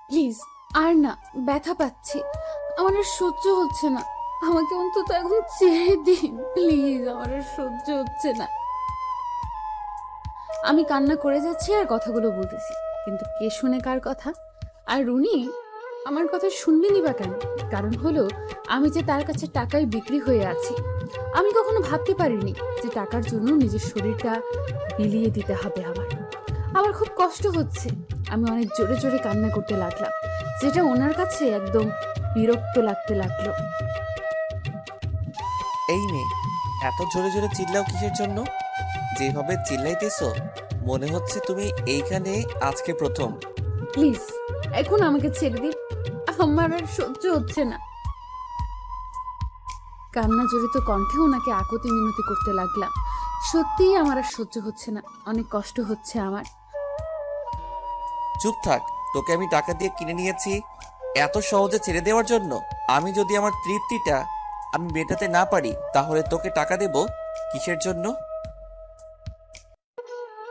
Please, আর না, ব্যথা পাচ্ছি, আমার আর সহ্য হচ্ছে না। আমাকে অন্তত এখন ছেড়ে দিন প্লিজ, আমার আর সহ্য হচ্ছে না। আমি কান্না করে যাচ্ছি আর কথাগুলো বলতেছি, কিন্তু কে শুনে কার কথা? আর রুনি আমার কথা শুনবেনই বা কেন? কারণ হলো আমি যে তার কাছে টাকায় বিক্রি হয়ে আছি। আমি কখনো ভাবতে পারিনি যে টাকার জন্য নিজের শরীরটা বিলিয়ে দিতে হবে আমার। আমার খুব কষ্ট হচ্ছে। আমি অনেক জোরে জোরে কান্না করতে লাগলাম, যেটা ওনার কাছে একদম বিরক্ত লাগতে লাগলো। এই মেয়ে, এত জোরে জোরে চিল্লাও কিসের জন্য? যেভাবে চিল্লাইতেছো মনে হচ্ছে তুমি এইখানে আজকে প্রথম। প্লিজ এখন আমাকে ছেড়ে দিন, আমার আর সহ্য হচ্ছে না। কান্না জড়িত কণ্ঠে ওনাকে আকতি মিনতি করতে লাগলাম। সত্যিই আমার আর সহ্য হচ্ছে না, অনেক কষ্ট হচ্ছে আমার। চুপ থাক, তোকে আমি টাকা দিয়ে কিনে নিয়েছি এত সহজে ছেড়ে দেওয়ার জন্য? আমি যদি আমার তৃপ্তিটা আমি মেটাতে না পারি তাহলে তোকে টাকা দেব কিসের জন্য?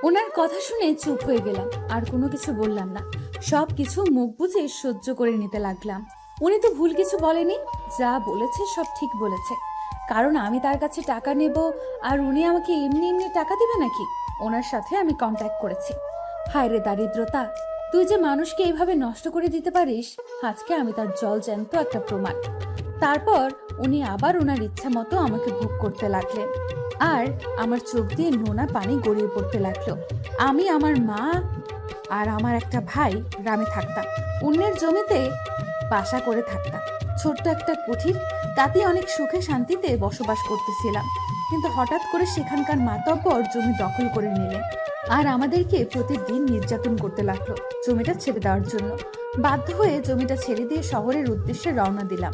ওনার কথা শুনে চুপ হয়ে গেলাম, আর কোনো কিছু বললাম না। সব কিছু মুখ বুজে সহ্য করে নিতে লাগলাম। উনি তো ভুল কিছু বলেনি, যা বলেছে সব ঠিক বলেছে। কারণ আমি তার কাছে টাকা নেব আর উনি আমাকে এমনি এমনি টাকা দিবে নাকি? ওনার সাথে আমি কন্ট্যাক্ট করেছি। হায় রে দারিদ্রতা, তুই যে মানুষকে এইভাবে নষ্ট করে দিতে পারিস, আজকে আমি তার জল জ্যান্ত একটা প্রমাণ। তারপর উনি আবার ওনার ইচ্ছা মতো আমাকে ভোগ করতে লাগলেন, আর আমার চোখ দিয়ে নোনা পানি গড়িয়ে পড়তে লাগলো। আমি, আমার মা আর আমার একটা ভাই গ্রামে থাকতাম। অন্যের জমিতে বাসা করে থাকতাম, ছোট্ট একটা কুঠির, তাতে অনেক সুখে শান্তিতে বসবাস করতেছিলাম। কিন্তু হঠাৎ করে সেখানকার মাতব্বর জমি দখল করে নিলেন, আর আমাদেরকে প্রতিদিন নির্যাতন করতে লাগলো জমিটা ছেড়ে দেওয়ার জন্য। বাধ্য হয়ে জমিটা ছেড়ে দিয়ে শহরের উদ্দেশ্যে রওনা দিলাম।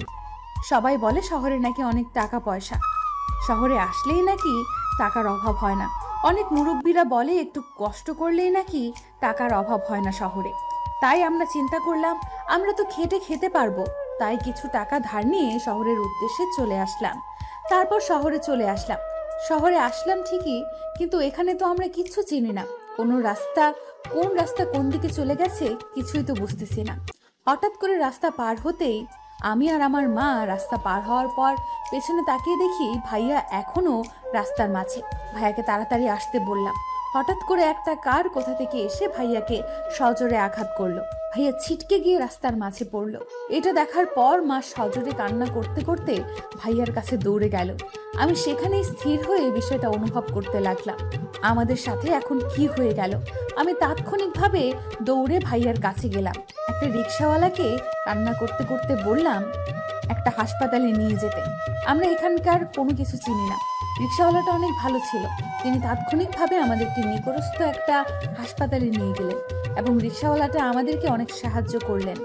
সবাই বলে শহরে নাকি অনেক টাকা পয়সা, শহরে আসলেই নাকি টাকার অভাব হয় না। অনেক মুরব্বীরা বলে একটু কষ্ট করলেই নাকি টাকার অভাব হয় না শহরে। তাই আমরা চিন্তা করলাম আমরা তো খেটে খেতে পারবো, তাই কিছু টাকা ধার নিয়ে শহরের উদ্দেশ্যে চলে আসলাম। তারপর শহরে চলে আসলাম। শহরে আসলাম ঠিকই, কিন্তু এখানে তো আমরা কিচ্ছু চিনি না। কোনো রাস্তা, কোন রাস্তা কোন দিকে চলে গেছে কিছুই তো বুঝতেছি না। হঠাৎ করে রাস্তা পার হতেই আমি আর আমার মা রাস্তা পার হওয়ার পর পেছনে তাকিয়ে দেখি ভাইয়া এখনো রাস্তার মাঝে। ভাইয়াকে তাড়াতাড়ি আসতে বললাম। হঠাৎ করে একটা কার কোথা থেকে এসে ভাইয়াকে সজোরে আঘাত করলো। ভাইয়া ছিটকে গিয়ে রাস্তার মাঝে পড়লো। এটা দেখার পর মা সজোরে কান্না করতে করতে ভাইয়ার কাছে দৌড়ে গেল। আমি সেখানেই স্থির হয়ে বিষয়টা অনুভব করতে লাগলাম, আমাদের সাথে এখন কি হয়ে গেল। আমি তাৎক্ষণিকভাবে দৌড়ে ভাইয়ার কাছে গেলাম। একটা রিক্সাওয়ালাকে কান্না করতে করতে বললাম একটা হাসপাতালে নিয়ে যেতে। আমরা এখানকার কোনো কিছু চিনি না। রিক্সাওয়ালাটা অনেক ভালো ছিল, তিনি তাৎক্ষণিকভাবে আমাদেরকে নিকটস্থ একটা হাসপাতালে নিয়ে গেলেন এবং রিক্সাওয়ালাটা আমাদেরকে অনেক সাহায্য করলেন।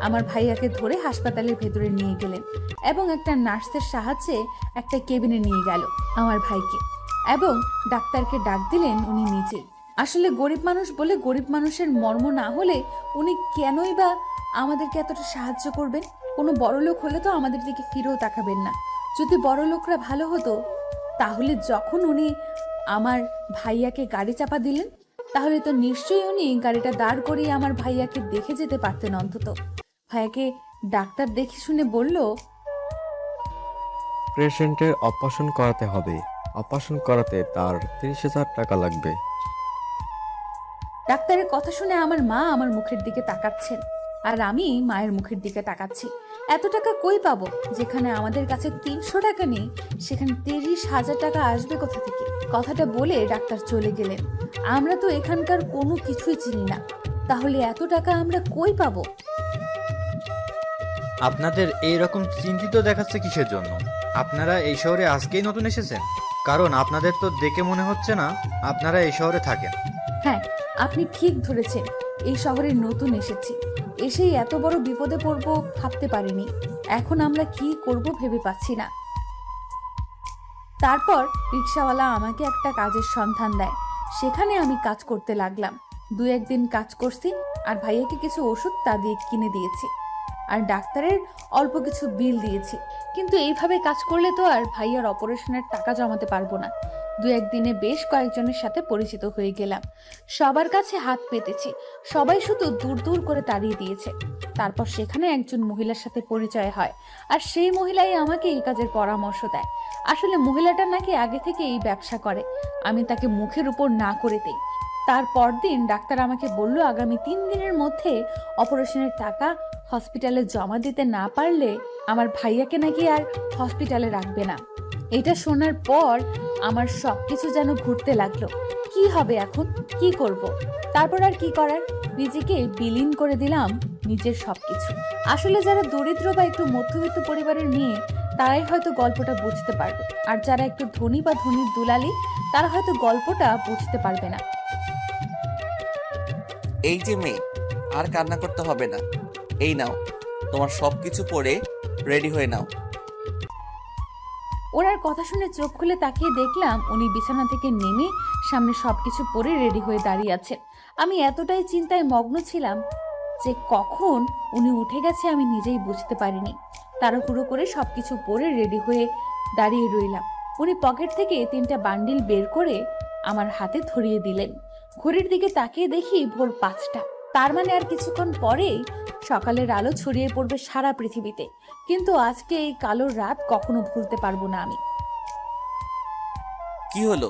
আমার ভাইয়াকে ধরে হাসপাতালের ভেতরে নিয়ে গেলেন এবং একটা নার্সের সাহায্যে একটা কেবিনে নিয়ে গেল আমার ভাইকে, এবং ডাক্তারকে ডাক দিলেন উনি নিজেই। আসলে গরিব মানুষ বলে গরিব মানুষের মর্ম না হলে উনি কেনই বা আমাদেরকে এতটা সাহায্য করবেন? কোনো বড় লোক হলে তো আমাদের দিকে ফিরেও তাকাবেন না। যদি বড় লোকরা ভালো হতো তাহলে যখন উনি আমার ভাইয়াকে গাড়ি চাপা দিলেন, তাহলে তো নিশ্চয়ই উনি গাড়িটা দাঁড় করিয়ে আমার ভাইয়াকে দেখে যেতে পারতেন অন্তত। ভাইয়াকে ডাক্তার দেখে শুনে বলল, পেশেন্টের অপারেশন করাতে হবে। অপারেশন করাতে তার 30,000 টাকা লাগবে। ডাক্তারের কথা শুনে আমার মা আমার মুখের দিকে তাকাচ্ছেন, আর আমি মায়ের মুখের দিকে তাকাচ্ছি। এত টাকা কই পাবো? যেখানে আমাদের কাছে 300 টাকা নেই, সেখানে 30,000 টাকা আসবে কোথা থেকে? কথাটা বলে ডাক্তার চলে গেলেন। আমরা তো এখানকার কোনো কিছুই চিনি না, তাহলে এত টাকা আমরা কই পাবো? আপনাদের এই রকম চিন্তিত দেখাচ্ছে কিসের জন্য? আপনারা এই শহরে আজকেই নতুন এসেছেন? কারণ আপনাদের তো দেখে মনে হচ্ছে না আপনারা এই শহরে থাকেন। হ্যাঁ, আপনি ঠিক ধরেছেন, এই শহরে নতুন এসেছি। এসেই এত বড় বিপদে পড়বো ভাবতে পারিনি। এখন আমরা কি করব ভেবে পাচ্ছি না। তারপর রিক্সাওয়ালা আমাকে একটা কাজের সন্ধান দেয়, সেখানে আমি কাজ করতে লাগলাম। 2-1 দিন কাজ করছি, আর ভাইয়াকে কিছু ওষুধ তা দিয়ে কিনে দিয়েছি, আর ডাক্তারের অল্প কিছু বিল দিয়েছি। কিন্তু এইভাবে কাজ করলে তো আর ভাইয়ার অপারেশনের টাকা জমাতে পারবো না। দু একদিনে বেশ কয়েকজনের সাথে পরিচিত হয়ে গেলাম। সবার কাছে হাত পেতেছি, সবাই শুধু দূর দূর করে তাড়িয়ে দিয়েছে। তারপর সেখানে একজন মহিলার সাথে পরিচয় হয়, আর সেই মহিলাই আমাকে এই কাজের পরামর্শ দেয়। আসলে মহিলাটা নাকি আগে থেকে এই ব্যবসা করে। আমি তাকে মুখের উপর না করে দেই। তারপর দিন ডাক্তার আমাকে বলল, আগামী 3 দিনের মধ্যে অপারেশনের টাকা হসপিটালে জমা দিতে না পারলে আমার ভাইয়াকে নাকি আর হসপিটালে রাখবে না। এটা শোনার পর আমার সবকিছু যেন ঘুরতে লাগলো। কি হবে এখন, কি করব? তারপর আর কি করার, নিজেকে বিলীন করে দিলাম নিজের সবকিছু। আসলে যারা দরিদ্র বা একটু মধ্যবিত্ত পরিবারের মেয়ে, তারাই হয়তো গল্পটা বুঝতে পারবে, আর যারা একটু ধনী বা ধনীর দুলালি, তারা হয়তো গল্পটা বুঝতে পারবে না। এই যে মেয়ে, আর কান্না করতে হবে না। এই নাও, তোমার সবকিছু পরে রেডি হয়ে নাও। ওনার কথা শুনে চোখ খুলে তাকিয়ে দেখলাম উনি বিছানা থেকে নেমে সামনে সবকিছু পরে রেডি হয়ে দাঁড়িয়ে আছেন। আমি এতটাই চিন্তায় মগ্ন ছিলাম যে কখন উনি উঠে গেছে আমি নিজেই বুঝতে পারিনি। তাড়াহুড়ো করে সবকিছু পরে রেডি হয়ে দাঁড়িয়ে রইলাম। উনি পকেট থেকে 3টা বান্ডিল বের করে আমার হাতে ধরিয়ে দিলেন। ঘড়ির দিকে তাকিয়ে দেখি ভোর 5টা। তার মানে আর কিছুক্ষণ পরেই সকালের আলো ছড়িয়ে পড়বে সারা পৃথিবীতে। কিন্তু আজকে এই কালো রাত কখনো ভুলতে পারবো না আমি। কি হলো,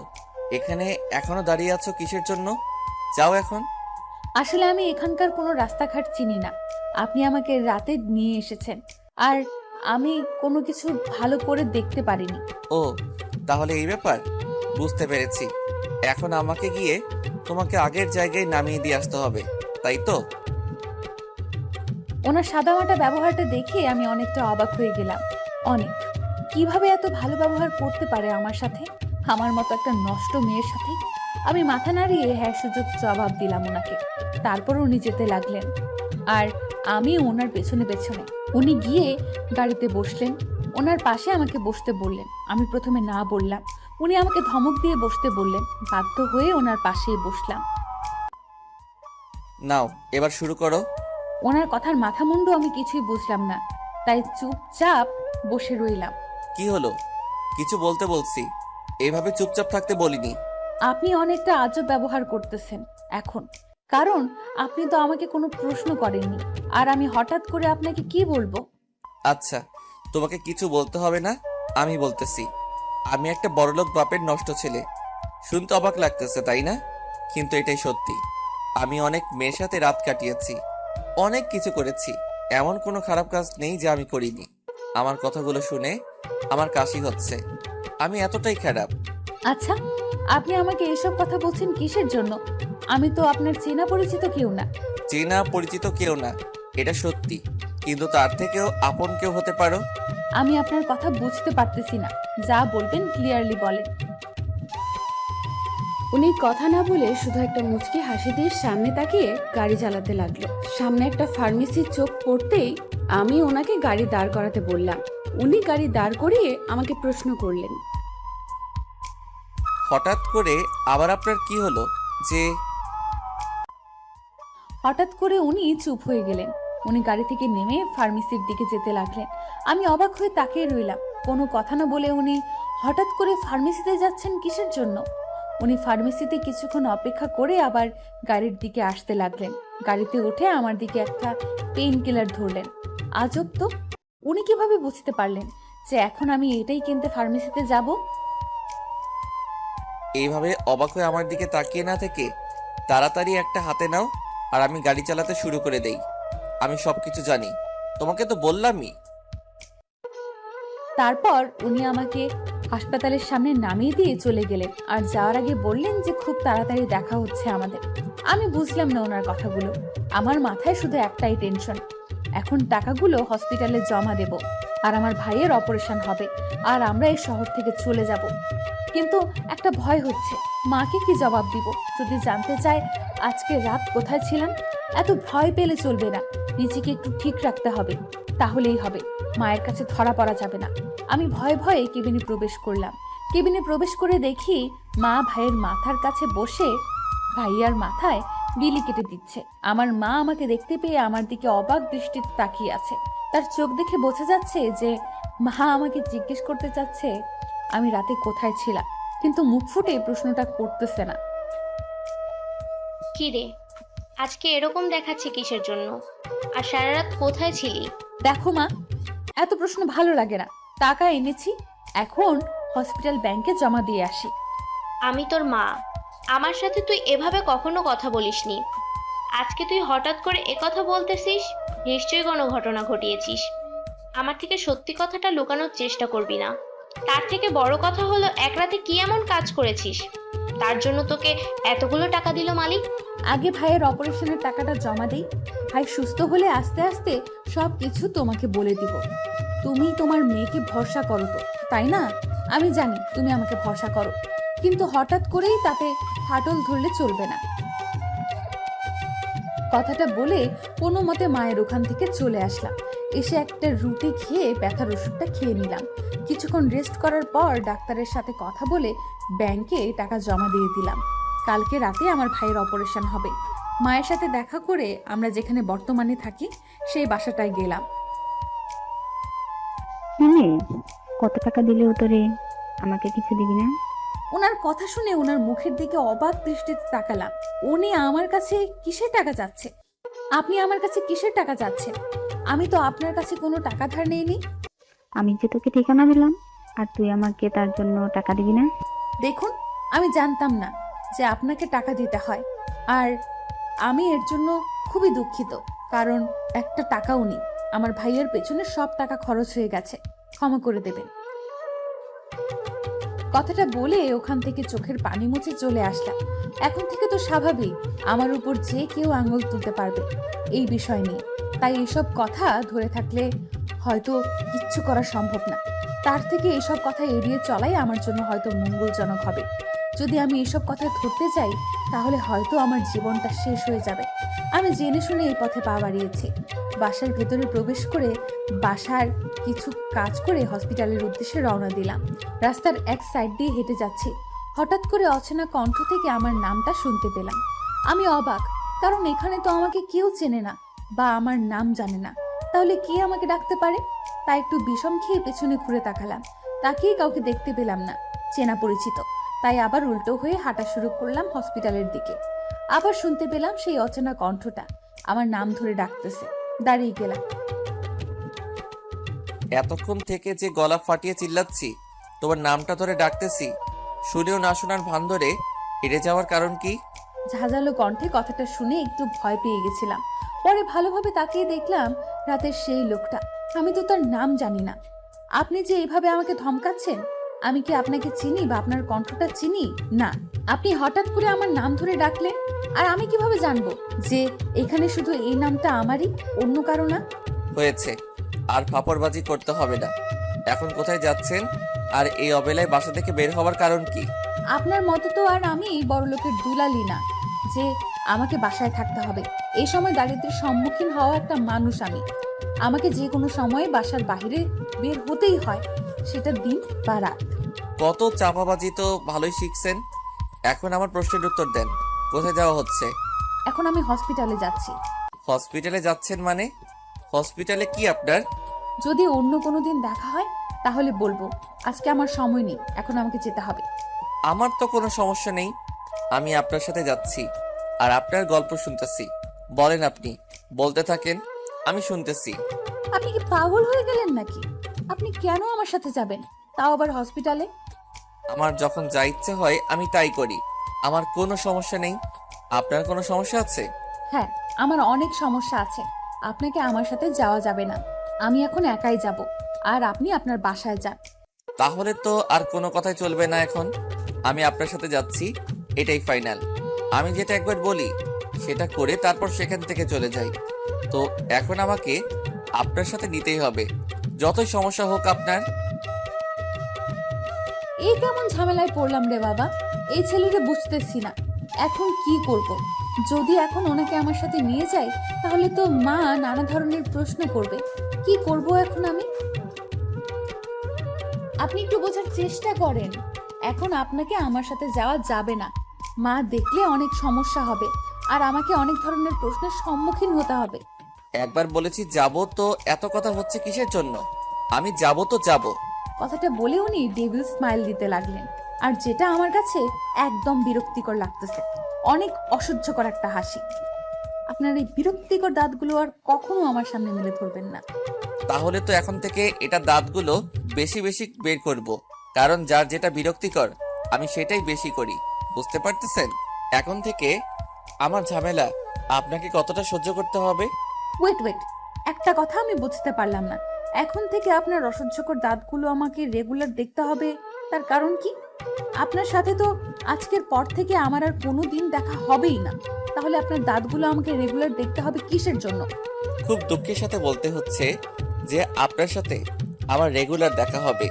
এখানে এখনো দাঁড়িয়ে আছো কিসের জন্য? যাও এখন। আসলে আমি এখানকার কোনো রাস্তাঘাট চিনি না। আপনি আমাকে রাতে নিয়ে এসেছেন, আর আমি কোনো কিছু ভালো করে দেখতে পারিনি। ও, তাহলে এই ব্যাপার, বুঝতে পেরেছি। এখন আমাকে গিয়ে তোমাকে আগের জায়গায় নামিয়ে দিয়ে আসতে হবে, তাই তো? ওনার সাদামাটা ব্যবহারটা দেখে আমি অনেকটা অবাক হয়ে গেলাম। অনেক। কিভাবে এত ভালো ব্যবহার করতে পারে আমার সাথে, আমার মতো একটা নষ্ট মেয়ের সাথে? আমি মাথা নাড়িয়ে হ্যাঁ সুযোগ জবাব দিলাম ওনাকে। তারপর উনি যেতে লাগলেন, আর আমি ওনার পেছনে পেছনে। উনি গিয়ে গাড়িতে বসলেন, ওনার পাশে আমাকে বসতে বললেন। আমি প্রথমে না বললাম। উনি আমাকে ধমক দিয়ে বসতে বললেন। বাধ্য হয়ে ওনার পাশেই বসলাম। নাও, এবার শুরু করো। ওনার কথার মাথা মুন্ডু আমি কিছুই বুঝলাম না, তাই চুপচাপ বসে রইলাম। কি হলো, কিছু বলতে বলছি, এইভাবে চুপচাপ থাকতে বলিনি। আপনি অনেকটা আজব ব্যবহার করতেছেন এখন, কারণ আপনি তো আমাকে কোনো প্রশ্ন করেননি, আর আমি হঠাৎ করে আপনাকে কি বলবো? আচ্ছা, তোমাকে কিছু বলতে হবে না, আমি বলতেছি। আমি একটা বড়লোক বাপের নষ্ট ছেলে। শুনতে অবাক লাগতেছে, তাই না? কিন্তু এটাই সত্যি। আমি অনেক মেয়ের সাথে রাত কাটিয়েছি, অনেক কিছু করেছি। এমন কোনো খারাপ কাজ নেই যে আমি করিনি। আমার কথাগুলো শুনে আমার কাশি হচ্ছে। আমি এতটাই খারাপ। আচ্ছা, আপনি আমাকে এসব কথা বলছেন কিসের জন্য? আমি তো আপনার চেনা পরিচিত কেউ না। চেনা পরিচিত কেউ না, এটা সত্যি, কিন্তু তার থেকেও আপন কেউ হতে পারো। আমি আপনার কথা বুঝতে পারতেছি না, যা বলবেন ক্লিয়ারলি বলেন। উনি কথা না বলে শুধু একটা মুচকি হাসি দিয়ে সামনে তাকিয়ে গাড়ি চালাতে লাগলো। সামনে একটা ফার্মেসির চোখ পড়তেই আমি ওনাকে গাড়ি দাঁড় করাতে বললাম। উনি গাড়ি দাঁড় করিয়ে আমাকে প্রশ্ন করলেন, হঠাৎ করে আবার আপনার কি হলো যে? হঠাৎ করে উনি চুপ হয়ে গেলেন। উনি গাড়ি থেকে নেমে ফার্মেসির দিকে যেতে লাগলেন। আমি অবাক হয়ে তাকিয়ে রইলাম। কোনো কথা না বলে উনি হঠাৎ করে ফার্মেসিতে যাচ্ছেন কিসের জন্য? উনি ফার্মেসিতে কিছুক্ষণ অপেক্ষা করে আবার গাড়ির দিকে আসতে লাগলেন। গাড়িতে উঠে আমার দিকে একটা পেইন কিলার ধরলেন। আজব তো, উনি কিভাবে বুঝতে পারলেন যে এখন আমি এটাই কিনতে ফার্মেসিতে যাব? এইভাবে অবাক হয়ে আমার দিকে তাকিয়ে না থেকে তাড়াতাড়ি একটা হাতে নাও, আর আমি গাড়ি চালাতে শুরু করে দেই। আমি সবকিছু জানি, তোমাকে তো বললামই। তারপর উনি আমাকে হাসপাতালের সামনে নামিয়ে দিয়ে চলে গেলেন, আর যাওয়ার আগে বললেন যে খুব তাড়াতাড়ি দেখা হচ্ছে আমাদের। আমি বুঝলাম না ওনার কথাগুলো। আমার মাথায় শুধু একটাই টেনশন, এখন টাকাগুলো হসপিটালে জমা দেব, আর আমার ভাইয়ের অপারেশন হবে, আর আমরা এই শহর থেকে চলে যাব। কিন্তু একটা ভয় হচ্ছে, মাকে কি জবাব দিব যদি জানতে চায় আজকে রাত কোথায় ছিলাম? এত ভয় পেলে চলবে না, নিজেকে একটু ঠিক রাখতে হবে, তাহলেই হবে। মায়ের কাছে ধরা পড়া যাবে না। আমি ভয়ে ভয়ে কেবিনে প্রবেশ করলাম। কেবিনে প্রবেশ করে দেখি মা ভাইয়ের মাথার কাছে বসে ভাইয়ার মাথায় বিলি কেটে দিচ্ছে। আমার মা আমাকে দেখতে পেয়ে আমার দিকে অবাক দৃষ্টিতে তাকিয়ে আছে। তার চোখ দেখে বোঝা যাচ্ছে যে মা আমাকে জিজ্ঞেস করতে চাচ্ছে আমি রাতে কোথায় ছিলাম। কিন্তু মুখ ফুটে প্রশ্নটা করতেছে না। কি রে, আজকে এরকম দেখাচ্ছে কিসের জন্য? আর সারা রাত কোথায় ছিলি? দেখো মা, এত প্রশ্ন ভালো লাগে না। টাকা এনেছি, এখন হসপিটাল ব্যাংকে জমা দিয়ে আসি। আমি তোর মা, আমার সাথে তুই এভাবে কখনো কথা বলিসনি। আজকে তুই হঠাৎ করে একথা বলতেছিস, নিশ্চয়ই কোনো ঘটনা ঘটিয়েছিস। আমার থেকে সত্যি কথাটা লুকানোর চেষ্টা করবি না। তার থেকে বড় কথা হলো, এক রাতে কি এমন কাজ করেছিস তার জন্য তোকে এতগুলো টাকা দিল মালিক? আগে ভাইয়ের অপারেশনের টাকাটা জমা দেই, ভাই সুস্থ হলে আস্তে আস্তে সব কিছু তোমাকে বলে দিব। তুমি তোমার মেয়েকে ভরসা করো তো, তাই না? আমি জানি তুমি আমাকে ভরসা করো, কিন্তু হঠাৎ করেই তাতে ফাটল ধরলে চলবে না। কথাটা বলে কোনো মতে মায়ের ওখান থেকে চলে আসলাম। এসে একটা রুটি খেয়ে ব্যথার ওষুধটা খেয়ে নিলাম। কিছুক্ষণ রেস্ট করার পর ডাক্তারের সাথে কথা বলে ব্যাংকে টাকা জমা দিয়ে দিলাম। কালকে রাতে আমার ভাইয়ের অপারেশন হবে। মায়ের সাথে দেখা করে আমরা যেখানে বর্তমানে থাকি সেই বাসাটায় গেলাম। কত টাকা দিলে তোরে? আমাকে কিছু দিবি না? ওনার কথা শুনে ওনার মুখের দিকে অবাক দৃষ্টিতে তাকালাম। উনি আমার কাছে কিসের টাকা চাচ্ছে? আপনি আমার কাছে কিসের টাকা চাচ্ছেন? আমি তো আপনার কাছে কোনো টাকা ধার নেইনি। আমি যে তোকে ঠিকানা দিলাম আর তুই আমাকে তার জন্য টাকা দিবি না? দেখুন, আমি জানতাম না যে আপনাকে টাকা দিতে হয়, আর আমি এর জন্য খুবই দুঃখিত, কারণ একটা টাকাও নেই। আমার ভাইয়ের পেছনে সব টাকা খরচ হয়ে গেছে, ক্ষমা করে দেবেন। কথাটা বলে ওখান থেকে চোখের পানি মুছে চলে আসলাম। এখন থেকে তো স্বাভাবিক আমার উপর যে কেউ আঙুল তুলতে পারবে এই বিষয় নিয়ে, তাই এসব কথা ধরে থাকলে হয়তো কিচ্ছু করা সম্ভব না। তার থেকে এসব কথা এড়িয়ে চলাই আমার জন্য হয়তো মঙ্গলজনক হবে। যদি আমি এসব কথা ধরতে যাই তাহলে হয়তো আমার জীবনটা শেষ হয়ে যাবে। আমি জেনে শুনে এই পথে পা বাড়িয়েছি। বাসার ভেতরে প্রবেশ করে বাসার কিছু কাজ করে হসপিটালের উদ্দেশ্যে রওনা দিলাম। রাস্তার এক সাইড দিয়ে হেঁটে যাচ্ছি, হঠাৎ করে অচেনা কণ্ঠ থেকে আমার নামটা শুনতে পেলাম। আমি অবাক, কারণ এখানে তো আমাকে কেউ চেনে না বা আমার নাম জানে না। তাহলে কে আমাকে ডাকতে পারে? তাই একটু বিষম খেয়ে পেছনে ঘুরে তাকালাম। তাকিয়ে কাউকে দেখতে পেলাম না চেনা পরিচিত। তাই আবার উল্টো হয়ে হাঁটা শুরু করলাম হসপিটালের দিকে। আবার শুনতে পেলাম সেই অচেনা কণ্ঠটা আমার নাম ধরে ডাকতেছে। দাঁড়িয়ে গেলাম। এতক্ষণ থেকে যে গলা ফাটিয়ে চিল্লাচ্ছি, তোমার নামটা ধরে ডাকতেছি, শুনেও না শোনার ভান ধরে হেরে যাওয়ার কারণ কি? ঝাঁঝালো কণ্ঠে কথাটা শুনে একটু ভয় পেয়ে গেছিলাম। পরে ভালোভাবে তাকিয়ে দেখলাম রাতের সেই লোকটা। আমি তো তার নাম জানি না। আপনি যে এইভাবে আমাকে ধমকাচ্ছেন, আমি কি আপনাকে চিনি বা আপনার কণ্ঠটা চিনি? না। আপনি হঠাৎ করে আমার নাম ধরে ডাকলেন, আর আমি কিভাবে জানবো যে এখানে শুধু এই নামটা আমারই, অন্য কারো না? হয়েছে, আর ফাপড়বাজি করতে হবে না। এখন কোথায় যাচ্ছেন, আর এই অবেলায় বাসা থেকে বের হওয়ার কারণ কি? আপনার মতো তো আর আমি বড়লোকের দুলালি না যে আমাকে বাসায় থাকতে হবে। এই সময় দারিদ্র্যের সম্মুখীন হওয়া একটা মানুষ আমি। আমাকে যে কোনো সময়ে বাসার বাইরে বের হতেই হয়, সেটা দিন বা রাত। কত চাপাবাজি তো ভালোই শিখছেন। এখন আমার প্রশ্নের উত্তর দেন, কোথায় যাওয়া হচ্ছে? এখন আমি হসপিটালে যাচ্ছি। হসপিটালে যাচ্ছেন মানে? হসপিটালে কি আপনার? যদি অন্য কোনো দিন দেখা হয় তাহলে বলবো, আজকে আমার সময় নেই, এখন আমাকে যেতে হবে। আমার তো কোনো সমস্যা নেই, আমি আপনার সাথে যাচ্ছি আর আপনার গল্প শুনতেছি। বলেন, আপনি বলতে থাকেন, আমি শুনতেছি। আপনি কি পাগল হয়ে গেলেন নাকি? আপনি কেন আমার সাথে যাবেন, তাও আবার হসপিটালে? আমার যখন যা ইচ্ছে হয় আমি তাই করি, আমার কোনো সমস্যা নেই। আপনার কোনো সমস্যা আছে? হ্যাঁ, আমার অনেক সমস্যা আছে। আপনাকে আমার সাথে যাওয়া যাবে না। আমি এখন একাই যাব, আর আপনি আপনার বাসায় যান। তাহলে তো আর কোনো কথাই চলবে না। এখন আমি আপনার সাথে যাচ্ছি, এটাই ফাইনাল। আমি যেটা একবার বলি সেটা করে তারপর সেখান থেকে চলে যাই। তো এখন আমাকে আপনার সাথে নিতেই হবে, যতই সমস্যা হোক আপনার। এই কেমন ঝামেলায় পড়লাম রে বাবা, এই ছেলেকে বুঝতেছি না। এখন কি করব? যদি এখন ওনাকে আমার সাথে নিয়ে যাই তাহলে তো মা নানা ধরনের প্রশ্ন করবে। কি করব এখন আমি? আপনি একটু বোঝার চেষ্টা করেন। এখন আপনাকে আমার সাথে যাওয়া যাবে না। মা দেখলে অনেক সমস্যা হবে, আর আমাকে অনেক ধরনের প্রশ্নের সম্মুখীন হতে হবে। একবার বলেছি যাব, তো এত কথা হচ্ছে কিসের জন্য? আমি যাব তো যাব। কথাটা বলে উনি ডেভিল স্মাইল দিতে লাগলেন। আর যেটা আমার কাছে একদম বিরক্তিকর লাগতেছে, অনেক অসহ্যকর একটা হাসি। আপনার এই বিরক্তিকর দাঁতগুলো আর কখনো আমার সামনে মেলে ধরবেন না। তাহলে তো এখন থেকে এটা দাঁতগুলো বেশি বেশি বের করব, কারণ যার যেটা বিরক্তিকর আমি সেটাই বেশি করি, বুঝতে পারতেছেন? এখন থেকে আমার ঝামেলা আপনাকে কতটা সহ্য করতে হবে? ওয়েট, একটা কথা আমি বুঝতে পারলাম না। এখন থেকে আপনার অসহ্যকর দাঁতগুলো আমাকে রেগুলার দেখতে হবে, তার কারণ কি? আপনার সাথে তো আজকের পর থেকে আমার আর কোনো দিন দেখা হবেই না, তাহলে আপনার দাঁতগুলো আমাকে রেগুলার দেখতে হবে কিসের জন্য? খুব দুঃখের সাথে বলতে হচ্ছে যে আপনার সাথে আমার রেগুলার দেখা হবে।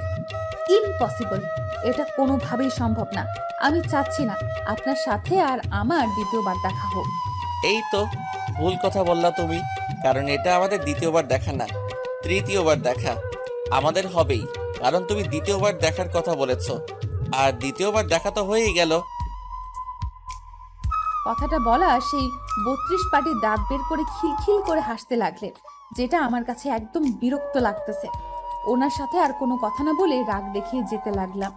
ইম্পসিবল, এটা কোনোভাবেই সম্ভব না। আমি চাচ্ছি না আপনার সাথে আর আমার দ্বিতীয়বার দেখা হোক। এই তো ভুল কথা বললা তুমি, কারণ এটা আমাদের দ্বিতীয়বার দেখা না, তৃতীয়বার দেখা আমাদের হবেই, কারণ তুমি দ্বিতীয়বার দেখার কথা বলেছো, আর দ্বিতীয়বার দেখা তো হয়েই গেল। কথাটা বলা সেই 32 পাটির দাঁত বের করে খিলখিল করে হাসতে লাগলেন, যেটা আমার কাছে একদম বিরক্ত লাগতেছে। ওনার সাথে আর কোনো কথা না বলে রাগ দেখিয়ে যেতে লাগলাম,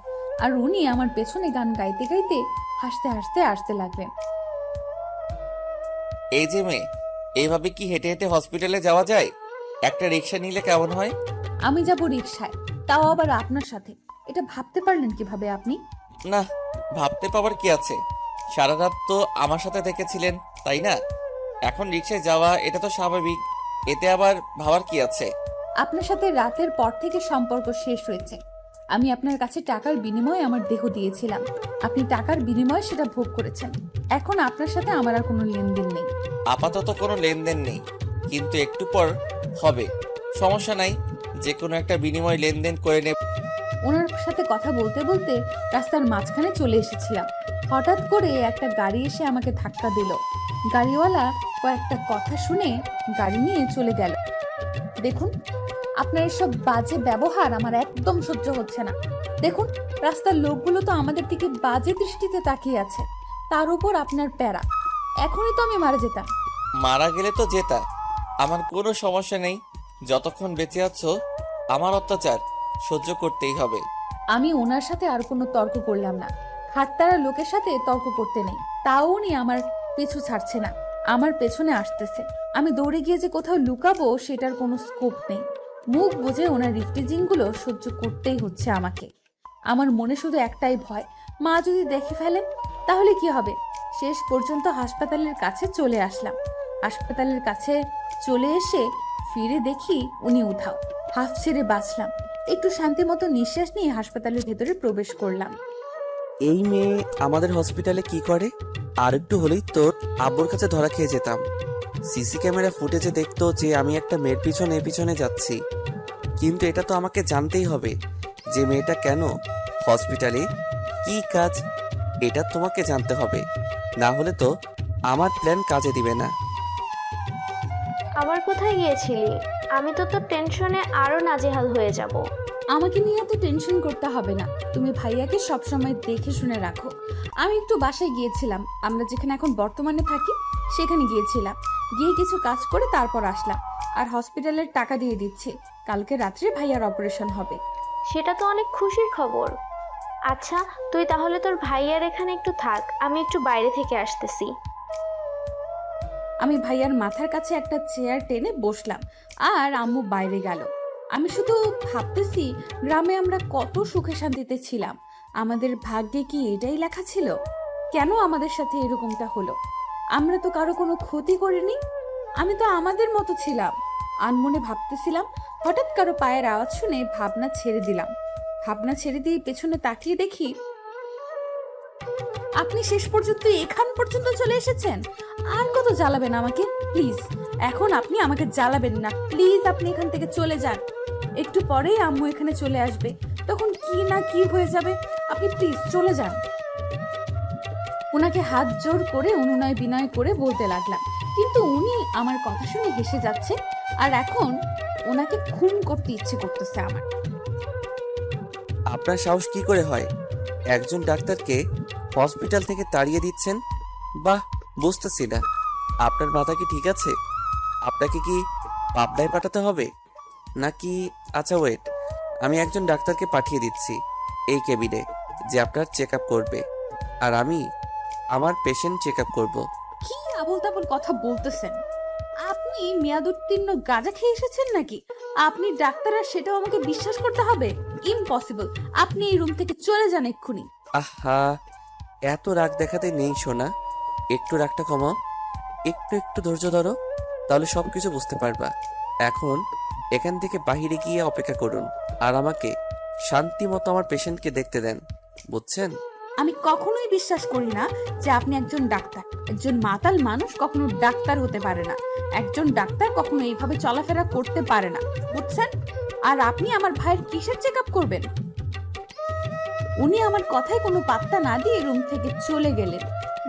আর উনি আমার পেছনে গান গাইতে গাইতে হাসতে হাসতে আসতে লাগলেন। এই যে মেয়ে, এইভাবে কি হেঁটে হেঁটে হসপিটালে যাওয়া যায়? একটা রিক্সা নিলে কেমন হয়? আমি যাব রিকশায়, তাও আবার আপনার সাথে। এটা ভাবতে পারলেন কিভাবে আপনি? না, ভাবতে পাওয়ার কি আছে? সারা রাত তো আমার সাথে থেকেছিলেন, তাই না? এখন রিক্সায় যাওয়া এটা তো স্বাভাবিক, এতে আবার ভাবার কি আছে? আপনার সাথে রাতের পর থেকে সম্পর্ক শেষ হয়েছে। আমি আপনার কাছে টাকার বিনিময়ে আমার দেহ দিয়েছিলাম, আপনি টাকার বিনিময়ে সেটা ভোগ করেছেন। এখন আপনার সাথে আমার আর কোনো লেনদেন নেই। আপাতত কোনো লেনদেন নেই, কিন্তু একটু পর হবে, সমস্যা নাই, যে কোনো একটা বিনিময় লেনদেন করে নেব। ওনার সাথে কথা বলতে বলতে রাস্তার মাঝখানে চলে এসেছিলাম। হঠাৎ করে একটা গাড়ি এসে আমাকে ধাক্কা দিল। গাড়িওয়ালা কয়েকটা কথা শুনে গাড়ি নিয়ে চলে গেল। দেখুন, আপনার এসব বাজে ব্যবহার আমার একদম সহ্য হচ্ছে না। দেখুন, রাস্তার লোকগুলো তো আমাদের দিকে বাজে দৃষ্টিতে তাকিয়ে আছে, তার উপর আপনার প্যারা। এখনই তো আমি মারা যেতাম। মারা গেলে তো জেতা, আমার কোনো সমস্যা নেই, যতক্ষণ বেঁচে আছো আমার অত্যাচার সহ্য করতেই হবে। আমি ওনার সাথে আর কোনো তর্ক করলাম না। হাটতারা লোকের সাথে তর্ক করতে নেই, তাও উনি আমার পিছু ছাড়ছে না, আমার পেছনে আসতেছে। আমি দৌড়ে গিয়ে যে কোথাও লুকাবো সেটার কোনো স্কোপ নেই। মুখ বুজে ওনার রিফটিজিংগুলো সহ্য করতেই হচ্ছে আমাকে। আমার মনে শুধু একটাই ভয়, মা যদি দেখে ফেলে তাহলে কি হবে। শেষ পর্যন্ত হাসপাতালের কাছে চলে আসলাম। হাসপাতালের কাছে চলে এসে ফিরে দেখি উনি উধাও। হাফ ছেড়ে বাঁচলাম। একটু শান্তি মতো নিঃশ্বাস নিয়ে হাসপাতালের ভেতরে প্রবেশ করলাম। এই মেয়ে আমাদের হসপিটালে কি করে? আর একটু হলেই তো আব্বুর কাছে ধরা খেয়ে যেতাম। সিসি ক্যামেরা ফুটেজে দেখতো যে আমি একটা মেয়ের পিছনে পিছনে যাচ্ছি, কিন্তু এটা তো আমাকে জানতেই হবে যে মেয়েটা কেন হসপিটালে, কি কাজ, এটা তোমাকে জানতে হবে, না হলে তো আমার প্ল্যান কাজে দিবে না। আবার কোথায় গিয়েছিলি? আমি তো তোর টেনশনে আরো নাজেহাল হয়ে যাব। আমাকে নিয়ে এত টেনশন করতে হবে না, তুমি ভাইয়াকে সবসময় দেখে শুনে রাখো। আমি একটু বাসায় গিয়েছিলাম, আমরা যেখানে এখন বর্তমানে থাকি সেখানে গিয়েছিলাম। গিয়ে কিছু কাজ করে তারপর আসলাম। আর হসপিটালের টাকা দিয়ে দিচ্ছে, কালকে রাত্রে ভাইয়ার অপারেশন হবে। সেটা তো অনেক খুশির খবর। আচ্ছা, তুই তাহলে তোর ভাইয়ার এখানে একটু থাক, আমি একটু বাইরে থেকে আসতেছি। আমি ভাইয়ার মাথার কাছে একটা চেয়ার টেনে বসলাম, আর আম্মু বাইরে গেল। আমি শুধু ভাবতেছি, গ্রামে আমরা কত সুখে শান্তিতে ছিলাম, আমাদের ভাগ্যে কি এটাই লেখা ছিল? কেন আমাদের সাথে এরকমটা হলো? আমরা তো কারো কোনো ক্ষতি করিনি, আমি তো আমাদের মতো ছিলাম। আনমনে ভাবতেছিলাম, হঠাৎ কারো পায়ের আওয়াজ শুনে ভাবনা ছেড়ে দিলাম। ভাবনা ছেড়ে দিয়ে পেছনে তাকিয়ে দেখি আপনি শেষ পর্যন্ত এখান পর্যন্ত চলে এসেছেন। আর কত জ্বালাবেন আমাকে? প্লিজ, এখন আপনি আমাকে জ্বালাবেন না, প্লিজ আপনি এখান থেকে চলে যান। একটু পরেই আম্মু এখানে চলে আসবে, তখন কি না কি হয়ে যাবে। আপনি প্লিজ চলে যান। ওনাকে হাত জোর করে অনুনয় বিনয় করে বলতে লাগলাম, কিন্তু উনি আমার কথা শুনে হেসে যাচ্ছে। আর এখন ওনাকে খুন করতে ইচ্ছে করতেছে আমার। আপনার সাহস কি করে হয় একজন ডাক্তারকে হসপিটাল থেকে তাড়িয়ে দিচ্ছেন? বাহ, বুঝতেছি না, আপনার মাথা কি ঠিক আছে? আপনাকে কি পাবনায় পাঠাতে হবে নাকি? আচ্ছা ওয়েট, আমি একজন ডাক্তারকে পাঠিয়ে দিচ্ছি এই কেবিনে, যে আপনার চেক আপ করবে, আর আমি আমার পেশেন্ট চেক আপ করবো। কি আবোল তাবোল কথা বলতেছেন? আপনি মেয়াদ উত্তীর্ণ গাঁজা খেয়ে এসেছেন নাকি? আপনি ডাক্তার আর সেটাও আমাকে বিশ্বাস করতে হবে? ইম্পসিবল। আপনি এই রুম থেকে চলে যান এক্ষুনি। আহা, এত রাগ দেখাতে নেই সোনা, একটু রাগটা কমাও, একটু একটু ধৈর্য ধরো, তাহলে সবকিছু বুঝতে পারবা। এখন এখান থেকে বাইরে গিয়ে অপেক্ষা করুন, আর আমাকে শান্তি মতো আমার পেশেন্টকে দেখতে দেন, বুঝছেন? আমি কখনোই বিশ্বাস করি না যে আপনি একজন ডাক্তার। একজন মাতাল মানুষ কখনো ডাক্তার হতে পারে না। একজন ডাক্তার কখনো এইভাবে চলাফেরা করতে পারে না, বুঝছেন? আর আপনি আমার ভাইয়ের কিসের চেক আপ করবেন? উনি আমার কথায় কোনো পাত্তা না দিয়ে রুম থেকে চলে গেলেন।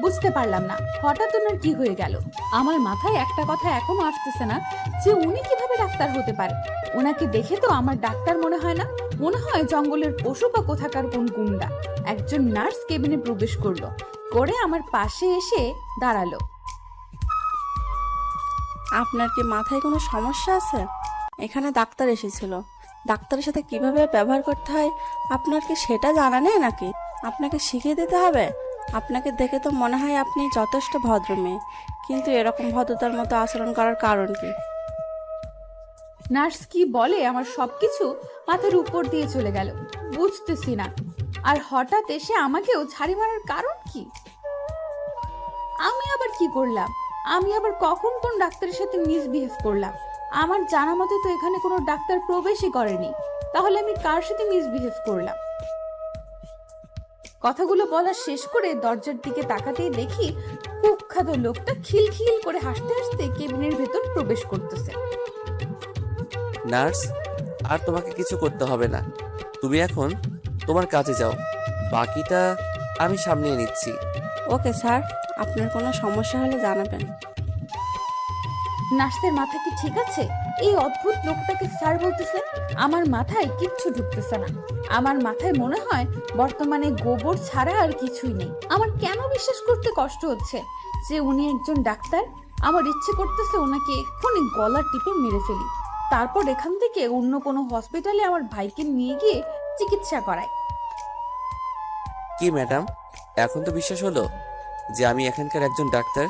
বুঝতে পারলাম না হঠাৎ ওনার কি হয়ে গেল। আমার মাথায় একটা কথা এখনো আসতেছে না যে উনি কিভাবে ডাক্তার হতে পারে। ওনাকে দেখে তো আমার ডাক্তার মনে হয় না, মনে হয় জঙ্গলের পশু বা কোথাকার কোন গুন্ডা। একজন নার্স কেবিনে প্রবেশ করলো, করে আমার পাশে এসে দাঁড়ালো। আপনার কি মাথায় কোনো সমস্যা আছে? এখানে ডাক্তার এসেছিল, ডাক্তারের সাথে কিভাবে ব্যবহার করতে হয় আপনার কি সেটা জানা নেই নাকি? আপনাকে শিখিয়ে দিতে হবে? আপনাকে দেখে তো মনে হয় আপনি যথেষ্ট ভদ্র মেয়ে, কিন্তু এরকম ভদ্রতার মতো আচরণ করার কারণ কি? নার্স কি বলে আমার সবকিছু মাথার উপর দিয়ে চলে গেল, বুঝতেছি না। আর হঠাৎ এসে আমাকেও ঝাড়ি মারার কারণ কি? আমি আবার কি করলাম? আমি আবার কখন কোন ডাক্তারের সাথে মিসবিহেভ করলাম? আমার জানা মতে তো এখানে কোনো ডাক্তার প্রবেশই করেনি, তাহলে আমি কার সাথে মিসবিহেভ করলাম? কথাগুলো বলা শেষ করে দরজার দিকে তাকাতেই দেখি কুখ্যাত লোকটা খিলখিল করে হাসতে হাসতে কেবিনের ভেতর প্রবেশ করতেছে। নার্স, আর তোমাকে কিছু করতে হবে না, তুমি এখন তোমার কাজে যাও, বাকিটা আমি সামলিয়ে নিচ্ছি। ওকে স্যার, আপনার কোনো সমস্যা হলে জানাবেন। নার্সের মাথা কি ঠিক আছে? এই অদ্ভুত লোকটাকে স্যার বলতেছে। আমার মাথায় কিচ্ছু ঢুকতেছে না। আমার মাথায় মনে হয় বর্তমানে গোবর ছাড়া আর কিছুই নেই। আমার কেন বিশ্বাস করতে কষ্ট হচ্ছে যে উনি একজন ডাক্তার? আমার ইচ্ছে করতেছে ওনাকে এক্ষুনি গলা টিপে মেরে ফেলি, তারপর এখান থেকে অন্য কোনো হসপিটালে আমার ভাইকে নিয়ে গিয়ে চিকিৎসা করায়। কি ম্যাডাম, এখন তো বিশ্বাস হলো যে আমি এখানকার একজন ডাক্তার?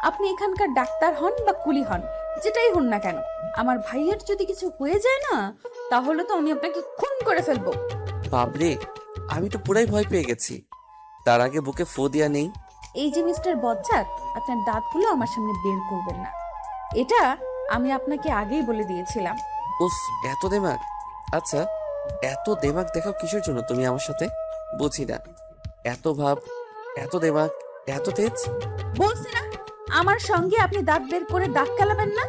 আপনি এখানকার ডাক্তার হন বা কুলি হন, যেটাই হন না কেন, আমার ভাইয়ের যদি কিছু হয়ে যায় না, তাহলে তো আমি আপনাকে খুন করে ফেলবো। বাপরে, আমি তো পুরাই ভয় পেয়ে গেছি। তার আগে বুকে ফু দিয়া নেই। এই যে মিস্টার বজ্জাত, আপনার দাঁতগুলো আমার সামনে বের করবেন না, এটা আমি আপনাকে আগেই বলে দিয়েছিলাম। উফ, এত দেমাগ! আচ্ছা, এত দেমাগ দেখাও কিসের জন্য তুমি আমার সাথে? বুঝি না, এত ভাব, এত দেমাগ, এত তেজ। বলছি না আমার সঙ্গে আপনি দাঁত বের করে দাঁত কালাবেন না।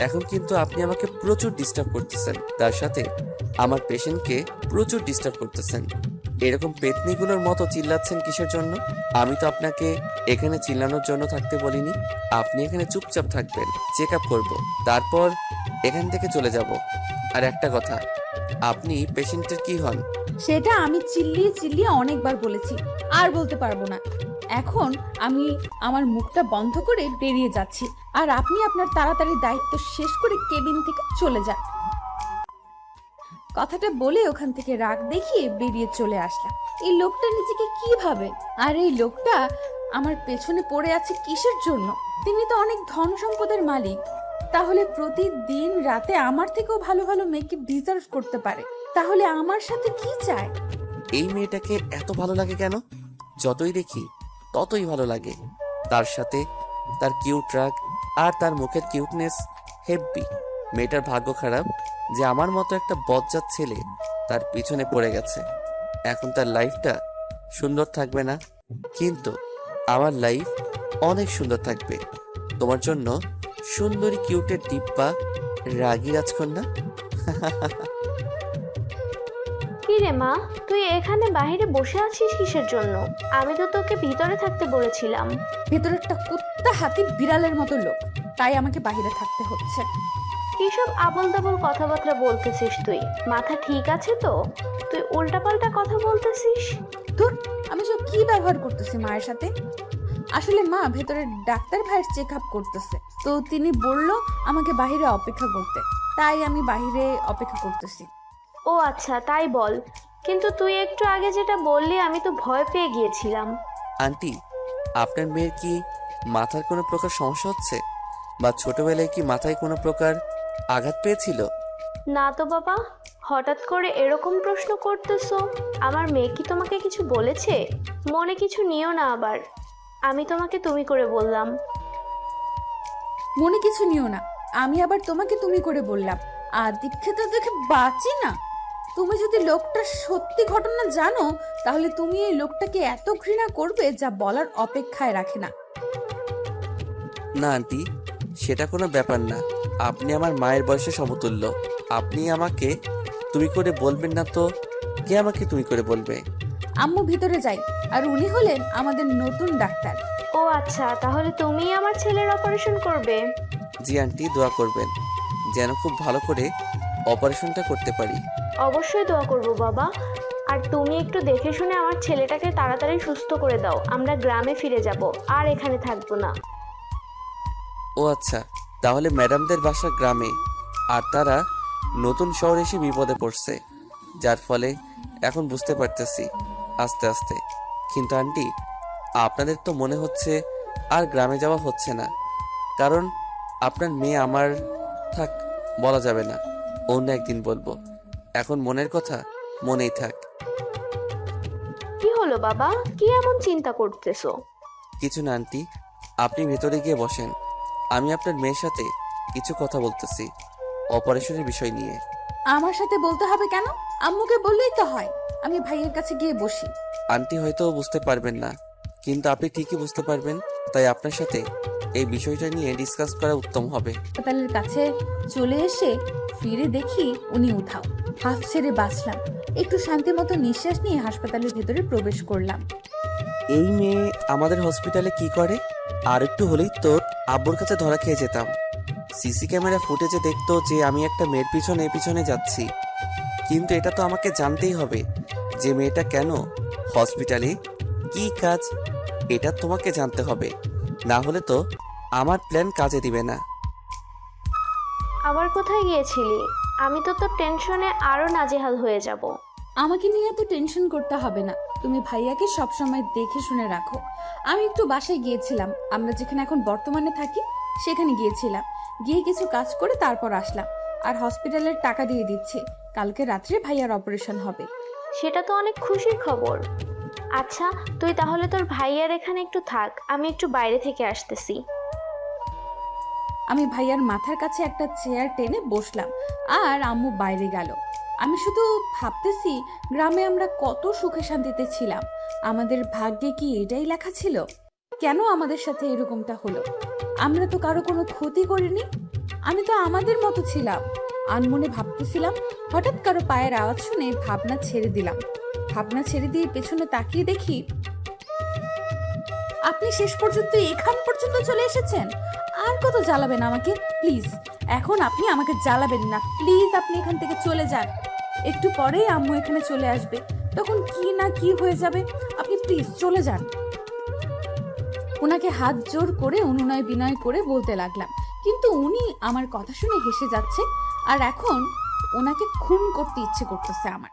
এখন কিন্তু আপনি আমাকে প্রচুর ডিস্টার্ব করতেছেন, তার সাথে আমার পেশেন্টকে প্রচুর ডিস্টার্ব করতেছেন। এরকম পেতনিগুলোর মতো চিল্লাচ্ছেন কিসের জন্য? আমি তো আপনাকে এখানে চিল্লানোর জন্য থাকতে বলিনি। আপনি এখানে চুপচাপ থাকবেন, চেক আপ করবো, তারপর এখান থেকে চলে যাব। আর একটা কথা, আপনি পেশেন্টের কি হন? সেটা আমি চিল্লিয়ে চিল্লিয়ে অনেকবার বলেছি, আর বলতে পারবো না। এখন আমি আমার মুখটা বন্ধ করে বেরিয়ে যাচ্ছি, আর আপনি আপনার তাড়াতাড়ি দায়িত্ব শেষ করে কেবিন থেকে চলে যান। কথাটা বলে ওখান থেকে রাগ দেখিয়ে বেরিয়ে চলে আসলাম। এই লোকটা নিজেকে কি ভাবে? আর এই লোকটা আমার পেছনে পড়ে আছে কিসের জন্য? তিনি তো অনেক ধন সম্পদের মালিক, তাহলে প্রতিদিন রাতে আমার থেকেও ভালো ভালো মেয়েকে ডিজার্ভ করতে পারে। তাহলে আমার সাথে কি চায়? এই মেয়েটাকে এত ভালো লাগে কেন? যতই দেখি ততই ভালো লাগে। তার সাথে তার কিউট রাগ আর তার মুখের কিউটনেস হেব্বি। মেয়েটার ভাগ্য খারাপ যে আমার মতো একটা বজ্জাত ছেলে তার পিছনে পড়ে গেছে। এখন তার লাইফটা সুন্দর থাকবে না, কিন্তু আমার লাইফ অনেক সুন্দর থাকবে। তোমার জন্য সুন্দরী কিউটের ডিব্বা রাগী রাজকন্যা। কি রে মা, তুই এখানে বাইরে বসে আছিস কিসের জন্য? আমি তো তোকে ভিতরে থাকতে বলেছিলাম। ভেতরে একটা কুত্তা হাতি বিড়ালের মতো লোক, তাই আমাকে বাইরে থাকতে হচ্ছে। কিসব আবল তাবল কথাবার্তা বলতেছিস তুই? মাথা ঠিক আছে তো? তুই উল্টাপাল্টা কথা বলতেছিস। ধুর, আমি সব কি ব্যবহার করতেছি মায়ের সাথে? আসলে মা ভেতরে ডাক্তার ভাইয়ের চেক আপ করতেছে, তো তিনি বলল আমাকে বাইরে অপেক্ষা করতে, তাই আমি বাইরে অপেক্ষা করতেছি। ও আচ্ছা, তাই বল। কিন্তু তুই একটু আগে যেটা বললি আমি তো ভয় পেয়ে গিয়েছিলাম। আন্টি, আপনার মেয়ের কি মাথার কোনো প্রকার সমস্যা হচ্ছে, বা ছোটবেলায় কি মাথায় কোনো প্রকার আঘাত পেয়েছিল? না তো বাবা, হঠাৎ করে এরকম প্রশ্ন করতেছো। আমার মেয়ে কি তোমাকে কিছু বলেছে? মনে কিছু নিও না আবার, আমি তোমাকে তুমি করে বললাম। মনে কিছু নিও না, আমি আবার তোমাকে তুমি করে বললাম। আর দীক্ষিতা দেখে বাঁচি না। তুমি যদি লোকটার সত্যি ঘটনা জানো, তাহলে তুমি এই লোকটাকে এত ঘৃণা করবে যা বলার অপেক্ষায় রাখে না। না আন্টি, সেটা কোনো ব্যাপার না। আপনি আমার মায়ের বয়সে সমতুল্য। আপনি আমাকে তুমি করে বলবেন না তো কে আমাকে তুমি করে বলবে? আম্মু ভিতরে যাই, আর উনি হলেন আমাদের নতুন ডাক্তার। ও আচ্ছা, তাহলে তুমিই আমার ছেলের অপারেশন করবে? জি আন্টি, দোয়া করবেন যেন খুব ভালো করে অপারেশনটা করতে পারি। অবশ্যই দোয়া করব বাবা। আর তুমি একটু দেখে শুনে আমার ছেলেটাকে তাড়াতাড়ি সুস্থ করে দাও, আমরা গ্রামে ফিরে যাব, আর এখানে থাকবো না। ও আচ্ছা, তাহলে ম্যাডামদের বাসা গ্রামে, আর তারা নতুন শহরে এসে বিপদে পড়ছে, যার ফলে এখন বুঝতে পারতেছি আস্তে আস্তে। কিন্তু আন্টি, আপনাদের তো মনে হচ্ছে আর গ্রামে যাওয়া হচ্ছে না, কারণ আপনার মেয়ে আমার। থাক, বলা যাবে না, অন্য একদিন বলবো। এখন মনের কথা মনেই থাক। কি হলো বাবা, কি এমন চিন্তা করতেছো? কিছু না আন্টি, আপনি ভেতরে গিয়ে বসেন, আমি আপনার মেয়ের সাথে কিছু কথা বলতেছি অপারেশনের বিষয় নিয়ে। আমার সাথে বলতে হবে কেন? আম্মুকে বললেই তো হয়। আমি ভাইয়ের কাছে গিয়ে বসি। আন্টি হয়তো বুঝতে পারবেন না, কিন্তু আপনি ঠিকই বুঝতে পারবেন। তাই আপনার সাথে এই বিষয়টা নিয়ে ডিসকাস করা উত্তম হবে। হাসপাতালের কাছে চলে এসে ফিরে দেখি উনি উধাও। হাফ ছেড়ে বাঁচলাম। একটু শান্তি মতো নিঃশ্বাস নিয়ে হাসপাতালের ভেতরে প্রবেশ করলাম। এই মেয়ে আমাদের হসপিটালে কি করে? আর একটু হলেই তো আব্বুর কাছে ধরা খেয়ে যেতাম। সিসি ক্যামেরা ফুটেজে দেখতো যে আমি একটা মেয়ের পিছনে পিছনে যাচ্ছি। কিন্তু এটা তো আমাকে জানতেই হবে যে মেয়েটা কেন হসপিটালে, কি কাজ, এটা তোমাকে জানতে হবে। না হলে তো আমার প্ল্যান কাজে দিবে না। আবার কোথায় গিয়েছিলি? আমি তো তোর টেনশনে আরো নাজেহাল হয়ে যাব। আমাকে নিয়ে এত টেনশন করতে হবে না। তুমি ভাইয়াকে সবসময় দেখে শুনে রাখো। আমি একটু বাসায় গিয়েছিলাম, আমরা যেখানে এখন বর্তমানে থাকি সেখানে গিয়েছিলাম। গিয়ে কিছু কাজ করে তারপর আসলাম। আর হসপিটালের টাকা দিয়ে দিচ্ছে। কালকে রাত্রে ভাইয়ার অপারেশন হবে। সেটা তো অনেক খুশির খবর। আচ্ছা, তুই তাহলে তোর ভাইয়ার এখানে একটু থাক, আমি একটু বাইরে থেকে আসতেছি। আমি ভাইয়ার মাথার কাছে একটা চেয়ার টেনে বসলাম, আর আম্মু বাইরে গেল। আমি শুধু ভাবতেছি, গ্রামে আমরা কত সুখে শান্তিতে ছিলাম। আমাদের ভাগ্যে কি এটাই লেখা ছিল? কেন আমাদের সাথে এরকমটা হলো? আমরা তো কারো কোনো ক্ষতি করিনি। আমি তো আমাদের মতো ছিলাম। আনমনে ভাবতেছিলাম, হঠাৎ কারো পায়ের আওয়াজ শুনে ভাবনা ছেড়ে দিলাম। ভাবনা ছেড়ে দিয়ে পেছনে তাকিয়ে দেখি আপনি শেষ পর্যন্ত এখান পর্যন্ত চলে এসেছেন। আর কত জ্বালাবেন আমাকে? প্লিজ, এখন আপনি আমাকে জ্বালাবেন না। প্লিজ, আপনি এখান থেকে চলে যান। একটু পরেই আম্মু এখানে চলে আসবে, তখন কি না কি হয়ে যাবে। আপনি প্লিজ চলে যান। ওনাকে হাত জোর করে অনুনয় বিনয় করে বলতে লাগলাম, কিন্তু উনি আমার কথা শুনে হেসে যাচ্ছে। আর এখন ওনাকে খুন করতে ইচ্ছে করতেছে আমার।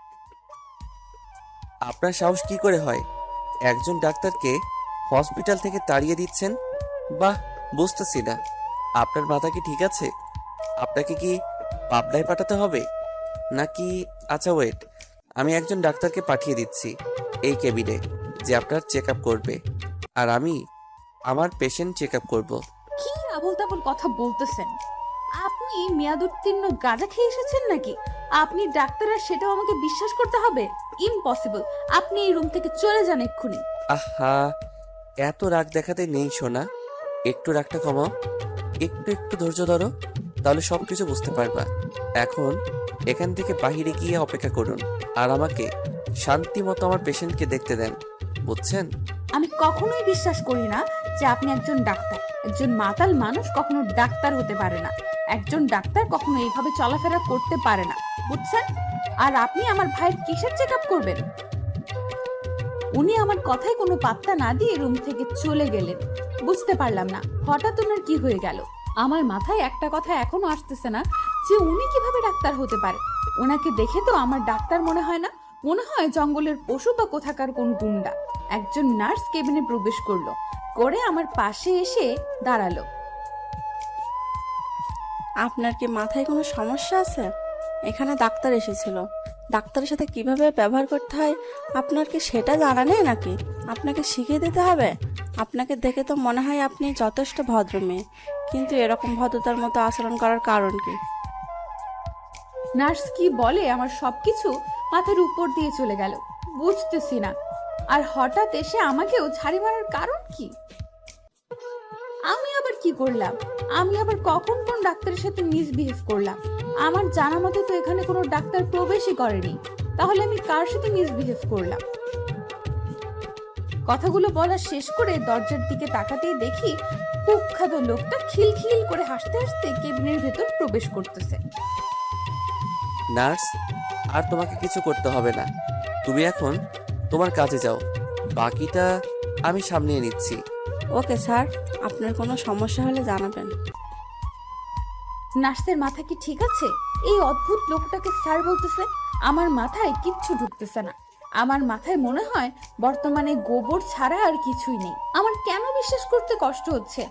আপনার সাহস কি করে হয় একজন ডাক্তারকে হসপিটাল থেকে তাড়িয়ে দিচ্ছেন? বাহ, বুঝতেছি না, আপনার মাথা কি ঠিক আছে? আপনাকে কি পাবনায় পাঠাতে হবে নাকি? আচ্ছা ওয়েট, আমি একজন ডাক্তারকে পাঠিয়ে দিচ্ছি এই কেবিনে, যে আপনার চেক আপ করবে, আর আমি আমার পেশেন্ট চেক আপ করবো। কি আবল তাবল কথা বলতেছেন? আপনি মেয়াদোত্তীর্ণ গাঁজা খেয়ে এসেছেন নাকি? আপনি ডাক্তার, আর সেটাও আমাকে বিশ্বাস করতে হবে? ইম্পসিবল। আপনি এই রুম থেকে চলে যান এক্ষুনি। আহা, এত রাগ দেখাতে নেই সোনা, একটু রাগটা কমাও, একটু একটু ধৈর্য ধরো, তাহলে সবকিছু বুঝতে পারবা। এখন এখান থেকে বাহিরে গিয়ে অপেক্ষা করুন, আর আমাকে শান্তি মতো আমার পেশেন্টকে দেখতে দেন, বুঝছেন? আমি কখনোই বিশ্বাস করি না যে আপনি একজন ডাক্তার। একজন মাতাল মানুষ কখনো ডাক্তার হতে পারে না। একজন ডাক্তার কখনো এইভাবে চলাফেরা করতে পারে না, বুঝছেন? আর আপনি আমার ভাইয়ের কিসের চেক আপ করবেন? উনি আমার কথায় কোনো পাত্তা না দিয়ে রুম থেকে চলে গেলেন। বুঝতে পারলাম না হঠাৎ ওনার কি হয়ে গেল। আমার মাথায় একটা কথা এখনো আসতেছে না যে উনি কিভাবে ডাক্তার হতে পারে। ওনাকে দেখে তো আমার ডাক্তার মনে হয় না, মনে হয় জঙ্গলের পশু বা কোথাকার কোন গুন্ডা। একজন নার্স কেবিনে প্রবেশ করলো, করে আমার পাশে এসে দাঁড়ালো। আপনার কি মাথায় কোনো সমস্যা আছে? এখানে ডাক্তার এসেছিল, ডাক্তারের সাথে কিভাবে ব্যবহার করতে হয় আপনার কি সেটা জানা নেই নাকি? আপনাকে শিখিয়ে দিতে হবে? আপনাকে দেখে তো মনে হয় আপনি যথেষ্ট ভদ্র মেয়ে, কিন্তু এরকম ভদ্রতার মতো আচরণ করার কারণ কি? নার্স কি বলে আমার সবকিছু মাথার উপর দিয়ে চলে গেল, বুঝতেছি না। আর হঠাৎ এসে আমাকেও ঝাড়ি মারার কারণ কি? আমি আবার কি করলাম? আমি আবার কখন কোন ডাক্তারের সাথে মিসবিহেভ করলাম? আমার জানা মতে তো এখানে কোনো ডাক্তার প্রবেশই করেনি, তাহলে আমি কার সাথে মিসবিহেভ করলাম? কথাগুলো বলা শেষ করে দরজার দিকে তাকাতেই দেখি কুখ্যাত লোকটা খিলখিল করে হাসতে হাসতে কেবিনের ভেতর প্রবেশ করতেছে। নার্স, আর তোমাকে কিছু করতে হবে না, তুমি এখন তোমার কাজে যাও, বাকিটা আমি সামলিয়ে নিচ্ছি। ওকে স্যার, আপনার কোনো সমস্যা হলে জানাবেন। নার্সের মাথা কি ঠিক আছে? এই অদ্ভুত লোকটাকে স্যার বলতেছে। আমার মাথায় কিচ্ছু ঢুকতেছে না। আমার মাথায় মনে হয় বর্তমানে গোবর ছাড়া আর কিছুই নেই। আমার কেন বিশ্বাস করতে কষ্ট হচ্ছে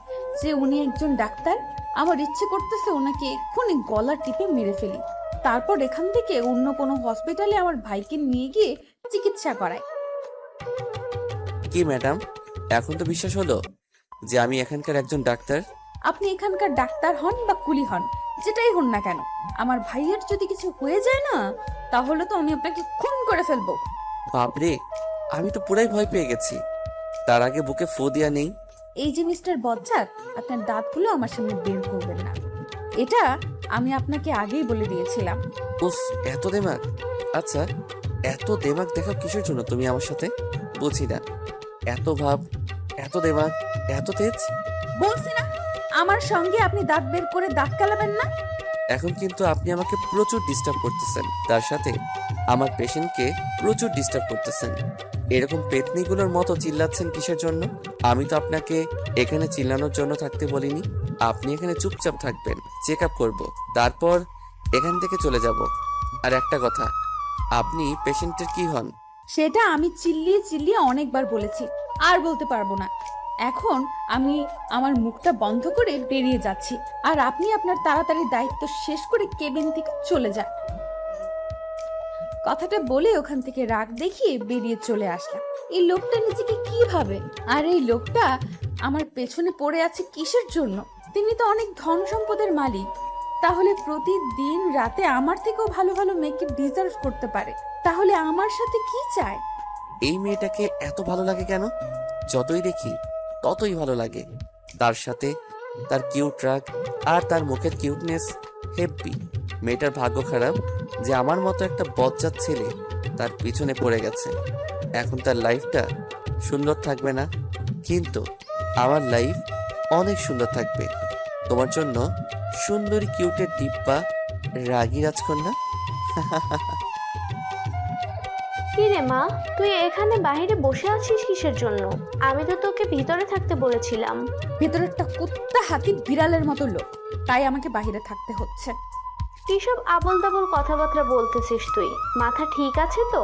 যে উনি একজন ডাক্তার? আমার ইচ্ছে করতেছে ওনাকে এক্ষুনি গলা টিপে মেরে ফেলি, তারপর এখান থেকে অন্য কোনো হসপিটালে আমার ভাইকে নিয়ে গিয়ে চিকিৎসা করাই। কি ম্যাডাম, এখন তো বিশ্বাস হলো যে আমি এখানকার একজন ডাক্তার? আপনি এখানকার ডাক্তার হন বা কুলি হন, যেটাই হন না কেন, আমার ভাইয়ের যদি কিছু হয়ে যায় না, তাহলে তো আমি আপনাকে খুন করে ফেলবো। বাপরে, আমি তো পুরাই ভয় পেয়ে গেছি। তার আগে বুকে ফু দিয়া নেই। এই যে মিস্টার বজ্জাত, আপনার দাঁতগুলো আমার সামনে বের করবেন না, এটা আমি আপনাকে আগেই বলে দিয়েছিলাম। উফ, এত দেমাগ! আচ্ছা, এত দেমাগ দেখাও কিসের জন্য তুমি আমার সাথে? বুঝি না, এত ভাব, এত দেমাগ, এত তেজ। বলছি না আমার সঙ্গে আপনি দাঁত বের করে দাঁত কালাবেন না। এখন কিন্তু আপনি আমাকে প্রচুর ডিস্টার্ব করতেছেন, তার সাথে আমার পেশেন্টকে প্রচুর ডিস্টার্ব করতেছেন। এরকম পেতনিগুলোর মতো চিল্লাচ্ছেন কিসের জন্য? আমি তো আপনাকে এখানে চিল্লানোর জন্য থাকতে বলিনি। আপনি এখানে চুপচাপ থাকবেন, চেক আপ করবো, তারপর এখান থেকে চলে যাব। আর একটা কথা, আপনি পেশেন্টের কি হন? সেটা আমি চিল্লিয়ে চিল্লিয়ে অনেকবার বলেছি, আর বলতে পারবো না। এখন আমি আমার মুখটা বন্ধ করে বেরিয়ে যাচ্ছি, আর আপনি আপনার তাড়াতাড়ি দায়িত্ব শেষ করে কেবিন থেকে চলে যান। কথাটা বলে ওখান থেকে রাগ দেখিয়ে বেরিয়ে চলে আসলাম। এই লোকটা নিজেকে কি ভাবে? আর এই লোকটা আমার পেছনে পড়ে আছে কিসের জন্য? তিনি তো অনেক ধন সম্পদের মালিক, তাহলে প্রতিদিন রাতে আমার থেকেও ভালো ভালো মেয়েকে ডিজার্ভ করতে পারে, তাহলে আমার সাথে কি চায়? এই মেয়েটাকে এত ভালো লাগে কেন? যতই দেখি ততই ভালো লাগে। তার সাথে তার কিউট রাগ আর তার মুখের কিউটনেস হেব্বি। মেয়েটার ভাগ্য খারাপ যে আমার মতো একটা বজ্জাত ছেলে তার পিছনে পড়ে গেছে। এখন তার লাইফটা সুন্দর থাকবে না, কিন্তু আমার লাইফ অনেক সুন্দর থাকবে। তোমার জন্য সুন্দরী কিউটের ডিব্বা, রাগী রাজকন্যা। কি রে মা, তুই এখানে বাইরে বসে আছিস কিসের জন্য? আমি তো তোকে ভিতরে থাকতে বলেছিলাম। ভেতরে একটা কুত্তা হাতি বিড়ালের মতো লোক, তাই আমাকে বাইরে থাকতে হচ্ছে। কিসব আবল তাবল কথাবার্তা বলতেছিস তুই? মাথা ঠিক আছে তো?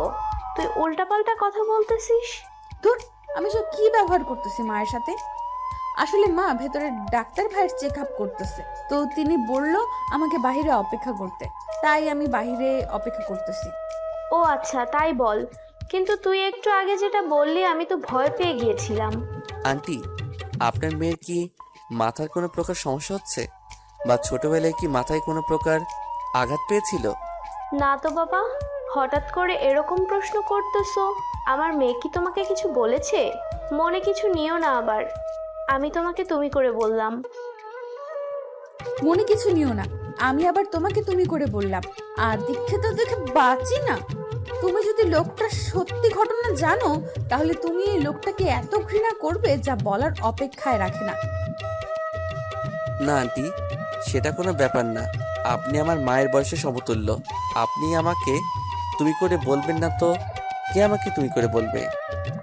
তুই উল্টাপাল্টা কথা বলতেছিস। ধুর, আমি সব কি ব্যবহার করতেছি মায়ের সাথে? আসলে মা ভেতরে ডাক্তার ভাইয়ের চেক আপ করতেছে, তো তিনি বলল আমাকে বাইরে অপেক্ষা করতে, তাই আমি বাইরে অপেক্ষা করতেছি। ও আচ্ছা, তাই বল। কিন্তু তুই একটু আগে যেটা বললি আমি তো ভয় পেয়ে গিয়েছিলাম। আন্টি, আপনার মেয়ের কি মাথার কোনো প্রকার সমস্যা হচ্ছে, বা ছোটবেলায় কি মাথায় কোনো প্রকার আঘাত পেয়েছিল? না তো বাবা, হঠাৎ করে এরকম প্রশ্ন করতেছো। আমার মেয়ে কি তোমাকে কিছু বলেছে? মনে কিছু নিও না আবার, আমি তোমাকে তুমি করে বললাম। মনে কিছু নিও না, আমি আবার তোমাকে তুমি করে বললাম। আর দীক্ষিত দেখে বাঁচি না। তুমি যদি লোকটার সত্যি ঘটনা জানো, তাহলে তুমি এই লোকটাকে এত ঘৃণা করবে যা বলার অপেক্ষায় রাখে না। না আন্টি, সেটা কোনো ব্যাপার না। আপনি আমার মায়ের বয়সে সমতুল্য। আপনি আমাকে তুমি করে বলবেন না তো কে আমাকে তুমি করে বলবে?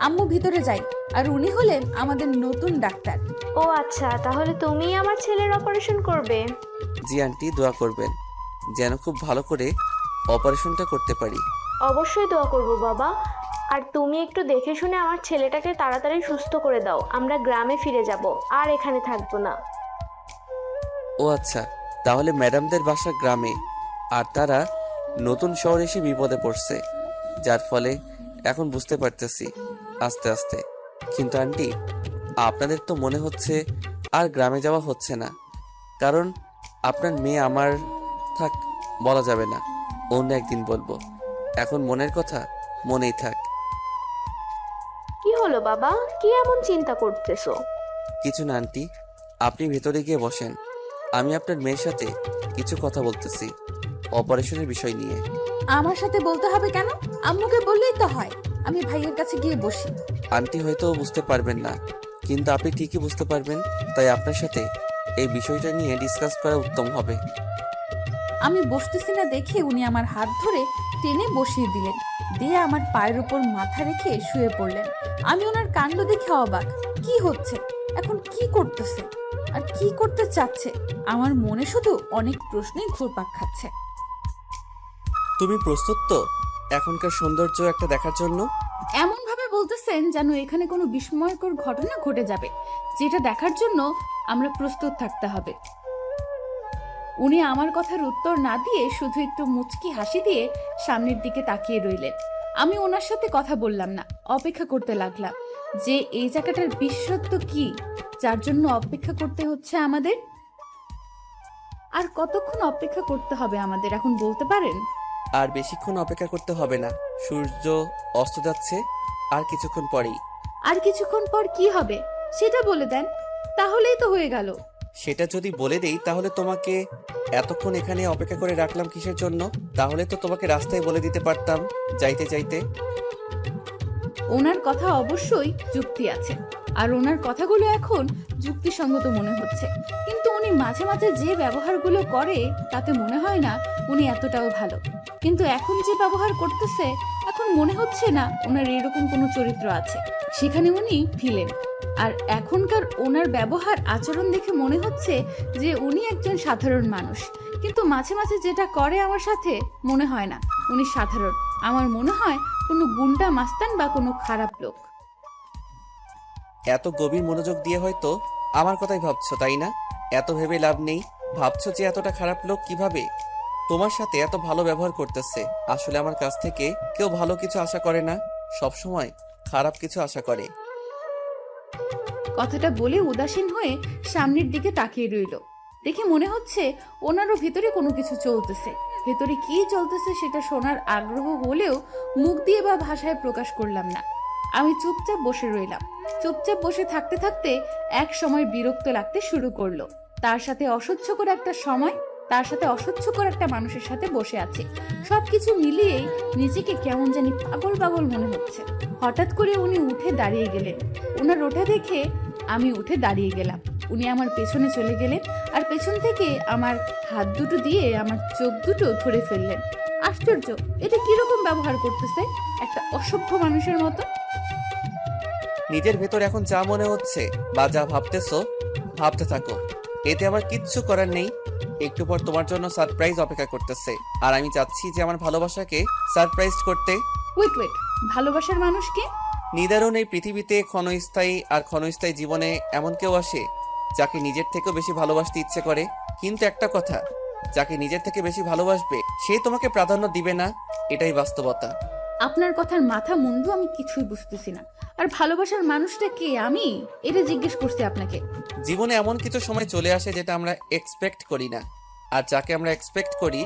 আম্মু ভিতরে যাই, আর উনি হলেন আমাদের নতুন ডাক্তার। ও আচ্ছা, তাহলে তুমি আমার ছেলের অপারেশন করবে? জি আন্টি, দোয়া করবেন যেন খুব ভালো করে অপারেশনটা করতে পারি। অবশ্যই দোয়া করব বাবা। আর তুমি একটু দেখে শুনে আমার ছেলেটাকে তাড়াতাড়ি সুস্থ করে দাও, আমরা গ্রামে ফিরে যাব, আর এখানে থাকবো না। ও আচ্ছা, তাহলে ম্যাডামদের বাসা গ্রামে, আর তারা নতুন শহরে এসে বিপদে পড়ছে, যার ফলে এখন বুঝতে পারতেছি আস্তে আস্তে। কিন্তু আন্টি, আপনাদের তো মনে হচ্ছে আর গ্রামে যাওয়া হচ্ছে না, কারণ আপনার মেয়ে আমার। থাক, বলা যাবে না, অন্য একদিন বলবো। এখন মনের কথা মনেই থাক। কি হলো বাবা, কি এমন চিন্তা করতেছো? কিছু না আন্টি, আপনি ভেতরে গিয়ে বসেন, আমি আপনার মেয়ের সাথে কিছু কথা বলতেছি অপারেশনের বিষয় নিয়ে। আমার সাথে বলতে হবে কেন? আম্মুকে বললেই তো হয়। আমি ভাইয়ের কাছে গিয়ে বসি। আন্টি হয়তো বুঝতে পারবেন না, কিন্তু আপনি ঠিকই বুঝতে পারবেন, তাই আপনার সাথে এই বিষয়টা নিয়ে ডিসকাস করা উত্তম হবে। আমি বসতেছি না দেখে উনি আমার হাত ধরে টেনে বসিয়ে দিলেন, দিয়ে আমার পায়ের উপর মাথা রেখে শুয়ে পড়লেন। আমি ওনার কাণ্ড দেখে অবাক। কি হচ্ছে এখন? কি করতেছে আর কি করতে চাচ্ছে? আমার মনে শুধু অনেক প্রশ্নই ঘুরপাক খাচ্ছে। তুমি প্রস্তুত তো এখনকার সৌন্দর্য একটা দেখার জন্য? এমন ভাবে বলতেছেন যেন এখানে কোনো বিস্ময়কর ঘটনা ঘটে যাবে, যেটা দেখার জন্য আমরা প্রস্তুত থাকতে হবে। উনি আমার কথার উত্তর না দিয়ে শুধু একটু মুচকি হাসি দিয়ে সামনের দিকে তাকিয়ে রইলেন। আমি ওনার সাথে কথা বললাম না, অপেক্ষা করতে লাগলাম যে এই জায়গাটার বিশেষত্ব কি, যার জন্য অপেক্ষা করতে হচ্ছে আমাদের। আর কতক্ষণ অপেক্ষা করতে হবে আমাদের এখন বলতে পারেন? আর বেশিক্ষণ অপেক্ষা করতে হবে না, সূর্য অস্ত যাচ্ছে আর কিছুক্ষণ পরেই। আর কিছুক্ষণ পর কি হবে সেটা বলে দেন, তাহলেই তো হয়ে গেল। সেটা যদি বলে দেই তাহলে তোমাকে এতক্ষণ এখানে অপেক্ষা করে রাখলাম কিসের জন্য? তাহলে তো তোমাকে রাস্তায় বলে দিতে পারতাম যাইতে চাইতে। ওনার কথা অবশ্যই যুক্তি আছে, আর ওনার কথাগুলো এখন যুক্তিসঙ্গত মনে হচ্ছে, কিন্তু উনি মাঝে মাঝে যে ব্যবহারগুলো করে তাতে মনে হয় না উনি এতটাও ভালো। কিন্তু এখন যে ব্যবহার করতেছে, এখন মনে হচ্ছে না ওনার এরকম কোনো চরিত্র আছে, সেখানে উনি ভিলেন। আর এখনকার ওনার ব্যবহার আচরণ দেখে মনে হচ্ছে যে উনি একজন সাধারণ মানুষ, কিন্তু মাঝে মাঝে যেটা করে আমার সাথে মনে হয় না উনি সাধারণ। আমার মনে হয় কোনো গুন্ডা মাস্তান বা কোনো খারাপ লোক। এত গভীর মনোযোগ দিয়ে হয়তো আমার কথাই ভাবছো, তাই না? এত ভেবে লাভ নেই। ভাবছো যে এতটা খারাপ লোক কিভাবে তোমার সাথে এত ভালো ব্যবহার করতেছে। আসলে আমার কাছ থেকে কেউ ভালো কিছু আশা করে না, সব সময় খারাপ কিছু আশা করে। কথাটা বলে উদাসীন হয়ে সামনের দিকে তাকিয়ে রইল। দেখে মনে হচ্ছে ওনারও ভেতরে কোনো কিছু চলতেছে। ভেতরে কি চলতেছে সেটা শোনার আগ্রহ হলেও মুখ দিয়ে বা ভাষায় প্রকাশ করলাম না। আমি চুপচাপ বসে রইলাম। চুপচাপ বসে থাকতে থাকতে এক সময় বিরক্ত লাগতে শুরু করলো। তার সাথে অসহ্যকর একটা মানুষের সাথে বসে আছে। সবকিছু মিলিয়েই নিজেকে কেমন জানি পাগল পাগল মনে হচ্ছে। হঠাৎ করে উনি উঠে দাঁড়িয়ে গেলেন। ওনার ওঠা দেখে আমি উঠে দাঁড়িয়ে গেলাম। উনি আমার পেছনে চলে গেলেন আর পেছন থেকে আমার হাত দুটো দিয়ে আমার চোখ দুটো ধরে ফেললেন। আশ্চর্য, এটা কিরকম ব্যবহার করতেছে একটা অসভ্য মানুষের মতো। নিজের ভেতর এখন যা মনে হচ্ছে বা যা ভাবতেছো ভাবতে থাকো, এতে আমার কিচ্ছু করার নেই। একটু পর তোমার জন্য সারপ্রাইজ অপেক্ষা করতেছে, আর আমি চাচ্ছি যে আমার ভালোবাসাকে সারপ্রাইজ করতে। ওয়েট, ভালোবাসার মানুষকে? নিদারুণ এই পৃথিবীতে ক্ষণস্থায়ী জীবনে এমন কেউ আসে যাকে নিজের থেকেও বেশি ভালোবাসতে ইচ্ছে করে। কিন্তু একটা কথা, যাকে নিজের থেকে বেশি ভালোবাসবে সে তোমাকে প্রাধান্য দিবে না, এটাই বাস্তবতা। আপনার কথার মাথা মুন্ডু আমি কিছুই বুঝতেছি না। আর ভালোবাসার মানুষটা কে আমি এটা জিজ্ঞেস করছি আপনাকে। জীবনে এমন কিছু সময় চলে আসে যেটা আমরা এক্সপেক্ট করি না, আর যাকে আমরা এক্সপেক্ট করি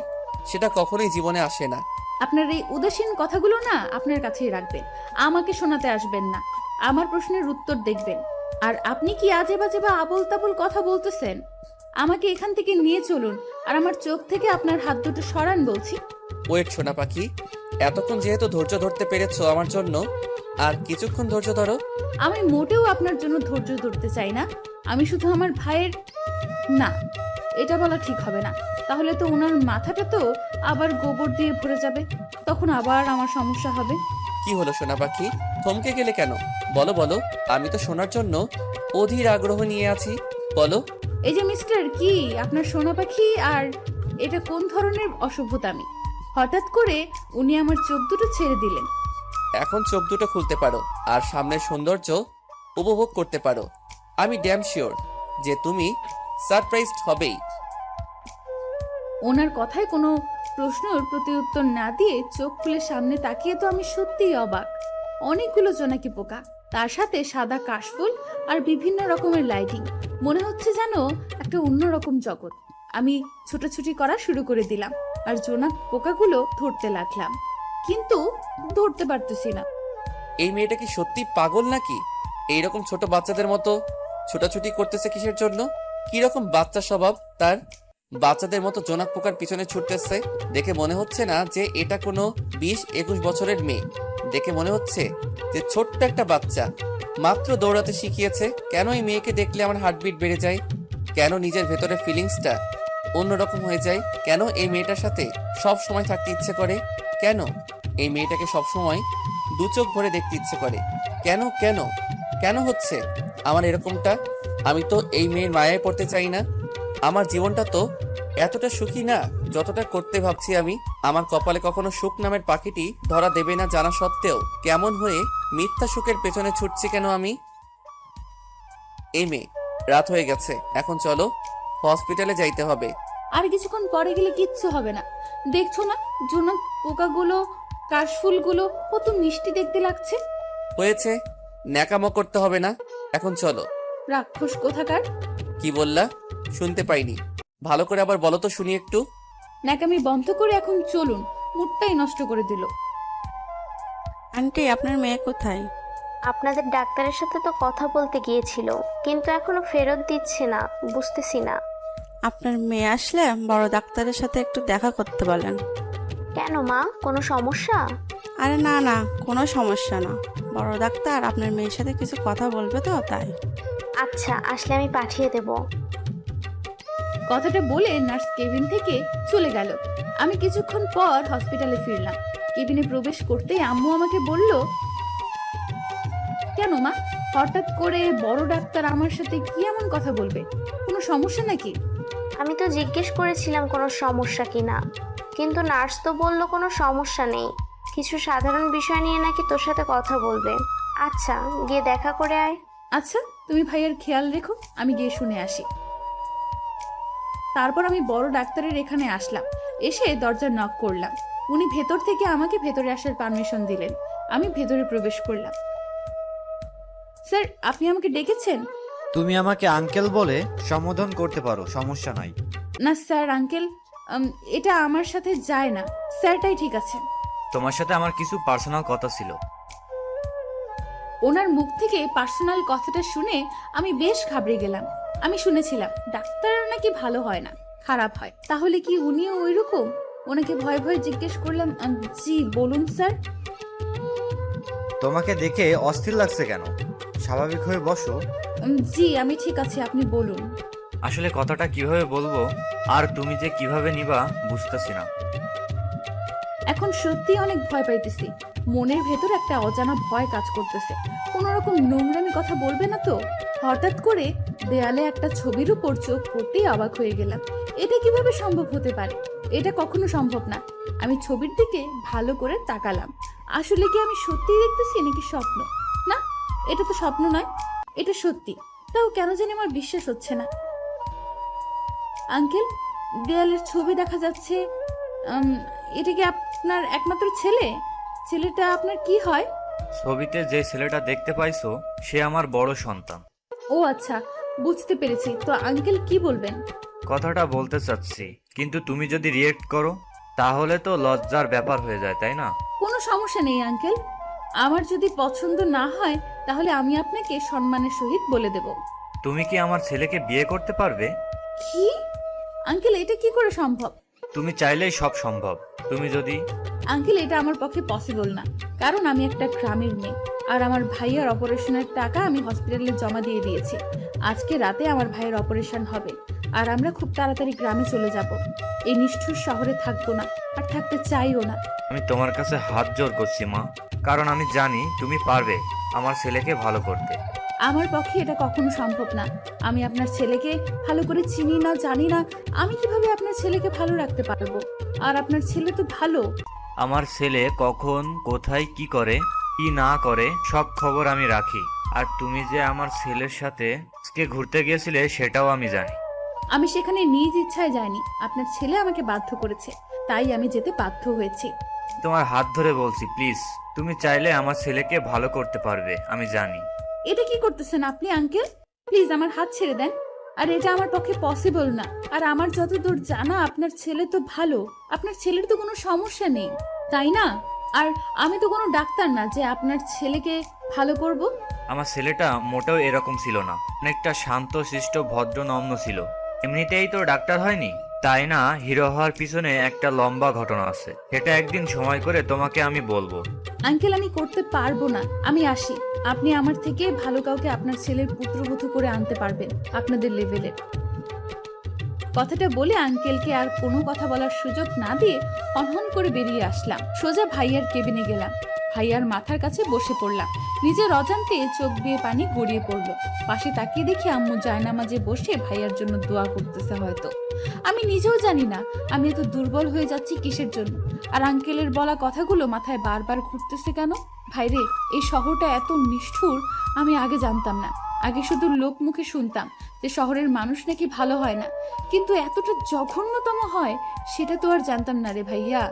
সেটা কখনোই জীবনে আসে না। আপনার এই উদাসীন কথাগুলো না আপনার কাছেই রাখবেন, আমাকে শোনাতে আসবেন না। আমার প্রশ্নের উত্তর দেখবেন। আর আপনি কি আজে বাজে বা আবোল তাবোল কথা বলতেছেন? আমাকে এখান থেকে নিয়ে চলুন, আর আমার চোখ থেকে আপনার হাত দুটো সরান বলছি। ওয়েট সোনা পাখি, এতক্ষণ যেহেতু ধৈর্য ধরতে পেরেছো আমার জন্য, আর কিছুক্ষণ ধৈর্য ধরো। আমি মোটেও আপনার জন্য ধৈর্য ধরতে চাই না। আমি শুধু আমার ভাইয়ের না, এটা বলা ঠিক হবে না। তাহলে তো ওনার মাথাটা তো আবার গোবর দিয়ে ভরে যাবে, তখন আবার আমার সমস্যা হবে। কি হলো সোনা পাখি, থমকে গেলে কেন? বলো বলো, আমি তো শোনার জন্য অধীর আগ্রহ নিয়ে আছি, বলো। এই যে মিস্টার, কি আপনার সোনা পাখি? আর এটা কোন ধরনের অসভ্যতামি? হঠাৎ করে উনি আমার চোখ দুটো ছেড়ে দিলেন। এখন চোখ দুটো খুলতে পারো আর সামনের সৌন্দর্য উপভোগ করতে পারো। আমি ড্যাম শিওর যে তুমি সারপ্রাইজড হবেই। ওনার কথায় কোনো প্রশ্নের প্রতিউত্তর না দিয়ে চোখ খুলে সামনে তাকিয়ে তো আমি সত্যিই অবাক। অনেকগুলো জোনাকি পোকা, তার সাথে সাদা কাশফুল আর বিভিন্ন রকমের লাইটিং। মনে হচ্ছে যেন একটা অন্যরকম জগৎ। আমি ছুটোছুটি করা শুরু করে দিলাম আর জোনাক পোকাগুলো ধরতে লাগলাম, কিন্তু ধরতে পারতেছি না। এই মেয়েটা কি সত্যি পাগল নাকি? এইরকম ছোট বাচ্চাদের মতো ছোটাছুটি করতেছে কিসের জন্য? কি রকম বাচ্চা স্বভাব তার? বাচ্চাদের মতো জোনাক পোকার পিছনে ছুটতেছে। দেখে মনে হচ্ছে না যে এটা কোনো 20-21 বছরের মেয়ে। দেখে মনে হচ্ছে যে ছোট্ট একটা বাচ্চা, মাত্র দৌড়াতে শিখিয়েছে। কেন এই মেয়েকে দেখলে আমার হার্টবিট বেড়ে যায়? কেন নিজের ভেতরে ফিলিংসটা অন্যরকম হয়ে যায়? কেন এই মেয়েটার সাথে সব সময় থাকতে ইচ্ছে করে? কেন এই মেয়েটাকে সব সময় দু চোখ ভরে দেখতে ইচ্ছে করে? কেন কেন কেন হচ্ছে আমার এরকমটা? আমি তো এই মেয়ের মায়ায় পড়তে চাই না। আমার জীবনটা তো এতটা সুখী না যতটা করতে ভাবছি আমি। আমার কপালে কখনো সুখ নামের পাখিটি ধরা দেবে না জানা সত্ত্বেও কেমন হয়ে মিথ্যা সুখের পেছনে ছুটছি কেন আমি? এই মেয়ে, রাত হয়ে গেছে, এখন চলো, হসপিটালে যাইতে হবে। আর কিছুক্ষণ পরে গেলে কিচ্ছু হবে না। দেখছো না জোনাক পোকাগুলো, কাশফুলগুলো কত মিষ্টি দেখতে লাগছে। হয়েছে, ন্যাকামো করতে হবে না, এখন চলো। রাক্ষস কোথাকার! কি বললা? শুনতে পাইনি, ভালো করে আবার বলো তো শুনি একটু। ন্যাকামি বন্ধ করে এখন চলুন। মুডটাই নষ্ট করে দিল। আন্টি, আপনার মেয়ে কোথায়? আপনাদের ডাক্তারের সাথে তো কথা বলতে গিয়েছিল, কিন্তু এখনো ফেরত দিচ্ছে না, বুঝতেছি না। আপনার মেয়ে আসলে বড় ডাক্তারের সাথে একটু দেখা করতে বলেন। কেন মা, কোনো সমস্যা? আরে না না, কোনো সমস্যা না। বড় ডাক্তার আপনার মেয়ের সাথে কিছু কথা বলবে তো, তাই। আচ্ছা, আসলে আমি পাঠিয়ে দেব। কথাটা বলে নার্স কেবিন থেকে চলে গেল। আমি কিছুক্ষণ পর হসপিটালে ফিরলাম। কেবিনে প্রবেশ করতেই আম্মু আমাকে বলল, কেন মা, হঠাৎ করে বড় ডাক্তার আমার সাথে কি এমন কথা বলবে? কোনো সমস্যা নাকি? আমি তো জিজ্ঞেস করেছিলাম কোনো সমস্যা কিনা, কিন্তু নার্স তো বলল কোনো সমস্যা নেই, কিছু সাধারণ বিষয় নিয়ে নাকি তোর সাথে কথা বলবে। আচ্ছা, গিয়ে দেখা করে আয়। আচ্ছা, তুমি ভাইয়ের খেয়াল রেখো, আমি গিয়ে শুনে আসি। তারপর আমি বড় ডাক্তারের এখানে আসলাম। এসে দরজা নক করলাম। উনি ভেতর থেকে আমাকে ভেতরে আসার পারমিশন দিলেন। আমি ভেতরে প্রবেশ করলাম। স্যার, আপনি আমাকে ডেকেছেন? তুমি আমাকে আঙ্কেল বলে সম্বোধন করতে পারো, সমস্যা নাই। না স্যার, আঙ্কেল, এটা আমার সাথে যায় না। স্যারটাই ঠিক আছে। তোমার সাথে আমার কিছু পার্সোনাল কথা ছিল। ওনার মুখ থেকে পার্সোনাল কথাটা শুনে আমি বেশ ঘাবড়ে গেলাম। আমি শুনেছিলাম ডাক্তাররা নাকি ভালো হয় না, খারাপ হয়। তাহলে কি উনিও ওই রকম? ওনাকে ভয় ভয় জিজ্ঞেস করলাম, জি বলুন স্যার। তোমাকে দেখে অস্থির লাগছে কেন? স্বাভাবিক হয়ে বসো। জি আমি ঠিক আছি, আপনি বলুন। আসলে কথাটা কিভাবে বলবো আর তুমি যে কিভাবে নিবা বুঝতেছি না। এখন সত্যি অনেক ভয় পাইতেছি। মনের ভেতর একটা অজানা ভয় কাজ করতেছে। কোনো রকম নোংরামি কথা বলবে না তো? হঠাৎ করে দেয়ালে একটা ছবির উপর চোখ পড়তেই অবাক হয়ে গেলাম। এটা কিভাবে সম্ভব হতে পারে? এটা কখনো সম্ভব না। আমি ছবির দিকে ভালো করে তাকালাম। আসলে কি আমি সত্যিই দেখতেছি নাকি স্বপ্ন? না, এটা তো স্বপ্ন নয়, এটা সত্যি। তাও কেন জানি আমার বিশ্বাস হচ্ছে না। আঙ্কেল, দেয়ালের ছবি দেখা যাচ্ছে। এটা কি আপনার একমাত্র ছেলে? ছেলেটা আপনার কি হয়? ছবিতে যে ছেলেটা দেখতে পাইছো সে আমার বড় সন্তান। ও আচ্ছা, বুঝতে পেরেছি। তো আঙ্কেল কি বলবেন? কথাটা বলতে চাচ্ছি, কিন্তু তুমি যদি রিয়েক্ট করো তাহলে তো লজ্জার ব্যাপার হয়ে যায়, তাই না? কোনো সমস্যা নেই আঙ্কেল। আমার যদি পছন্দ না হয় তাহলে আমি আপনাকে সম্মানের সহিত বলে দেব। তুমি কি আমার ছেলেকে বিয়ে করতে পারবে? কি? আঙ্কেল, এটা কি করে সম্ভব? তুমি চাইলেই সব সম্ভব। তুমি যদি আঙ্কেল, এটা আমার পক্ষে পসিবল না, কারণ আমি একটা গ্রামের মেয়ে। আর আমার ভাইয়ের অপারেশনের টাকা আমি হসপিটালে জমা দিয়ে দিয়েছি। আজকে রাতে আমার ভাইয়ের অপারেশন হবে, আর আমরা খুব তাড়াতাড়ি গ্রামে চলে যাব। এই নিষ্ঠুর শহরে থাকবো না, আর থাকতে চাইও না। আমি তোমার কাছে হাত জোর করছি মা, কারণ আমি জানি তুমি পারবে আমার ছেলেকে ভালো করতে। আমার পক্ষে এটা কখনো সম্ভব না। আমি আপনার ছেলেকে ভালো করে চিনি না, জানি না। আমি কিভাবে আপনার ছেলেকে ভালো রাখতে পারবো? আর আপনার ছেলে তো ভালো। আমার ছেলে কখন কোথায় কি করে কি না করে সব খবর আমি রাখি। আর তুমি যে আমার ছেলের সাথে আজকে ঘুরতে গিয়েছিলে সেটাও আমি জানি। আমি সেখানে নিজ ইচ্ছায় যাইনি, আপনার ছেলে আমাকে বাধ্য করেছে, তাই আমি যেতে বাধ্য হয়েছি। তোমার হাত ধরে বলছি, প্লিজ, তুমি চাইলে আমার ছেলেকে ভালো করতে পারবে, আমি জানি। এটা কি করতেছেন আপনি আঙ্কেল? প্লিজ আমার হাত ছেড়ে দেন। আর এটা আমার পক্ষে পসিবল না। আর আমার যতদূর জানা আপনার ছেলে তো ভালো, আপনার ছেলের তো কোনো সমস্যা নেই, তাই না? আর আমি তো কোনো ডাক্তার না যে আপনার ছেলেকে ভালো করব। আমার ছেলেটা মোটেও এরকম ছিল না, অনেকটা শান্ত শিষ্ট ভদ্র নম্র ছিল। এমনিতেই তো ডাক্তার হয়নি, তাই না? হিরো হওয়ার পিছনে একটা লম্বা ঘটনা আছে, সেটা একদিন সময় করে তোমাকে আমি বলবো। আঙ্কেল আমি করতে পারবো না, আমি আসি। আপনি আমার থেকে ভালো কাউকে আপনার ছেলের পুত্রবধূ করে আনতে পারবেন আপনাদের লেভেলের। কথাটা বলে আঙ্কেলকে আর কোনো কথা বলার সুযোগ না দিয়ে হনহন করে বেরিয়ে আসলাম। সোজা ভাইয়ার কেবিনে গেলাম, ভাইয়ার মাথার কাছে বসে পড়লাম। নিজের অজান্তে চোখ বেয়ে পানি গড়িয়ে পড়লো। পাশে তাকিয়ে দেখি আম্মু জায়নামাজে বসে ভাইয়ার জন্য দোয়া করতেছে। হয়তো আমি নিজেও জানি না আমি এত দুর্বল হয়ে যাচ্ছি কিসের জন্য। আর আঙ্কেলের বলা কথাগুলো মাথায় বারবার ঘুরতেছে কেন? ভাইরে, এই শহরটা এত নিষ্ঠুর আমি আগে জানতাম না। আগে শুধু লোক মুখে শুনতাম যে শহরের মানুষ নাকি ভালো হয় না, কিন্তু এতটা জঘন্যতম হয় সেটা তো আর জানতাম না রে ভাইয়া।